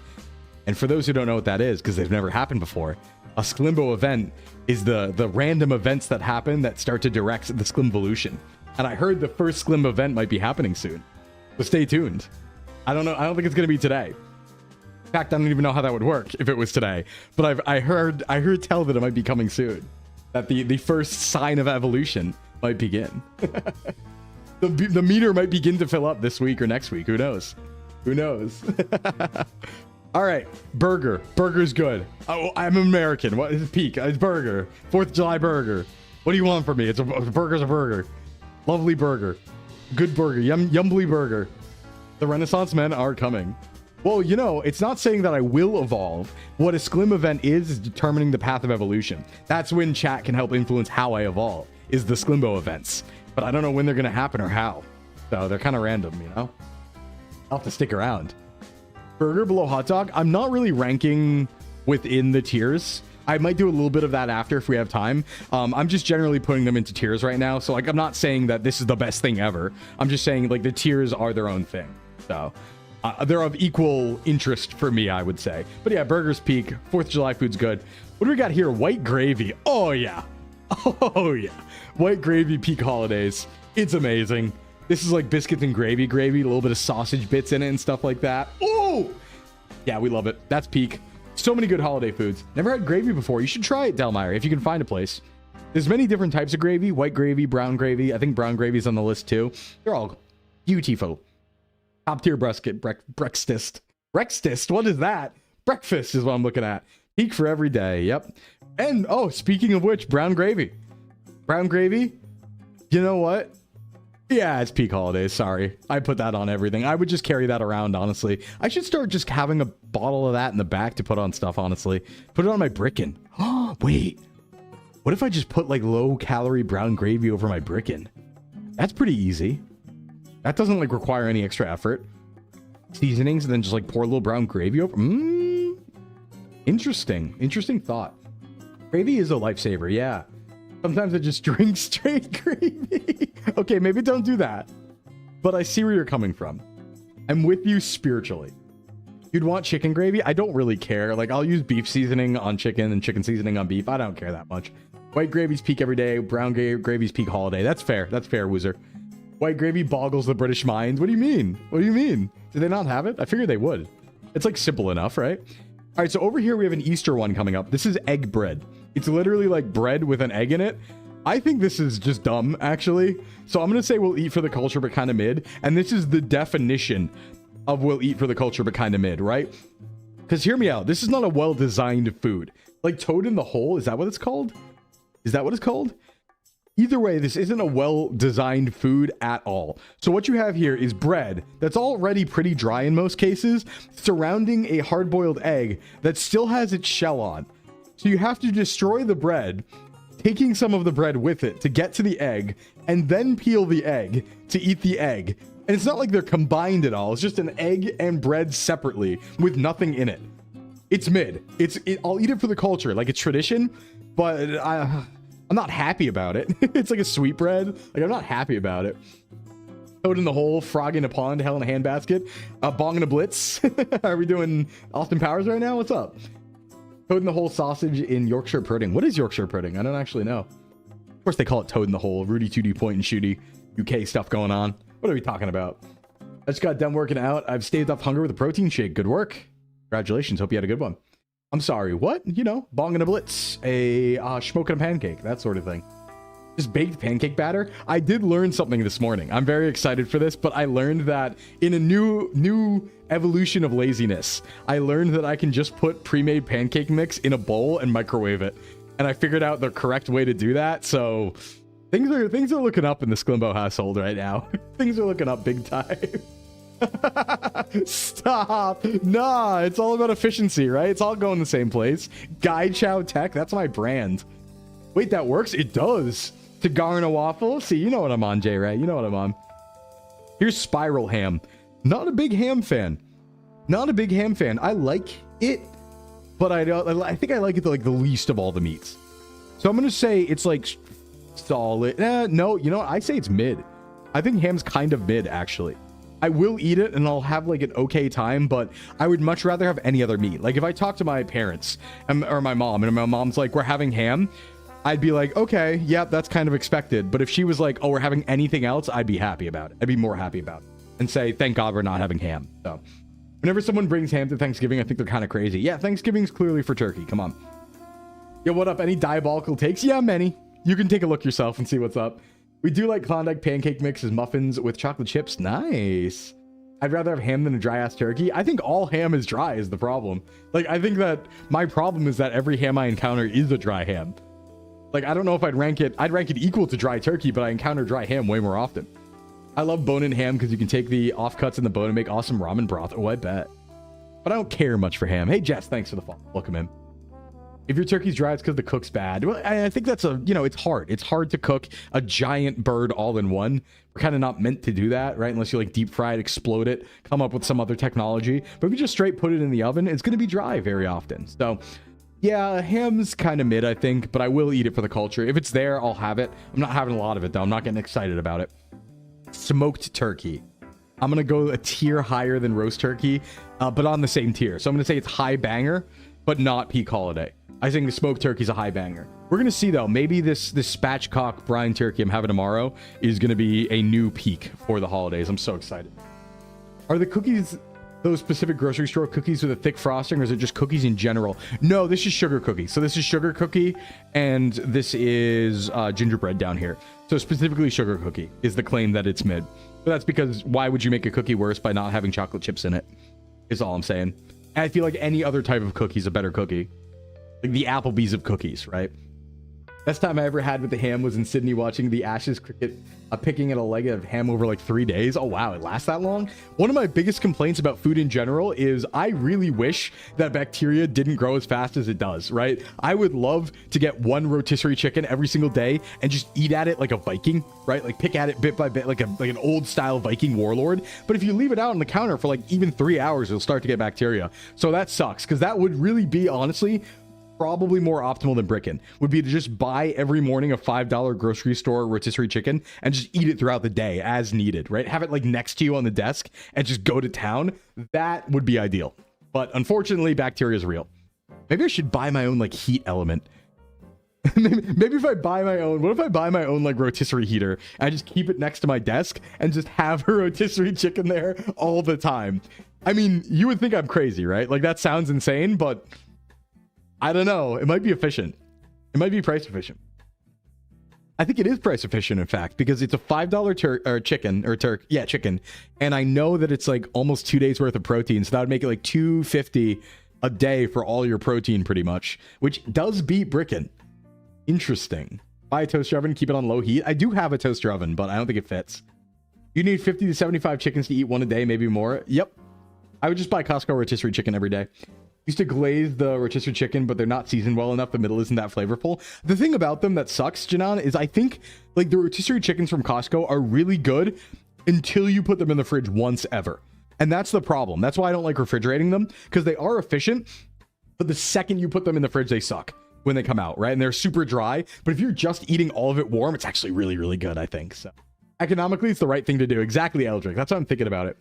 And for those who don't know what that is, because they've never happened before, a Sclimbo event is the random events that happen that start to direct the Sclimvolution. And I heard the first Sclim event might be happening soon. So stay tuned. I don't know. I don't think it's going to be today. In fact, I don't even know how that would work if it was today. But I heard tell that it might be coming soon. That the first sign of evolution might begin. The meter might begin to fill up this week or next week. Who knows? All right, burger. Burger's good. Oh, I'm American. What is peak? It's burger. 4th of July burger. What do you want from me? A burger's a burger. Lovely burger. Good burger. Yumbly burger. The Renaissance men are coming. Well, you know, it's not saying that I will evolve. What a Sclim event is determining the path of evolution. That's when chat can help influence how I evolve, is the Sclimbo events. But I don't know when they're going to happen or how. So they're kind of random, you know? I'll have to stick around. Burger below hot dog. I'm not really ranking within the tiers. I might do a little bit of that after if we have time. I'm just generally putting them into tiers right now. So like, I'm not saying that this is the best thing ever. I'm just saying like the tiers are their own thing. So they're of equal interest for me, I would say. But yeah, burgers peak. 4th of July food's good. What do we got here? White gravy. Oh yeah. Oh yeah. White gravy peak holidays. It's amazing. This is like biscuits and gravy, a little bit of sausage bits in it and stuff like that. Oh yeah, we love it. That's peak. So many good holiday foods. Never had gravy before. You should try it, Delmeyer, if you can find a place. There's many different types of gravy. White gravy, brown gravy. I think brown gravy is on the list too. They're all beautiful. Top tier breakfast. Breakfast. What is that? Breakfast is what I'm looking at. Peak for every day. Yep. And oh, speaking of which, brown gravy. Brown gravy. You know what? Yeah, it's peak holidays. Sorry. I put that on everything. I would just carry that around, honestly. I should start just having a bottle of that in the back to put on stuff, honestly. Put it on my Brickin. Oh, wait. What if I just put like low calorie brown gravy over my Brickin? That's pretty easy. That doesn't like require any extra effort. Seasonings and then just like pour a little brown gravy over. Interesting. Interesting thought. Gravy is a lifesaver. Yeah. Sometimes I just drink straight gravy. Okay, maybe don't do that. But I see where you're coming from. I'm with you spiritually. You'd want chicken gravy? I don't really care. Like, I'll use beef seasoning on chicken and chicken seasoning on beef. I don't care that much. White gravy's peak every day. Brown gravy's peak holiday. That's fair. That's fair, Woozer. White gravy boggles the British mind. What do you mean? What do you mean? Do they not have it? I figured they would. It's like simple enough, right? All right, so over here we have an Easter one coming up. This is egg bread. It's literally like bread with an egg in it. I think this is just dumb, actually. So I'm going to say we'll eat for the culture, but kind of mid. And this is the definition of we'll eat for the culture, but kind of mid, right? Because hear me out. This is not a well-designed food. Like toad in the hole. Is that what it's called? Is that what it's called? Either way, this isn't a well-designed food at all. So what you have here is bread that's already pretty dry in most cases, surrounding a hard-boiled egg that still has its shell on. So you have to destroy the bread, taking some of the bread with it to get to the egg, and then peel the egg to eat the egg. And it's not like they're combined at all. It's just an egg and bread separately with nothing in it. It's mid. I'll eat it for the culture. Like, it's tradition, but I'm not happy about it. It's like a sweetbread. Like, I'm not happy about it. Toad in the hole, frog in a pond, hell in a handbasket, bong in a blitz. Are we doing Austin Powers right now? What's up? Toad in the hole sausage in Yorkshire pudding. What is Yorkshire pudding? I don't actually know. Of course they call it toad in the hole. Rudy Tooty point and shooty. UK stuff going on. What are we talking about? I just got done working out. I've staved off hunger with a protein shake. Good work. Congratulations. Hope you had a good one. I'm sorry. What? You know, bong and a blitz. A smoke and a pancake. That sort of thing. Just baked pancake batter. I did learn something this morning. I'm very excited for this, but I learned that in a new evolution of laziness, I learned that I can just put pre-made pancake mix in a bowl and microwave it. And I figured out the correct way to do that. So things are looking up in the Sclimbo household right now. Things are looking up big time. Stop. Nah, it's all about efficiency, right? It's all going the same place. Guy Chow Tech, that's my brand. Wait, that works? It does. Cigar and a waffle. See, you know what I'm on, Jay, right? You know what I'm on. Here's spiral ham. Not a big ham fan. Not a big ham fan. I like it, but I think I like it like the least of all the meats. So I'm gonna say it's like solid. No, you know what? I say it's mid. I think ham's kind of mid, actually. I will eat it and I'll have like an okay time, but I would much rather have any other meat. Like if I talk to my parents or my mom and my mom's like, we're having ham, I'd be like, okay, yep, that's kind of expected. But if she was like, oh, we're having anything else, I'd be happy about it. I'd be more happy about it and say, thank God we're not having ham. So whenever someone brings ham to Thanksgiving, I think they're kind of crazy. Yeah, Thanksgiving's clearly for turkey. Come on. Yo, what up? Any diabolical takes? Yeah, many. You can take a look yourself and see what's up. We do like Klondike pancake mix as muffins with chocolate chips. Nice. I'd rather have ham than a dry ass turkey. I think all ham is dry is the problem. Like, I think that my problem is that every ham I encounter is a dry ham. Like, I don't know if I'd rank it equal to dry turkey, but I encounter dry ham way more often. I love bone-in ham because you can take the offcuts in the bone and make awesome ramen broth. Oh, I bet. but I don't care much for ham. Hey, Jess, thanks for the follow. Welcome in. If your turkey's dry, it's because the cook's bad. Well, I think that's it's hard. It's hard to cook a giant bird all in one. We're kind of not meant to do that, right? Unless you like deep fry it, explode it, come up with some other technology. But if you just straight put it in the oven, it's going to be dry very often. So yeah, ham's kind of mid, I think, but I will eat it for the culture. If it's there, I'll have it. I'm not having a lot of it though. I'm not getting excited about it. Smoked turkey. I'm going to go a tier higher than roast turkey, but on the same tier. So I'm going to say it's high banger, but not peak holiday. I think the smoked turkey is a high banger. We're going to see, though. Maybe this spatchcock brine turkey I'm having tomorrow is going to be a new peak for the holidays. I'm so excited. Are the cookies those specific grocery store cookies with a thick frosting, or is it just cookies in general? No, this is sugar cookie. So this is sugar cookie, and this is gingerbread down here. So specifically sugar cookie is the claim that it's mid. But that's because why would you make a cookie worse by not having chocolate chips in it? Is all I'm saying. And I feel like any other type of cookie is a better cookie. Like the Applebee's of cookies, right? Best time I ever had with the ham was in Sydney watching the Ashes cricket, picking at a leg of ham over like 3 days. Oh, wow. It lasts that long? One of my biggest complaints about food in general is I really wish that bacteria didn't grow as fast as it does, right? I would love to get one rotisserie chicken every single day and just eat at it like a Viking, right? Like pick at it bit by bit, like an old style Viking warlord. But if you leave it out on the counter for like even 3 hours, it'll start to get bacteria. So that sucks, because that would really be, honestly, probably more optimal than brickin', would be to just buy every morning a $5 grocery store rotisserie chicken and just eat it throughout the day as needed, right? Have it like next to you on the desk and just go to town. That would be ideal. But unfortunately, bacteria is real. Maybe I should buy my own like heat element. Maybe if I buy my own, what if I buy my own like rotisserie heater and I just keep it next to my desk and just have a rotisserie chicken there all the time? I mean, you would think I'm crazy, right? Like that sounds insane, but I don't know. It might be efficient. It might be price efficient. I think it is price efficient, in fact, because it's a $5 chicken. And I know that it's like almost 2 days worth of protein. So that would make it like $2.50 a day for all your protein pretty much, which does beat brickin'. Interesting. Buy a toaster oven, keep it on low heat. I do have a toaster oven, but I don't think it fits. You need 50 to 75 chickens to eat one a day, maybe more. Yep. I would just buy Costco rotisserie chicken every day. Used to glaze the rotisserie chicken, but they're not seasoned well enough. The middle isn't that flavorful. The thing about them that sucks, Janan, is I think like the rotisserie chickens from Costco are really good until you put them in the fridge once ever. And that's the problem. That's why I don't like refrigerating them, because they are efficient, but the second you put them in the fridge, they suck when they come out, right? And they're super dry. But if you're just eating all of it warm, it's actually really, really good, I think. So economically, it's the right thing to do. Exactly, Eldrick. That's what I'm thinking about it.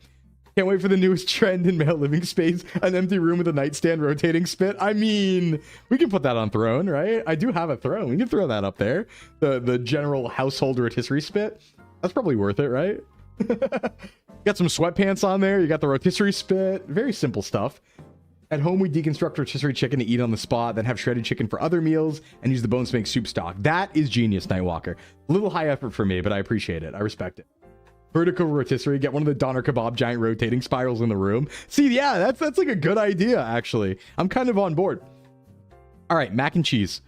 Can't wait for the newest trend in male living space, an empty room with a nightstand rotating spit. I mean, we can put that on throne, right? I do have a throne. We can throw that up there. The general household rotisserie spit. That's probably worth it, right? Got some sweatpants on there. You got the rotisserie spit. Very simple stuff. At home, we deconstruct rotisserie chicken to eat on the spot, then have shredded chicken for other meals, and use the bones to make soup stock. That is genius, Nightwalker. A little high effort for me, but I appreciate it. I respect it. Vertical rotisserie, get one of the doner kebab giant rotating spirals in the room. See, yeah, that's like a good idea, actually. I'm kind of on board. All right, mac and cheese.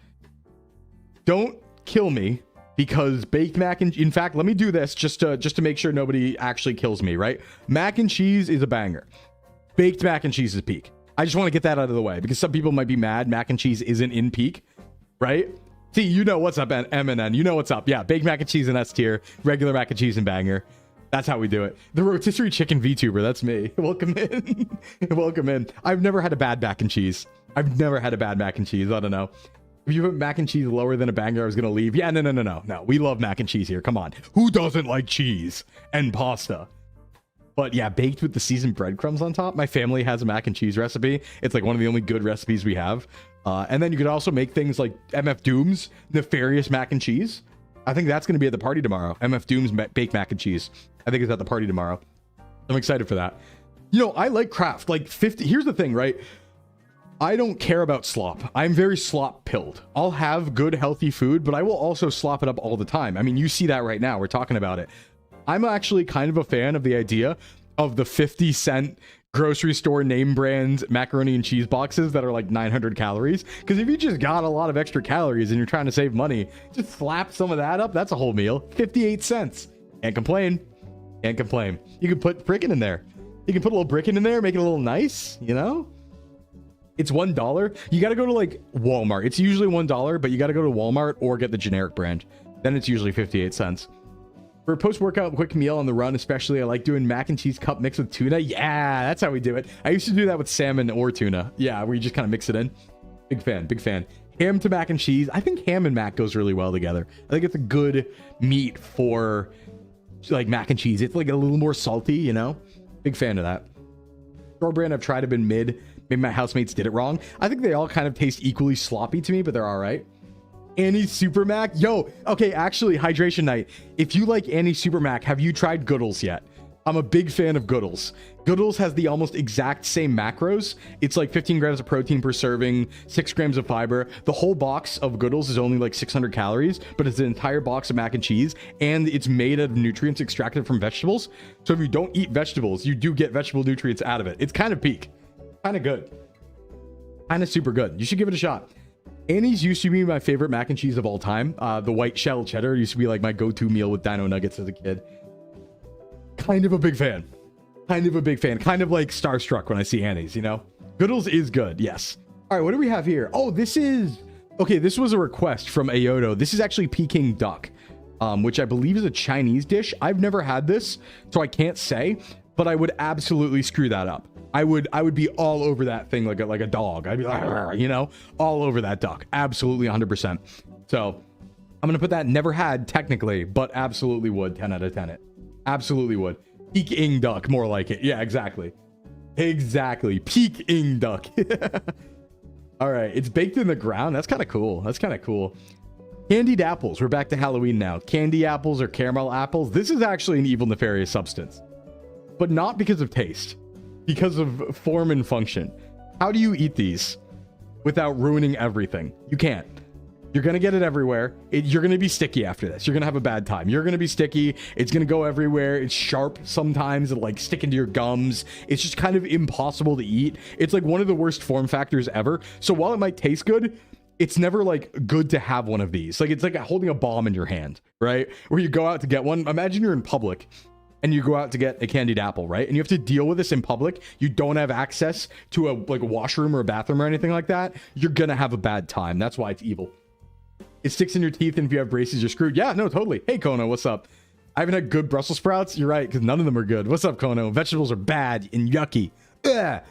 Don't kill me, because baked mac and... In fact, let me do this just to make sure nobody actually kills me, right? Mac and cheese is a banger. Baked mac and cheese is peak. I just want to get that out of the way, because some people might be mad mac and cheese isn't in peak, right? See, you know what's up, MNN. You know what's up. Yeah, baked mac and cheese in S tier. Regular mac and cheese and banger. That's how we do it. The rotisserie chicken VTuber, that's me. Welcome in. Welcome in. I've never had a bad mac and cheese. I've never had a bad mac and cheese. I don't know. If you put mac and cheese lower than a banger, I was going to leave. Yeah, no. We love mac and cheese here. Come on. Who doesn't like cheese and pasta? But yeah, baked with the seasoned breadcrumbs on top. My family has a mac and cheese recipe. It's like one of the only good recipes we have. And then you could also make things like MF Doom's nefarious mac and cheese. I think that's going to be at the party tomorrow. MF Doom's baked mac and cheese. I think it's at the party tomorrow. I'm excited for that. You know, I like craft. Like 50. Here's the thing, right? I don't care about slop. I'm very slop pilled. I'll have good, healthy food, but I will also slop it up all the time. I mean, you see that right now. We're talking about it. I'm actually kind of a fan of the idea of the 50-cent grocery store name brand macaroni and cheese boxes that are like 900 calories. Because if you just got a lot of extra calories and you're trying to save money, just slap some of that up. That's a whole meal. 58 cents. Can't complain. Can't complain. You can put frickin' in there. You can put a little brick in there, make it a little nice, you know? It's $1. You got to go to like Walmart. It's usually $1, but you got to go to Walmart or get the generic brand. Then it's usually 58 cents. For a post-workout quick meal on the run, especially, I like doing mac and cheese cup mixed with tuna. Yeah, that's how we do it. I used to do that with salmon or tuna. Yeah, where you just kind of mix it in. Big fan, big fan. Ham to mac and cheese. I think ham and mac goes really well together. I think it's a good meat for like mac and cheese. It's like a little more salty, you know? Big fan of that. Store brand I've tried have been mid. Maybe my housemates did it wrong. I think they all kind of taste equally sloppy to me, but they're all right. Annie's Super Mac. Yo, okay, actually, hydration night. If you like Annie's Super Mac, have you tried Goodles yet? I'm a big fan of Goodles. Goodles has the almost exact same macros. It's like 15 grams of protein per serving, 6 grams of fiber. The whole box of Goodles is only like 600 calories, but it's an entire box of mac and cheese, and it's made out of nutrients extracted from vegetables. So if you don't eat vegetables, you do get vegetable nutrients out of it. It's kind of peak. Kind of good. Kind of super good. You should give it a shot. Annie's used to be my favorite mac and cheese of all time. The white shell cheddar used to be like my go-to meal with dino nuggets as a kid. Kind of a big fan. Kind of a big fan. Kind of like starstruck when I see Annie's, you know? Goodles is good, yes. All right, what do we have here? Oh, this is... Okay, this was a request from Ayoto. This is actually Peking duck, which I believe is a Chinese dish. I've never had this, so I can't say, but I would absolutely screw that up. I would be all over that thing like a dog. I'd be like, you know, all over that duck. Absolutely 100%. So I'm going to put that never had technically, but absolutely would. 10 out of 10 it. Absolutely would. Peking duck, more like it. Yeah, exactly. Exactly. Peking duck. All right. It's baked in the ground. That's kind of cool. That's kind of cool. Candied apples. We're back to Halloween now. Candy apples or caramel apples. This is actually an evil, nefarious substance, but not because of taste. Because of form and function. How do you eat these without ruining everything? You can't. You're going to get it everywhere. You're going to be sticky after this. You're going to have a bad time. You're going to be sticky. It's going to go everywhere. It's sharp sometimes. It'll like stick into your gums. It's just kind of impossible to eat. It's like one of the worst form factors ever. So while it might taste good, it's never like good to have one of these. Like it's like holding a bomb in your hand, right? Where you go out to get one. Imagine you're in public and you go out to get a candied apple, right? And you have to deal with this in public. You don't have access to a washroom or a bathroom or anything like that. You're gonna have a bad time. That's why it's evil. It sticks in your teeth, and if you have braces, you're screwed. Yeah, no, totally. Hey, Kono, what's up? I haven't had good Brussels sprouts. You're right, because none of them are good. What's up, Kono? Vegetables are bad and yucky. Ugh.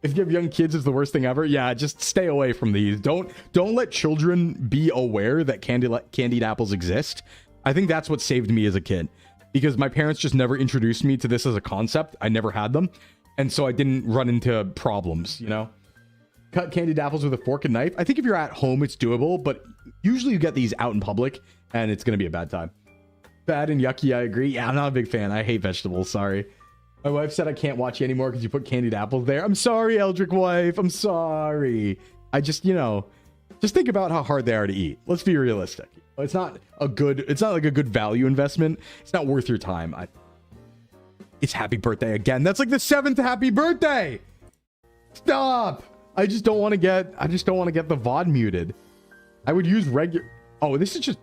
If you have young kids, it's the worst thing ever. Yeah, just stay away from these. Don't let children be aware that candied apples exist. I think that's what saved me as a kid. Because my parents just never introduced me to this as a concept. I never had them. And so I didn't run into problems, you know? Cut candied apples with a fork and knife. I think if you're at home, it's doable. But usually you get these out in public, and it's going to be a bad time. Bad and yucky, I agree. Yeah, I'm not a big fan. I hate vegetables, sorry. My wife said I can't watch you anymore because you put candied apples there. I'm sorry, Eldrick wife. I'm sorry. I just, you know, just think about how hard they are to eat. Let's be realistic. It's not like a good value investment. It's not worth your time. It's happy birthday again. That's like the 7th happy birthday. Stop. I just don't want to get the VOD muted. I would use regular. Oh, this is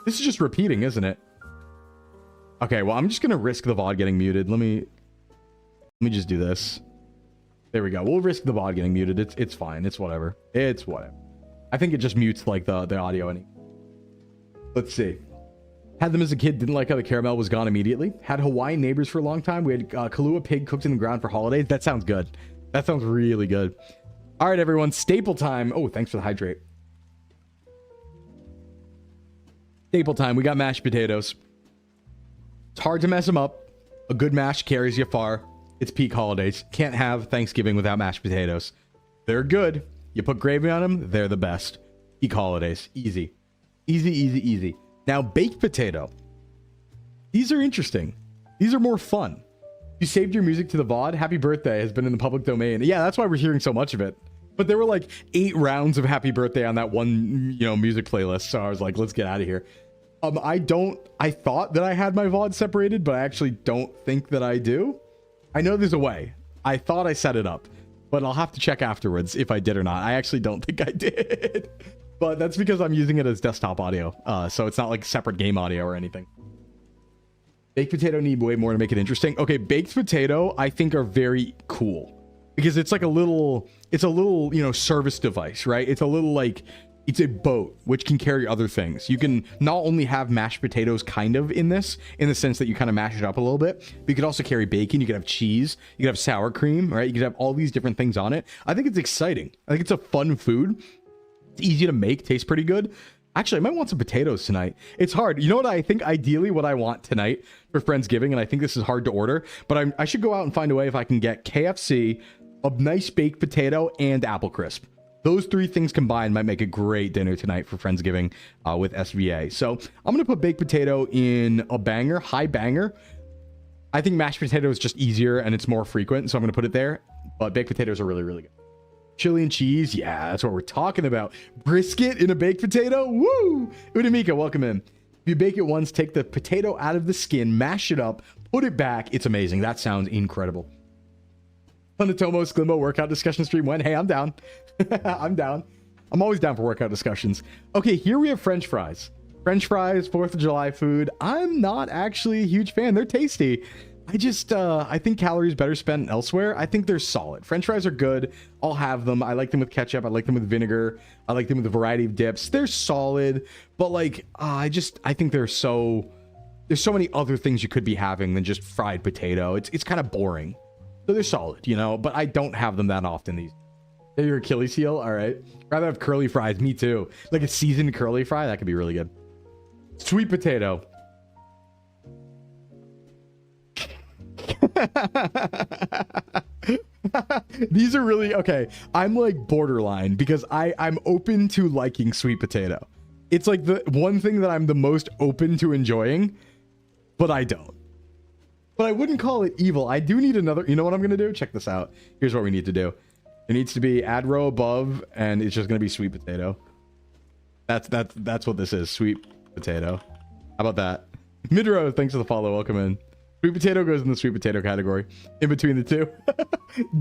just repeating, isn't it? Okay, well, I'm just going to risk the VOD getting muted. Let me just do this. There we go. We'll risk the VOD getting muted. It's fine. It's whatever. It's whatever. I think it just mutes like the audio anyway. Let's see. Had them as a kid. Didn't like how the caramel was gone immediately. Had Hawaiian neighbors for a long time. We had Kahlua pig cooked in the ground for holidays. That sounds good. That sounds really good. All right, everyone. Staple time. Oh, thanks for the hydrate. Staple time. We got mashed potatoes. It's hard to mess them up. A good mash carries you far. It's peak holidays. Can't have Thanksgiving without mashed potatoes. They're good. You put gravy on them, they're the best. Peak holidays. Easy. Easy, easy, easy. Now, baked potato. These are interesting. These are more fun. You saved your music to the VOD. Happy birthday has been in the public domain. Yeah, that's why we're hearing so much of it. But there were like 8 rounds of happy birthday on that one, you know, music playlist. So I was like, let's get out of here. I thought that I had my VOD separated, but I actually don't think that I do. I know there's a way. I thought I set it up, but I'll have to check afterwards if I did or not. I actually don't think I did. But that's because I'm using it as desktop audio. So it's not like separate game audio or anything. Baked potato need way more to make it interesting. Okay, baked potato, I think, are very cool because it's like a little, you know, service device, right? It's a little like, it's a boat which can carry other things. You can not only have mashed potatoes kind of in this, in the sense that you kind of mash it up a little bit, but you could also carry bacon. You could have cheese. You could have sour cream, right? You could have all these different things on it. I think it's exciting. I think it's a fun food. It's easy to make, tastes pretty good. Actually, I might want some potatoes tonight. It's hard. You know what I think ideally what I want tonight for Friendsgiving, and I think this is hard to order, but I should go out and find a way if I can get KFC, a nice baked potato, and apple crisp. Those three things combined might make a great dinner tonight for Friendsgiving with SVA. So I'm going to put baked potato in a banger, high banger. I think mashed potato is just easier and it's more frequent, so I'm going to put it there. But baked potatoes are really, really good. Chili and cheese, yeah, that's what we're talking about. Brisket in a baked potato, woo! Udamika, welcome in. If you bake it once, take the potato out of the skin, mash it up, put it back. It's amazing. That sounds incredible. Panatomo Sclimbo workout discussion stream went. Hey, I'm down. I'm down. I'm always down for workout discussions. Okay, here we have French fries. French fries, 4th of July food. I'm not actually a huge fan. They're tasty. I think calories better spent elsewhere. I think they're solid. French fries are good. I'll have them. I like them with ketchup. I like them with vinegar. I like them with a variety of dips. They're solid, but like, I think there's so many other things you could be having than just fried potato. It's kind of boring. So they're solid, you know, but I don't have them that often. These. They're your Achilles heel. All right. Rather have curly fries. Me too. Like a seasoned curly fry. That could be really good. Sweet potato. These are really okay. I'm like borderline because I'm open to liking sweet potato. It's like the one thing that I'm the most open to enjoying, but I don't. But I wouldn't call it evil. I do need another. You know what I'm going to do? Check this out. Here's what we need to do. It needs to be add row above, and it's just going to be sweet potato. That's what this is. Sweet potato. How about that? Mid-row, thanks for the follow. Welcome in. Sweet potato goes in the sweet potato category. In between the two.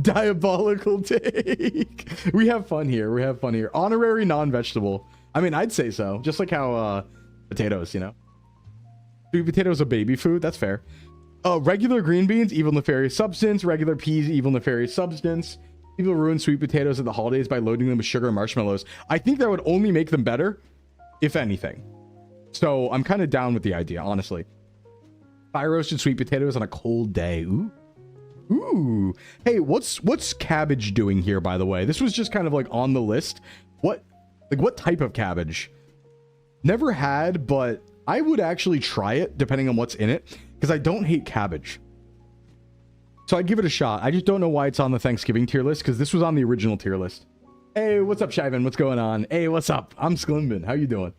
Diabolical take. We have fun here. We have fun here. Honorary non-vegetable. I mean, I'd say so. Just like how potatoes, you know. Sweet potato is a baby food. That's fair. Regular green beans, evil nefarious substance. Regular peas, evil nefarious substance. People ruin sweet potatoes at the holidays by loading them with sugar and marshmallows. I think that would only make them better, if anything. So I'm kind of down with the idea, honestly. Fire roasted sweet potatoes on a cold day. Ooh. Ooh. Hey, what's cabbage doing here, by the way? This was just kind of like on the list. What type of cabbage? Never had, but I would actually try it depending on what's in it, because I don't hate cabbage. So I'd give it a shot. I just don't know why it's on the Thanksgiving tier list, because this was on the original tier list. Hey, what's up, Shivan? What's going on? Hey, what's up? I'm Sclimbo. How you doing?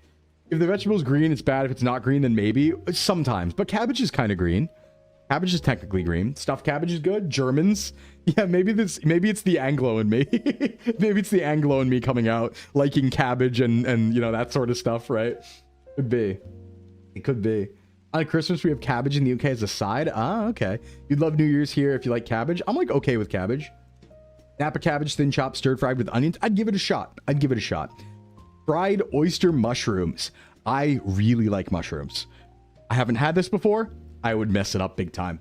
If the vegetable's green, it's bad. If it's not green, then maybe. Sometimes. But cabbage is kind of green. Cabbage is technically green. Stuffed cabbage is good. Germans. Yeah, maybe it's the Anglo in me. Maybe it's the Anglo in me coming out, liking cabbage and you know, that sort of stuff, right? Could be. It could be. On Christmas, we have cabbage in the UK as a side. Ah, okay. You'd love New Year's here if you like cabbage. I'm like okay with cabbage. Napa cabbage, thin chopped, stir fried with onions. I'd give it a shot. I'd give it a shot. Fried oyster mushrooms. I really like mushrooms. I haven't had this before. I would mess it up big time.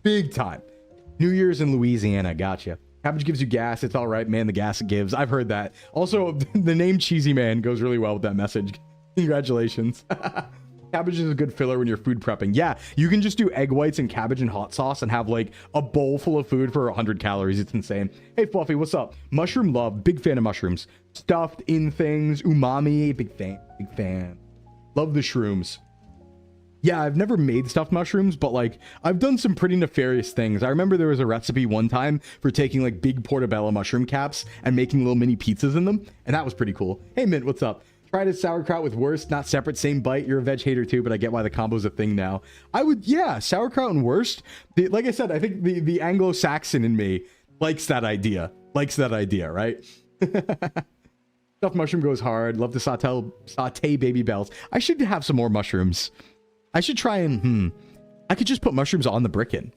Big time. New Year's in Louisiana. Gotcha. Cabbage gives you gas. It's all right, man. The gas it gives. I've heard that. Also, the name Cheesy Man goes really well with that message. Congratulations. Cabbage is a good filler when you're food prepping. Yeah, you can just do egg whites and cabbage and hot sauce and have like a bowl full of food for 100 calories. It's insane. Hey, Fluffy, what's up? Mushroom love. Big fan of mushrooms. Stuffed in things. Umami. Big fan. Big fan. Love the shrooms. Yeah, I've never made stuffed mushrooms, but like I've done some pretty nefarious things. I remember there was a recipe one time for taking like big portobello mushroom caps and making little mini pizzas in them. And that was pretty cool. Hey, Mint, what's up? Tried a sauerkraut with wurst, not separate, same bite. You're a veg hater too, but I get why the combo's a thing now. I would, yeah, sauerkraut and wurst. Like I said, I think the Anglo-Saxon in me likes that idea. Right? Stuffed mushroom goes hard. Love to saute baby bells. I should have some more mushrooms. I should try and, I could just put mushrooms on the brickin'.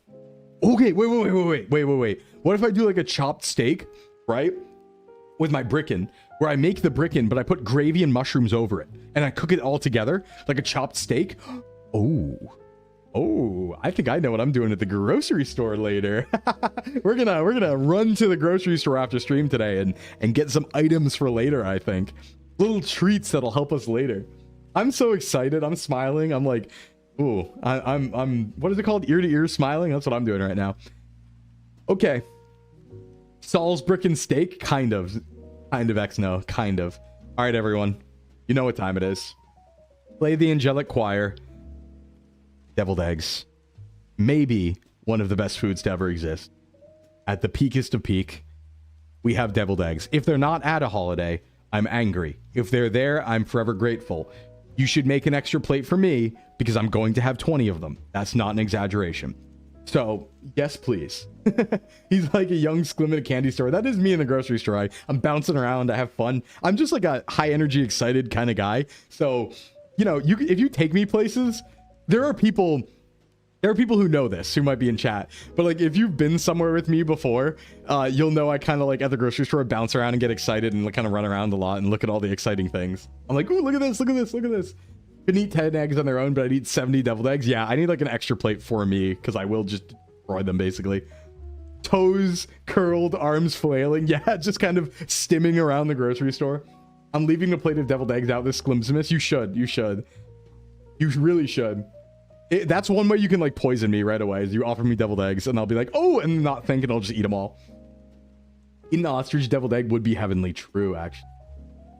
Okay, wait. What if I do like a chopped steak, right? With my brickin', where I make the brickin', but I put gravy and mushrooms over it. And I cook it all together, like a chopped steak. Oh, Oh, I think I know what I'm doing at the grocery store later. we're gonna run to the grocery store after stream today and get some items for later, I think. Little treats that'll help us later. I'm so excited. I'm smiling. I'm like, ooh, I'm what is it called? Ear to ear smiling? That's what I'm doing right now. Okay. Saul's brick and steak? Kind of. Kind of, X-No. Kind of. All right, everyone. You know what time it is. Play the angelic choir. Deviled eggs. Maybe one of the best foods to ever exist. At the peakest of peak, we have deviled eggs. If they're not at a holiday, I'm angry. If they're there, I'm forever grateful. You should make an extra plate for me because I'm going to have 20 of them. That's not an exaggeration. So, yes, please. He's like a young Sclim at a candy store. That is me in the grocery store. I'm bouncing around. I have fun. I'm just like a high energy, excited kind of guy. So, you know, if you take me places, there are people who know this, who might be in chat. But like, if you've been somewhere with me before, you'll know I kind of like at the grocery store bounce around and get excited and like, kind of run around a lot and look at all the exciting things. I'm like, ooh, look at this, look at this, look at this. Couldn't eat 10 eggs on their own, but I'd eat 70 deviled eggs. Yeah, I need like an extra plate for me because I will just destroy them basically. Toes curled, arms flailing. Yeah, just kind of stimming around the grocery store. I'm leaving the plate of deviled eggs out this Sclimsimus. You should. You really should. That's one way you can like poison me right away, is you offer me deviled eggs and I'll be like, oh, and not thinking I'll just eat them all. Eating the ostrich deviled egg would be heavenly. True, actually.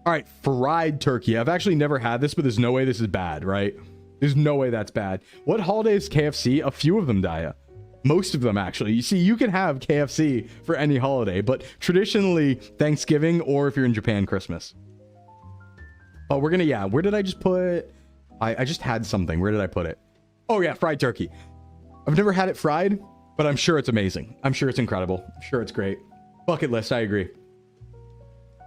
All right, fried turkey. I've actually never had this, but there's no way this is bad, right? There's no way that's bad. What holiday is KFC? A few of them, Daya. Most of them, actually. You see, you can have KFC for any holiday, but traditionally Thanksgiving, or if you're in Japan, Christmas. Oh, we're gonna, yeah. Where did I just put? I just had something. Where did I put it? Oh yeah, fried turkey. I've never had it fried, but I'm sure it's amazing. I'm sure it's incredible. I'm sure it's great. Bucket list, I agree.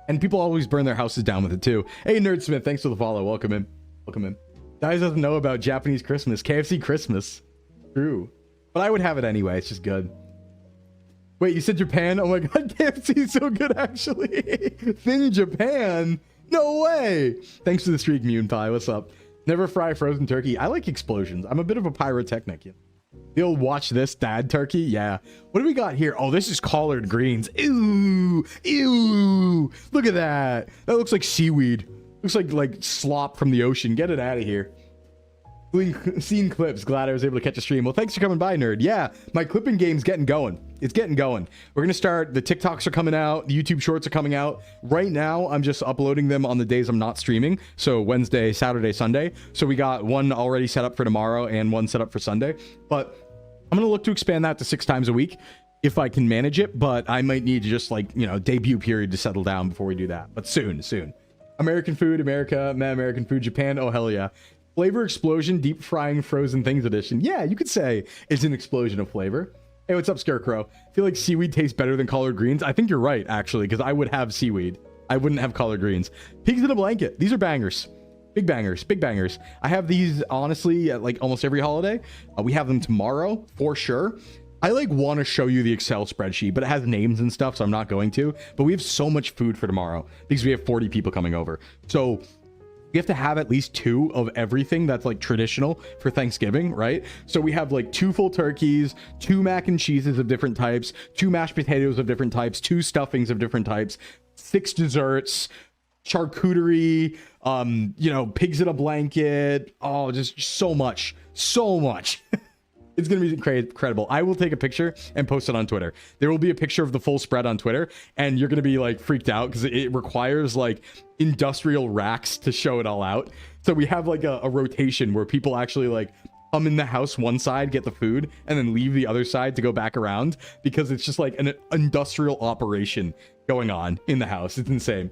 And people always burn their houses down with it too. Hey, Nerdsmith, thanks for the follow. Welcome in. Welcome in. Guys doesn't know about Japanese Christmas. KFC Christmas. True. But I would have it anyway. It's just good. Wait, you said Japan? Oh my god, KFC is so good, actually. Thin Japan? No way. Thanks for the streak, Mune Pie. What's up? Never fry frozen turkey. I like explosions. I'm a bit of a pyrotechnic. The old watch this dad turkey. Yeah. What do we got here? Oh, this is collard greens. Ew. Ew. Look at that. That looks like seaweed. Looks like slop from the ocean. Get it out of here. Seen clips. Glad I was able to catch a stream. Well, thanks for coming by, nerd. Yeah, my clipping game's getting going. It's getting going. We're gonna start. The TikToks are coming out. The YouTube shorts are coming out. Right now, I'm just uploading them on the days I'm not streaming. So Wednesday, Saturday, Sunday. So we got one already set up for tomorrow and one set up for Sunday. But I'm gonna look to expand that to 6 times a week if I can manage it. But I might need to just like, you know, debut period to settle down before we do that. But soon. American food, America, American food, Japan. Oh hell yeah. Flavor explosion, deep frying frozen things edition. Yeah, you could say it's an explosion of flavor. Hey, what's up, Scarecrow? I feel like seaweed tastes better than collard greens. I think you're right, actually, because I would have seaweed. I wouldn't have collard greens. Pigs in a blanket. These are bangers. Big bangers. Big bangers. I have these, honestly, at like almost every holiday. We have them tomorrow, for sure. I like want to show you the Excel spreadsheet, but it has names and stuff, so I'm not going to. But we have so much food for tomorrow because we have 40 people coming over. So we have to have at least 2 of everything that's like traditional for Thanksgiving, right? So we have like 2 full turkeys, 2 mac and cheeses of different types, 2 mashed potatoes of different types, 2 stuffings of different types, 6 desserts, charcuterie, you know, pigs in a blanket. Oh, just so much. It's going to be incredible. I will take a picture and post it on Twitter. There will be a picture of the full spread on Twitter, and you're going to be like freaked out because it requires like industrial racks to show it all out. So we have like a rotation where people actually like come in the house one side, get the food, and then leave the other side to go back around because it's just like an industrial operation going on in the house. It's insane.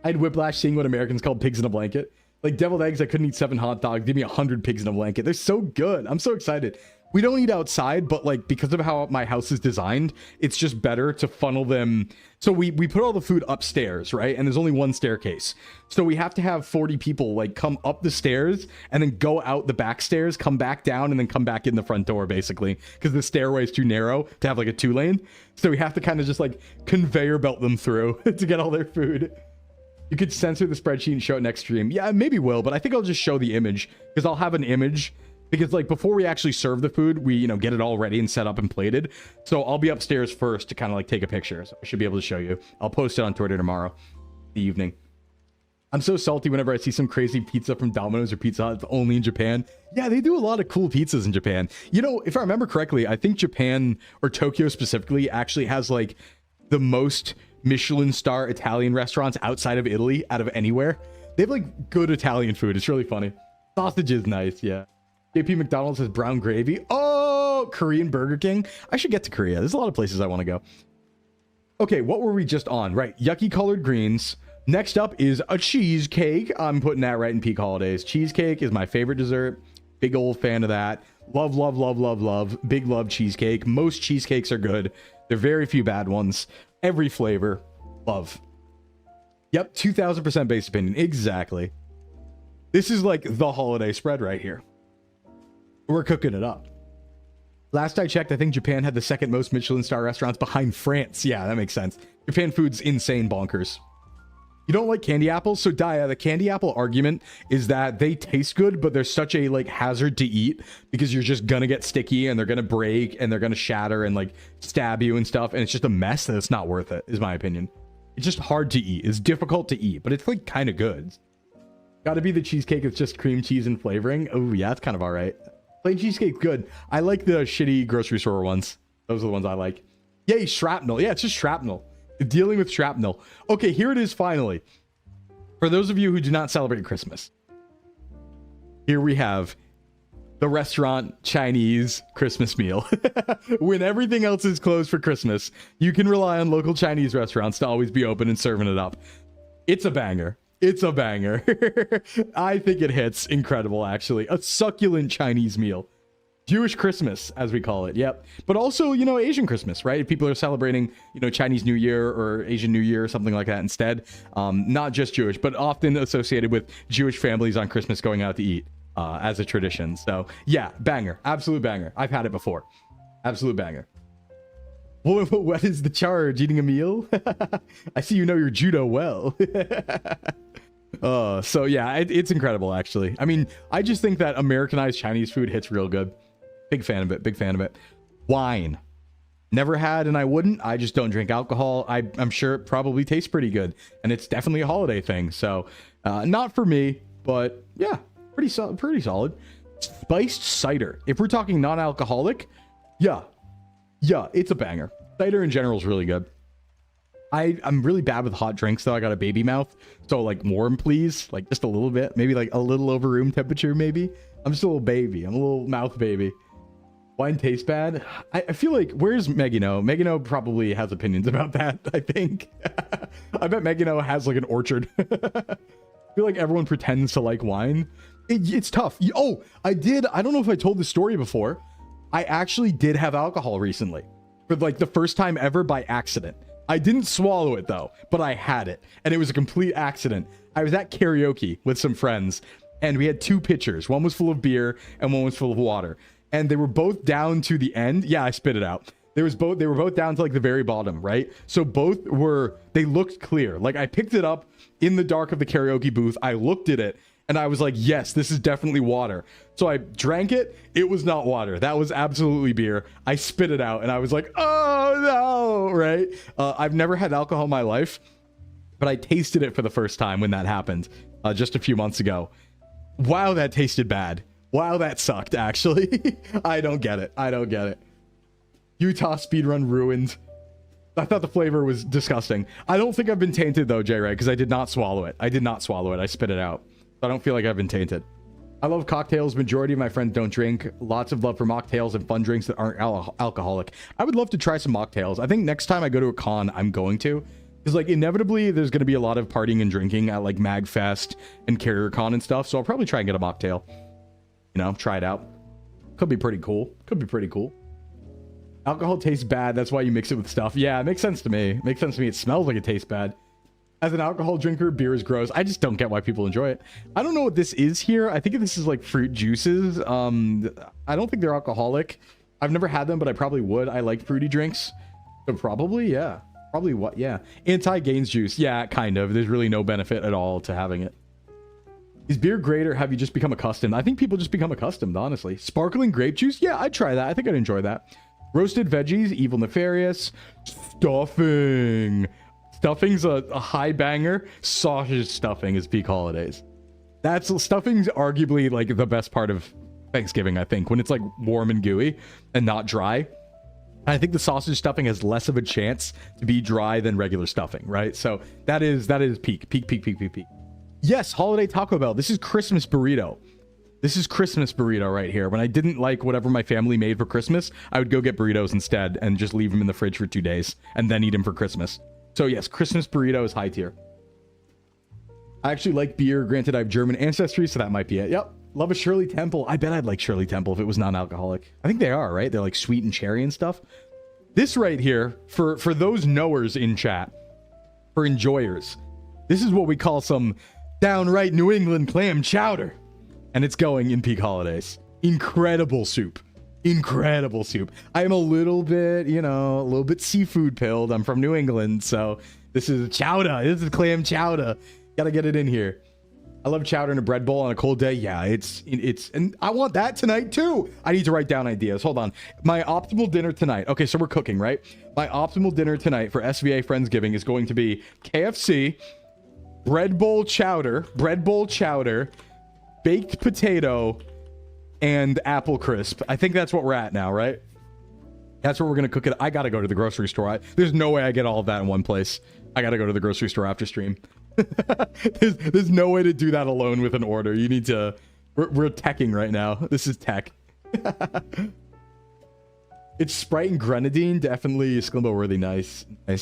I had whiplash seeing what Americans call pigs in a blanket. Like deviled eggs, I couldn't eat 7 hot dogs. Give me 100 pigs in a blanket. They're so good. I'm so excited. We don't eat outside, but like because of how my house is designed, it's just better to funnel them. So we put all the food upstairs, right? And there's only 1 staircase. So we have to have 40 people like come up the stairs and then go out the back stairs, come back down, and then come back in the front door, basically. Because the stairway is too narrow to have like a 2-lane. So we have to kind of just like conveyor belt them through to get all their food. You could censor the spreadsheet and show it next stream. Yeah, maybe will, but I think I'll just show the image because I'll have an image because like before we actually serve the food, we, you know, get it all ready and set up and plated. So I'll be upstairs first to kind of like take a picture. So I should be able to show you. I'll post it on Twitter tomorrow, the evening. I'm so salty whenever I see some crazy pizza from Domino's or Pizza Hut. It's only in Japan. Yeah, they do a lot of cool pizzas in Japan. You know, if I remember correctly, I think Japan, or Tokyo specifically, actually has like the most Michelin star Italian restaurants outside of Italy, out of anywhere. They have like good Italian food. It's really funny. Sausage is nice, yeah. JP McDonald's has brown gravy. Oh, Korean Burger King. I should get to Korea. There's a lot of places I want to go. Okay, what were we just on? Right, yucky colored greens. Next up is a cheesecake. I'm putting that right in peak holidays. Cheesecake is my favorite dessert. Big old fan of that. Love, love, love, love, love. Big love cheesecake. Most cheesecakes are good. There are very few bad ones. Every flavor. Love. Yep, 2000% base opinion. Exactly. This is like the holiday spread right here. We're cooking it up. Last I checked, I think Japan had the second most Michelin star restaurants behind France. Yeah, that makes sense. Japan food's insane bonkers. You don't like candy apples? So Daya, the candy apple argument is that they taste good, but they're such a like hazard to eat because you're just gonna get sticky and they're gonna break and they're gonna shatter and like stab you and stuff. And it's just a mess that it's not worth it, is my opinion. It's just hard to eat. It's difficult to eat, but it's like kind of good. Gotta be the cheesecake. It's just cream cheese and flavoring. Oh yeah, it's kind of all right. Plain cheesecake, good. I like the shitty grocery store ones. Those are the ones I like. Yay, shrapnel. Yeah, it's just shrapnel. Dealing with shrapnel. Okay, here it is finally. For those of you who do not celebrate Christmas, here we have the restaurant Chinese Christmas meal. When everything else is closed for Christmas, you can rely on local Chinese restaurants to always be open and serving it up. It's a banger. It's a banger. I think it hits incredible, actually. A succulent Chinese meal. Jewish Christmas, as we call it. Yep. But also, you know, Asian Christmas, right? If people are celebrating, you know, Chinese New Year or Asian New Year or something like that instead. Not just Jewish, but often associated with Jewish families on Christmas going out to eat as a tradition. So yeah, banger. Absolute banger. I've had it before. Absolute banger. What is the charge? Eating a meal? I see you know your judo well. So yeah, it's incredible, actually. I mean, I just think that Americanized Chinese food hits real good. Big fan of it. Big fan of it. Wine. Never had, and I wouldn't. I just don't drink alcohol. I'm sure it probably tastes pretty good, and it's definitely a holiday thing. So, not for me, but yeah, pretty solid. Spiced cider. If we're talking non-alcoholic, yeah, it's a banger. Cider in general is really good. I'm really bad with hot drinks, though. I got a baby mouth, so like warm, please, like just a little bit, maybe like a little over room temperature, maybe. I'm just a little baby. I'm a little mouth baby. Wine tastes bad. I feel like, where's Megano? Megano probably has opinions about that, I think. I bet Megano has like an orchard. I feel like everyone pretends to like wine. It's tough. Oh, I don't know if I told this story before. I actually did have alcohol recently for like the first time ever by accident. I didn't swallow it though, but I had it, and it was a complete accident. I was at karaoke with some friends, and we had two pitchers. One was full of beer and one was full of water. And they were both down to the end. Yeah, I spit it out. They were both down to like the very bottom, right? So they looked clear. Like I picked it up in the dark of the karaoke booth. I looked at it and I was like, yes, this is definitely water. So I drank it. It was not water. That was absolutely beer. I spit it out and I was like, oh no, right? I've never had alcohol in my life, but I tasted it for the first time when that happened just a few months ago. Wow, that tasted bad. Wow, that sucked, actually. I don't get it. Utah speedrun ruined. I thought the flavor was disgusting. I don't think I've been tainted, though, J-Ray, because I did not swallow it. I spit it out. I don't feel like I've been tainted. I love cocktails. Majority of my friends don't drink. Lots of love for mocktails and fun drinks that aren't alcoholic. I would love to try some mocktails. I think next time I go to a con, I'm going to. Because, like, inevitably, there's going to be a lot of partying and drinking at, like, MagFest and CarrierCon and stuff. So I'll probably try and get a mocktail. You know, try it out. Could be pretty cool. Alcohol tastes bad. That's why you mix it with stuff. Yeah, it makes sense to me. It smells like it tastes bad. As an alcohol drinker, beer is gross. I just don't get why people enjoy it. I don't know what this is here. I think this is like fruit juices. I don't think they're alcoholic. I've never had them, but I probably would. I like fruity drinks. So probably, yeah. Probably what? Yeah. Anti-gains juice. Yeah, kind of. There's really no benefit at all to having it. Is beer great or have you just become accustomed? I think people just become accustomed, honestly. Sparkling grape juice? Yeah, I'd try that. I think I'd enjoy that. Roasted veggies, evil nefarious. Stuffing. Stuffing's a high banger. Sausage stuffing is peak holidays. Stuffing's arguably like the best part of Thanksgiving, I think, when it's like warm and gooey and not dry. I think the sausage stuffing has less of a chance to be dry than regular stuffing, right? So that is peak. Yes, holiday Taco Bell. This is Christmas burrito. This is Christmas burrito right here. When I didn't like whatever my family made for Christmas, I would go get burritos instead and just leave them in the fridge for 2 days and then eat them for Christmas. So yes, Christmas burrito is high tier. I actually like beer. Granted, I have German ancestry, so that might be it. Yep. Love a Shirley Temple. I bet I'd like Shirley Temple if it was non-alcoholic. I think they are, right? They're like sweet and cherry and stuff. This right here, for those knowers in chat, for enjoyers, this is what we call some downright New England clam chowder. And it's going in peak holidays. Incredible soup. Incredible soup. I am a little bit, you know, a little bit seafood pilled. I'm from New England, so this is chowder. This is clam chowder. Gotta get it in here. I love chowder in a bread bowl on a cold day. Yeah, it's and I want that tonight too. I need to write down ideas. Hold on. My optimal dinner tonight. Okay, so we're cooking, right? My optimal dinner tonight for SVA Friendsgiving is going to be KFC, bread bowl chowder, baked potato, and apple crisp. I think that's what we're at now, right? That's what we're gonna cook it. I gotta go to the grocery store. There's no way I get all of that in one place. I gotta go to the grocery store after stream. there's no way to do that alone with an order. You need to. We're teching right now. This is tech. It's Sprite and grenadine. Definitely Sclimbo worthy. Nice. All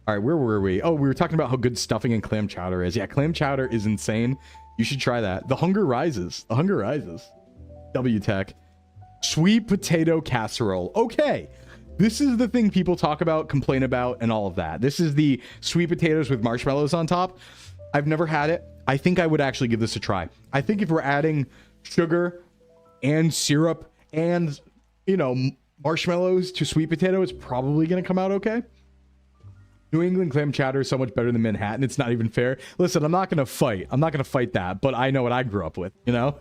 right, where were we? Oh, we were talking about how good stuffing and clam chowder is. Yeah, clam chowder is insane. You should try that. The hunger rises. W tech. Sweet potato casserole. Okay. This is the thing people talk about, complain about, and all of that. This is the sweet potatoes with marshmallows on top. I've never had it. I think I would actually give this a try. I think if we're adding sugar and syrup and, you know, marshmallows to sweet potato, it's probably going to come out okay. New England clam chowder is so much better than Manhattan. It's not even fair. Listen, I'm not going to fight. I'm not going to fight that, but I know what I grew up with, you know?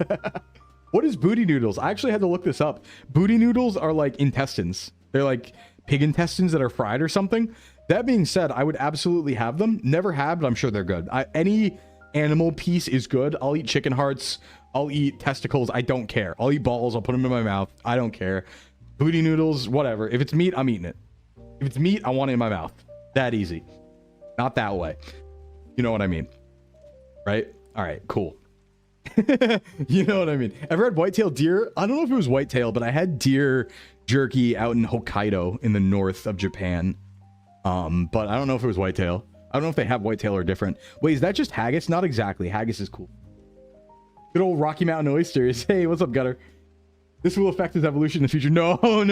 What is booty noodles? I actually had to look this up. Booty noodles are like intestines. They're like pig intestines that are fried or something. That being said, I would absolutely have them. Never have, but I'm sure they're good. Any animal piece is good. I'll eat chicken hearts. I'll eat testicles. I don't care. I'll eat balls. I'll put them in my mouth. I don't care. Booty noodles, whatever. If it's meat, I'm eating it. If it's meat, I want it in my mouth. That easy. Not that way. You know what I mean? Right? All right, cool. You know what I mean? Ever had whitetail deer? I don't know if it was whitetail, but I had deer jerky out in Hokkaido in the north of Japan. But I don't know if it was whitetail. I don't know if they have whitetail or different. Wait, is that just haggis? Not exactly. Haggis is cool. Good old Rocky Mountain oysters. Hey, what's up, Gutter? This will affect his evolution in the future. No. Wait,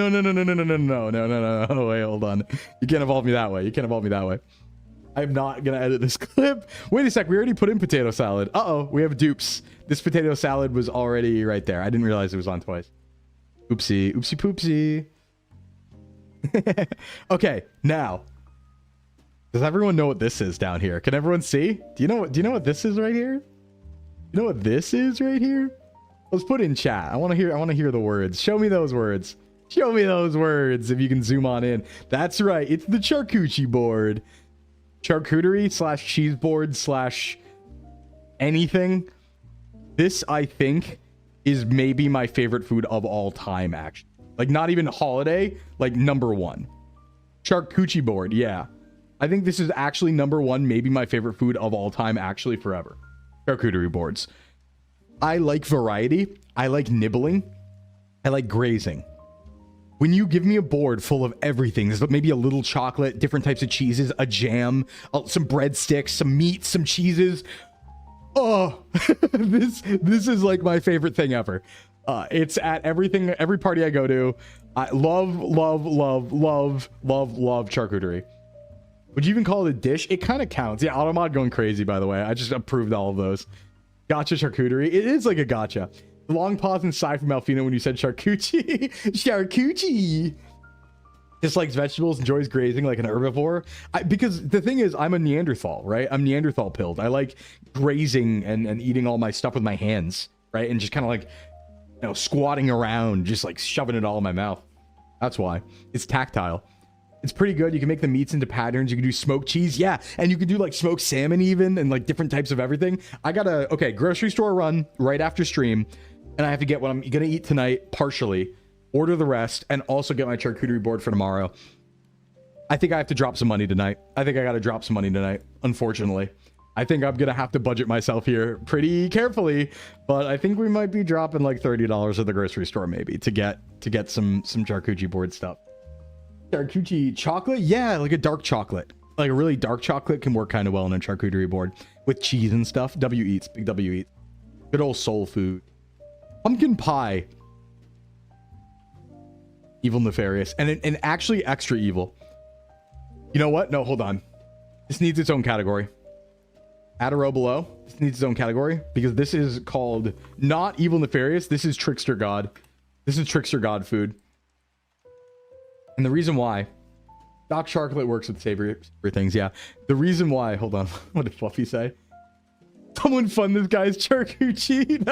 hold on. You can't evolve me that way. I'm not gonna edit this clip. Wait a sec, we already put in potato salad. Uh-oh, we have dupes. This potato salad was already right there. I didn't realize it was on twice. Oopsie poopsie. Okay, now. Does everyone know what this is down here? Can everyone see? Do you know what this is right here? You know what this is right here? Let's put it in chat. I want to hear the words. Show me those words. Show me those words if you can zoom on in. That's right. It's the charcuterie board. Charcuterie / cheese board / anything. This, I think, is maybe my favorite food of all time, actually. Like, not even holiday, like #1. Charcuterie board, yeah. I think this is actually #1, maybe my favorite food of all time, actually forever. Charcuterie boards. I like variety. I like nibbling. I like grazing. When you give me a board full of everything, there's maybe a little chocolate, different types of cheeses, a jam, some breadsticks, some meat, some cheeses. Oh, this is like my favorite thing ever. It's at every party I go to. I love charcuterie. Would you even call it a dish? It kind of counts. Yeah, Automod going crazy, by the way. I just approved all of those. Gotcha charcuterie. It is like a gotcha. Long pause and sigh from Alfina when you said charcuterie. Charcuterie. Dislikes vegetables, enjoys grazing like an herbivore. Because the thing is, I'm a Neanderthal, right? I'm Neanderthal pilled. I like grazing and eating all my stuff with my hands, right? And just kind of like, you know, squatting around, just like shoving it all in my mouth. That's why. It's tactile. It's pretty good. You can make the meats into patterns. You can do smoked cheese. Yeah. And you can do like smoked salmon even, and like different types of everything. I got a, okay, grocery store run right after stream. And I have to get what I'm going to eat tonight, partially. Order the rest, and also get my charcuterie board for tomorrow. I think I have to drop some money tonight. I think I got to drop some money tonight, unfortunately. I think I'm going to have to budget myself here pretty carefully, but I think we might be dropping like $30 at the grocery store maybe to get some charcuterie board stuff. Charcuterie chocolate? Yeah, like a dark chocolate. Like a really dark chocolate can work kind of well on a charcuterie board with cheese and stuff. W eats, big W eats. Good old soul food. Pumpkin pie. Evil, nefarious, and actually extra evil. You know what? No, hold on. This needs its own category. Add a row below. This needs its own category because this is called not evil, nefarious. This is trickster god. This is trickster god food. And the reason why, dark chocolate works with savory things. Yeah. The reason why, hold on. What did Fluffy say? Someone fund this guy's charcuterie.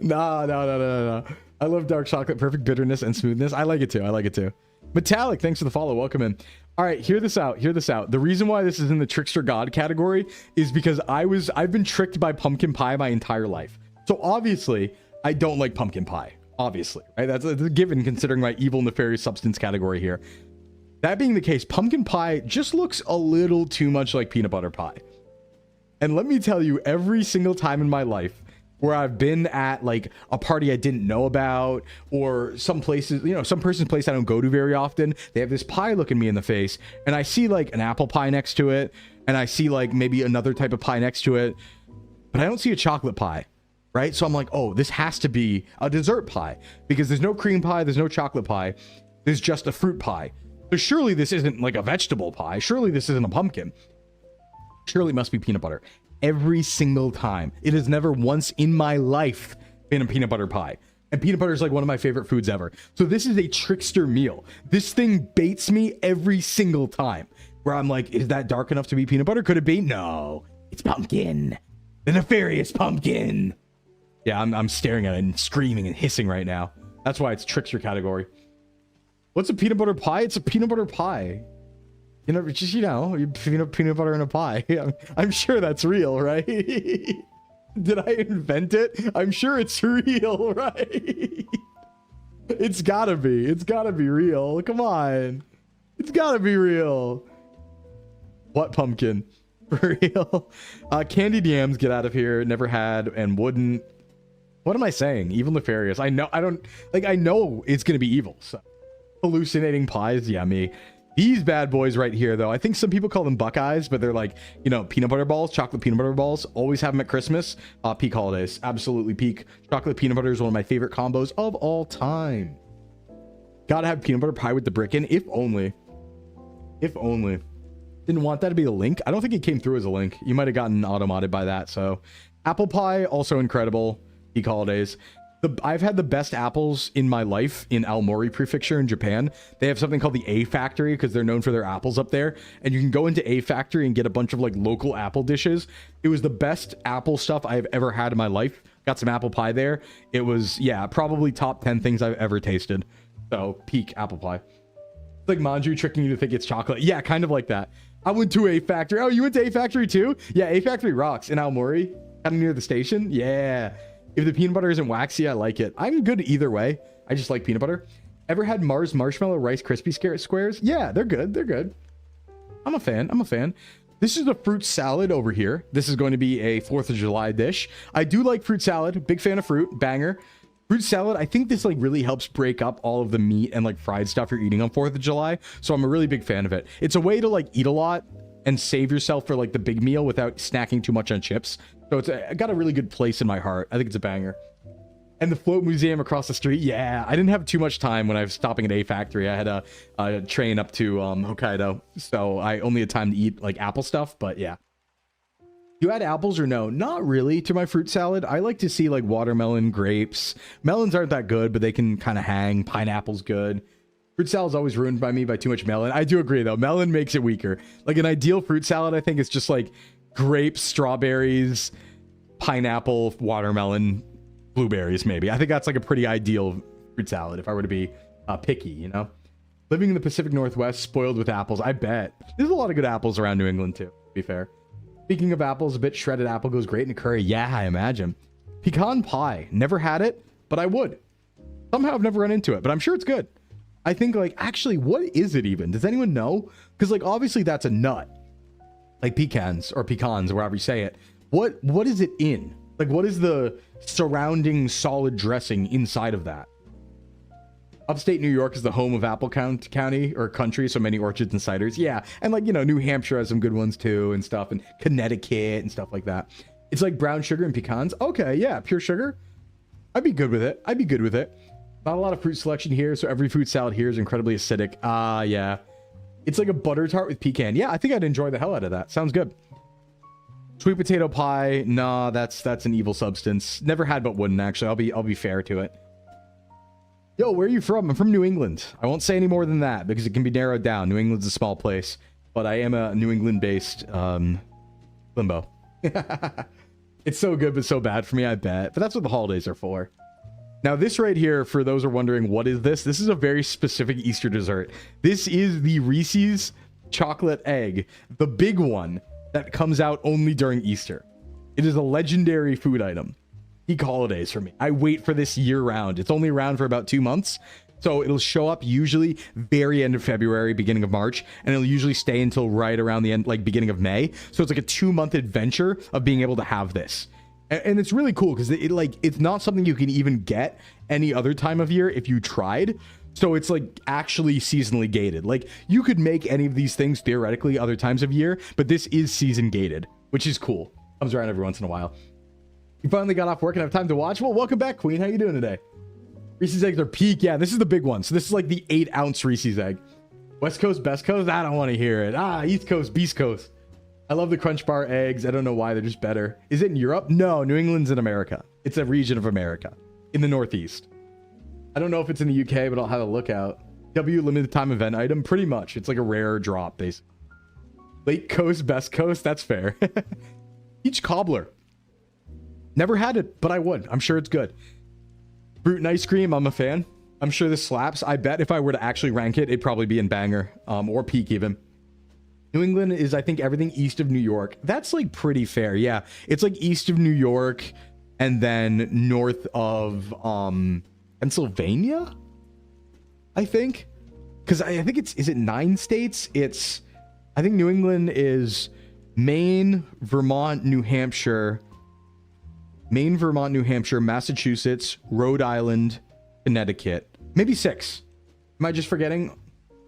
No. I love dark chocolate, perfect bitterness and smoothness. I like it too. I like it too. Metallic, thanks for the follow. Welcome in. All right, hear this out. Hear this out. The reason why this is in the trickster god category is because I've been tricked by pumpkin pie my entire life. So obviously, I don't like pumpkin pie. Obviously, right? That's a given considering my evil, nefarious substance category here. That being the case, pumpkin pie just looks a little too much like peanut butter pie. And let me tell you, every single time in my life where I've been at like a party I didn't know about, or some places, you know, some person's place I don't go to very often, they have this pie looking me in the face, and I see like an apple pie next to it, and I see like maybe another type of pie next to it, but I don't see a chocolate pie, right? So I'm like, oh, this has to be a dessert pie because there's no cream pie, there's no chocolate pie, there's just a fruit pie. So surely this isn't like a vegetable pie. Surely this isn't a pumpkin. Surely it must be peanut butter. Every single time. It has never once in my life been a peanut butter pie. And peanut butter is like one of my favorite foods ever. So this is a trickster meal. This thing baits me every single time. Where I'm like, is that dark enough to be peanut butter? Could it be? No. It's pumpkin. The nefarious pumpkin. Yeah, I'm staring at it and screaming and hissing right now. That's why it's trickster category. What's a peanut butter pie? It's a peanut butter pie. You know, just, you know, peanut butter in a pie. I'm sure that's real, right? Did I invent it? I'm sure it's real, right? It's gotta be. It's gotta be real. Come on. It's gotta be real. What pumpkin? For real? Candied yams, get out of here. Never had and wouldn't. What am I saying? Evil, nefarious. I know it's gonna be evil. So. Hallucinating pies. Yeah, me. These bad boys right here, though, I think some people call them Buckeyes, but they're like, you know, peanut butter balls, chocolate peanut butter balls. Always have them at Christmas. Peak holidays. Absolutely peak. Chocolate peanut butter is one of my favorite combos of all time. Gotta have peanut butter pie with the brick in. If only. If only. Didn't want that to be a link. I don't think it came through as a link. You might have gotten automated by that. So apple pie, also incredible. Peak holidays. I've had the best apples in my life in Aomori Prefecture in Japan. They have something called the A Factory because they're known for their apples up there. And you can go into A Factory and get a bunch of like local apple dishes. It was the best apple stuff I've ever had in my life. Got some apple pie there. It was, yeah, probably top 10 things I've ever tasted. So peak apple pie. It's like Manju tricking you to think it's chocolate. Yeah, kind of like that. I went to A Factory. Oh, you went to A Factory too? Yeah, A Factory rocks in Aomori. Kind of near the station. Yeah. If the peanut butter isn't waxy, I like it. I'm good either way. I just like peanut butter. Ever had Mars Marshmallow Rice Krispie squares? Yeah, they're good. They're good. I'm a fan. I'm a fan. This is the fruit salad over here. This is going to be a 4th of July dish. I do like fruit salad. Big fan of fruit. Banger. Fruit salad, I think this like really helps break up all of the meat and like fried stuff you're eating on 4th of July. So I'm a really big fan of it. It's a way to like eat a lot and save yourself for like the big meal without snacking too much on chips. So it's got a really good place in my heart. I think it's a banger. And the float museum across the street. Yeah, I didn't have too much time when I was stopping at A Factory. I had a train up to Hokkaido. So I only had time to eat like apple stuff. But yeah. You add apples or no? Not really to my fruit salad. I like to see like watermelon, grapes. Melons aren't that good, but they can kind of hang. Pineapple's good. Fruit salad is always ruined by me by too much melon. I do agree though. Melon makes it weaker. Like an ideal fruit salad, I think, is just like grapes, strawberries, pineapple, watermelon, blueberries, maybe. I think that's like a pretty ideal fruit salad if I were to be picky, you know? Living in the Pacific Northwest, spoiled with apples. I bet. There's a lot of good apples around New England too, to be fair. Speaking of apples, a bit shredded apple goes great in a curry. Yeah, I imagine. Pecan pie. Never had it, but I would. Somehow I've never run into it, but I'm sure it's good. I think, like, actually, what is it even? Does anyone know? Because, like, obviously that's a nut. Like pecans or pecans, or however you say it. What is it in? Like, what is the surrounding solid dressing inside of that? Upstate New York is the home of Apple County or country, so many orchards and ciders. Yeah, and like, you know, New Hampshire has some good ones too and stuff, and Connecticut and stuff like that. It's like brown sugar and pecans. Okay, yeah, pure sugar. I'd be good with it. I'd be good with it. Not a lot of fruit selection here, so every fruit salad here is incredibly acidic. Yeah. It's like a butter tart with pecan. Yeah, I think I'd enjoy the hell out of that. Sounds good. Sweet potato pie. Nah, that's an evil substance. Never had but wouldn't, actually. I'll be fair to it. Yo, where are you from? I'm from New England. I won't say any more than that because it can be narrowed down. New England's a small place, but I am a New England-based Sclimbo. It's so good but so bad for me, I bet. But that's what the holidays are for. Now, this right here, for those who are wondering, what is this? This is a very specific Easter dessert. This is the Reese's chocolate egg, the big one that comes out only during Easter. It is a legendary food item. Peak holidays for me. I wait for this year round. It's only around for about 2 months. So it'll show up usually very end of February, beginning of March, and it'll usually stay until right around the end, like beginning of May. So it's like a 2-month adventure of being able to have this. And it's really cool because it's not something you can even get any other time of year if you tried. So it's like actually seasonally gated. Like you could make any of these things theoretically other times of year, but this is season gated, which is cool. Comes around every once in a while. You finally got off work and have time to watch? Well, welcome back, Queen. How you doing today? Reese's eggs are peak. Yeah, this is the big one. So this is like the 8-ounce Reese's egg. West Coast, best coast? I don't want to hear it. East Coast, beast coast. I love the Crunch Bar eggs. I don't know why. They're just better. Is it in Europe? No, New England's in America. It's a region of America in the Northeast. I don't know if it's in the UK, but I'll have a look out. W limited time event item. Pretty much. It's like a rare drop, basically. Lake Coast, best coast. That's fair. Peach cobbler. Never had it, but I would. I'm sure it's good. Fruit and ice cream. I'm a fan. I'm sure this slaps. I bet if I were to actually rank it, it'd probably be in banger or peak even. New England is, I think, everything east of New York. That's like pretty fair. Yeah, it's like east of New York and then north of Pennsylvania, I think. Because I think is it 9 states? I think New England is Maine, Vermont, New Hampshire, Massachusetts, Rhode Island, Connecticut. Maybe 6. Am I just forgetting?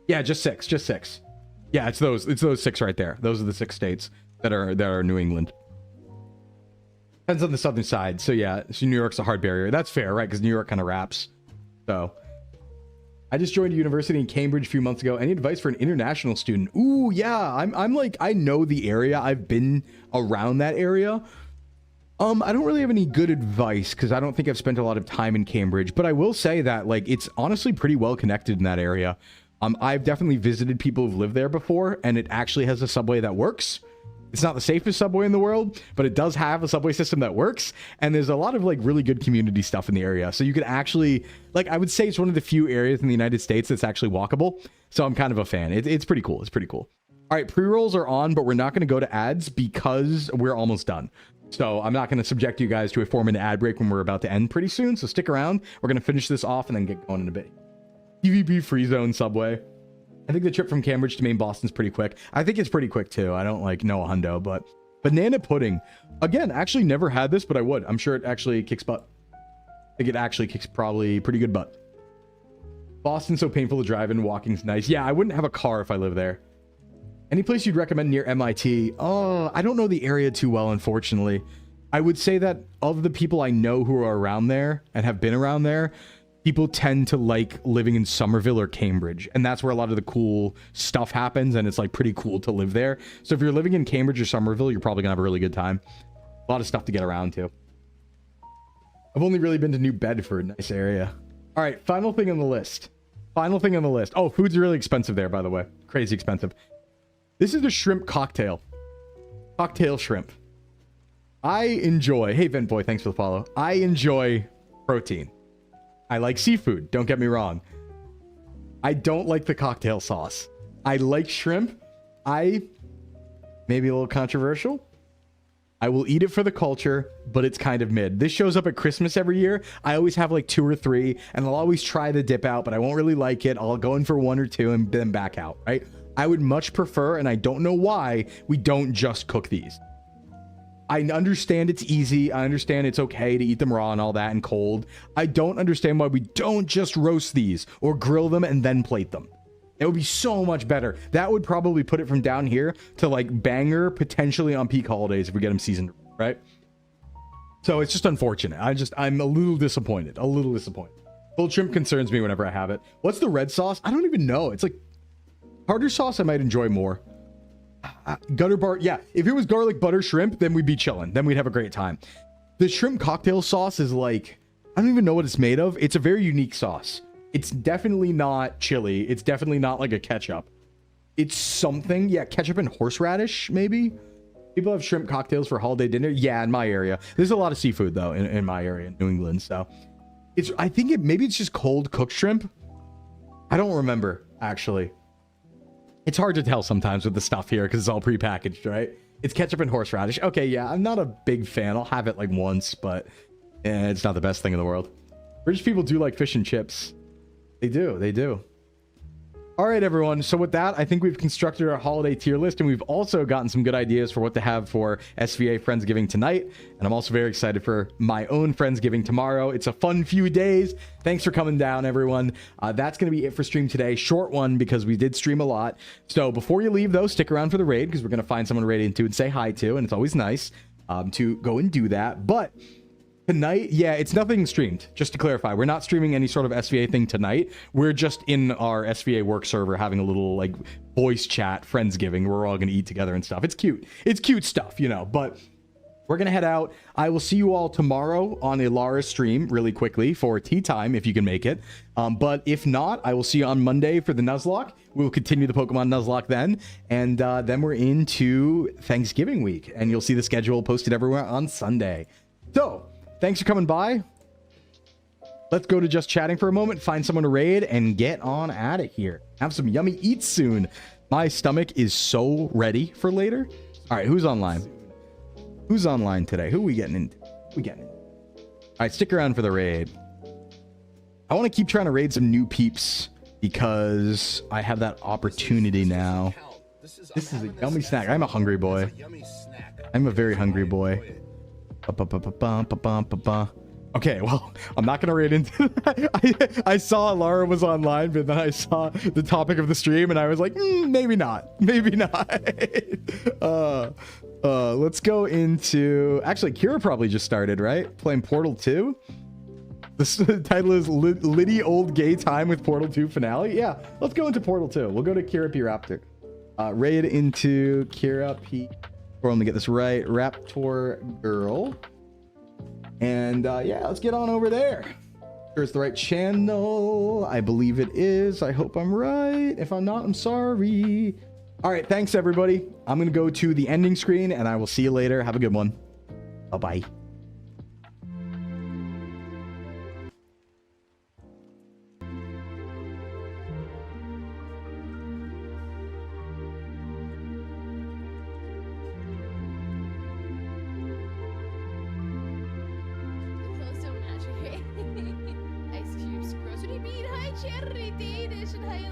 Yeah, just 6. Yeah, it's those 6 right there. Those are the 6 states that are New England. Depends on the southern side. So yeah, so New York's a hard barrier. That's fair, right? Because New York kind of wraps. So I just joined a university in Cambridge a few months ago. Any advice for an international student? Ooh, yeah. I'm like, I know the area. I've been around that area. I don't really have any good advice because I don't think I've spent a lot of time in Cambridge, but I will say that like it's honestly pretty well connected in that area. I've definitely visited people who've lived there before, and it actually has a subway that works. It's not the safest subway in the world, but it does have a subway system that works, and there's a lot of like really good community stuff in the area. So you could actually, like, I would say it's one of the few areas in the United States that's actually walkable. So I'm kind of a fan. It's pretty cool. It's pretty cool. All right, pre-rolls are on, but we're not going to go to ads because we're almost done. So I'm not going to subject you guys to a 4-minute ad break when we're about to end pretty soon. So stick around. We're going to finish this off and then get going in a bit. PvP free zone subway. I think the trip from Cambridge to Maine Boston's pretty quick. I think it's pretty quick too. I don't like know a hundo, but banana pudding. Again, actually never had this, but I would. I'm sure it actually kicks butt. I think it actually kicks probably pretty good butt. Boston's so painful to drive in. Walking's nice. Yeah, I wouldn't have a car if I lived there. Any place you'd recommend near MIT? Oh, I don't know the area too well, unfortunately. I would say that of the people I know who are around there and have been around there, people tend to like living in Somerville or Cambridge, and that's where a lot of the cool stuff happens, and it's like pretty cool to live there. So if you're living in Cambridge or Somerville, you're probably gonna have a really good time. A lot of stuff to get around to. I've only really been to New Bedford. Nice area. All right, final thing on the list. Final thing on the list. Oh, food's really expensive there, by the way. Crazy expensive. This is a shrimp cocktail. Cocktail shrimp. I enjoy... Hey, Vent Boy, thanks for the follow. I enjoy protein. I like seafood, don't get me wrong. I don't like the cocktail sauce. I like shrimp. Maybe a little controversial. I will eat it for the culture, but it's kind of mid. This shows up at Christmas every year. I always have like 2 or 3, and I'll always try the dip out, but I won't really like it. I'll go in for 1 or 2 and then back out, right? I would much prefer, and I don't know why, we don't just cook these. I understand it's easy. I understand it's okay to eat them raw and all that and cold. I don't understand why we don't just roast these or grill them and then plate them. It would be so much better. That would probably put it from down here to like banger potentially on peak holidays if we get them seasoned, right? So it's just unfortunate. I'm a little disappointed. A little disappointed. Pulled shrimp concerns me whenever I have it. What's the red sauce? I don't even know. It's like tartar sauce I might enjoy more. Gutter bar, yeah. If it was garlic butter shrimp, then we'd be chilling. Then we'd have a great time. The shrimp cocktail sauce is like, I don't even know what it's made of. It's a very unique sauce. It's definitely not chili. It's definitely not like a ketchup. It's something. Yeah, ketchup and horseradish, maybe. People have shrimp cocktails for holiday dinner. Yeah, in my area. There's a lot of seafood, though, in my area, in New England. So I think maybe it's just cold cooked shrimp. I don't remember, actually. It's hard to tell sometimes with the stuff here because it's all prepackaged, right? It's ketchup and horseradish. Okay, yeah, I'm not a big fan. I'll have it like once, but it's not the best thing in the world. British people do like fish and chips. They do. They do. All right, everyone. So with that, I think we've constructed our holiday tier list, and we've also gotten some good ideas for what to have for SVA Friendsgiving tonight. And I'm also very excited for my own Friendsgiving tomorrow. It's a fun few days. Thanks for coming down, everyone. That's going to be it for stream today. Short one because we did stream a lot. So before you leave, though, stick around for the raid because we're going to find someone to raid into and say hi to. And it's always nice to go and do that. But tonight, yeah, it's nothing streamed. Just to clarify, we're not streaming any sort of SVA thing tonight. We're just in our SVA work server having a little like voice chat, Friendsgiving. We're all gonna eat together and stuff. It's cute. It's cute stuff, you know. But we're gonna head out. I will see you all tomorrow on a Lara stream really quickly for tea time if you can make it. But if not, I will see you on Monday for the Nuzlocke. We will continue the Pokemon Nuzlocke then, and then we're into Thanksgiving week, and you'll see the schedule posted everywhere on Sunday. So thanks for coming by. Let's go to just chatting for a moment, find someone to raid, and get on out of here. Have some yummy eats soon. My stomach is so ready for later. All right, who's online? Who's online today? Who are we getting into? All right, stick around for the raid. I want to keep trying to raid some new peeps because I have that opportunity now. This is a yummy snack. I'm a hungry boy. I'm a very hungry boy. Okay, well, I'm not gonna raid into that. I saw Lara was online, but then I saw the topic of the stream and I was like, maybe not. Let's go into, actually Kira probably just started, right? Playing Portal 2. The title is Liddy Old Gay Time with Portal 2 finale. Yeah, let's go into Portal 2. We'll go to Kira P Raptor. Raid into Kira P. Let me get this right. Raptor Girl. And yeah, let's get on over there. Here's the right channel. I believe it is. I hope I'm right. If I'm not, I'm sorry. All right, thanks everybody. I'm gonna go to the ending screen and I will see you later. Have a good one. Bye-bye. Ice cubes, grocery bean, high cherry, Danish, and high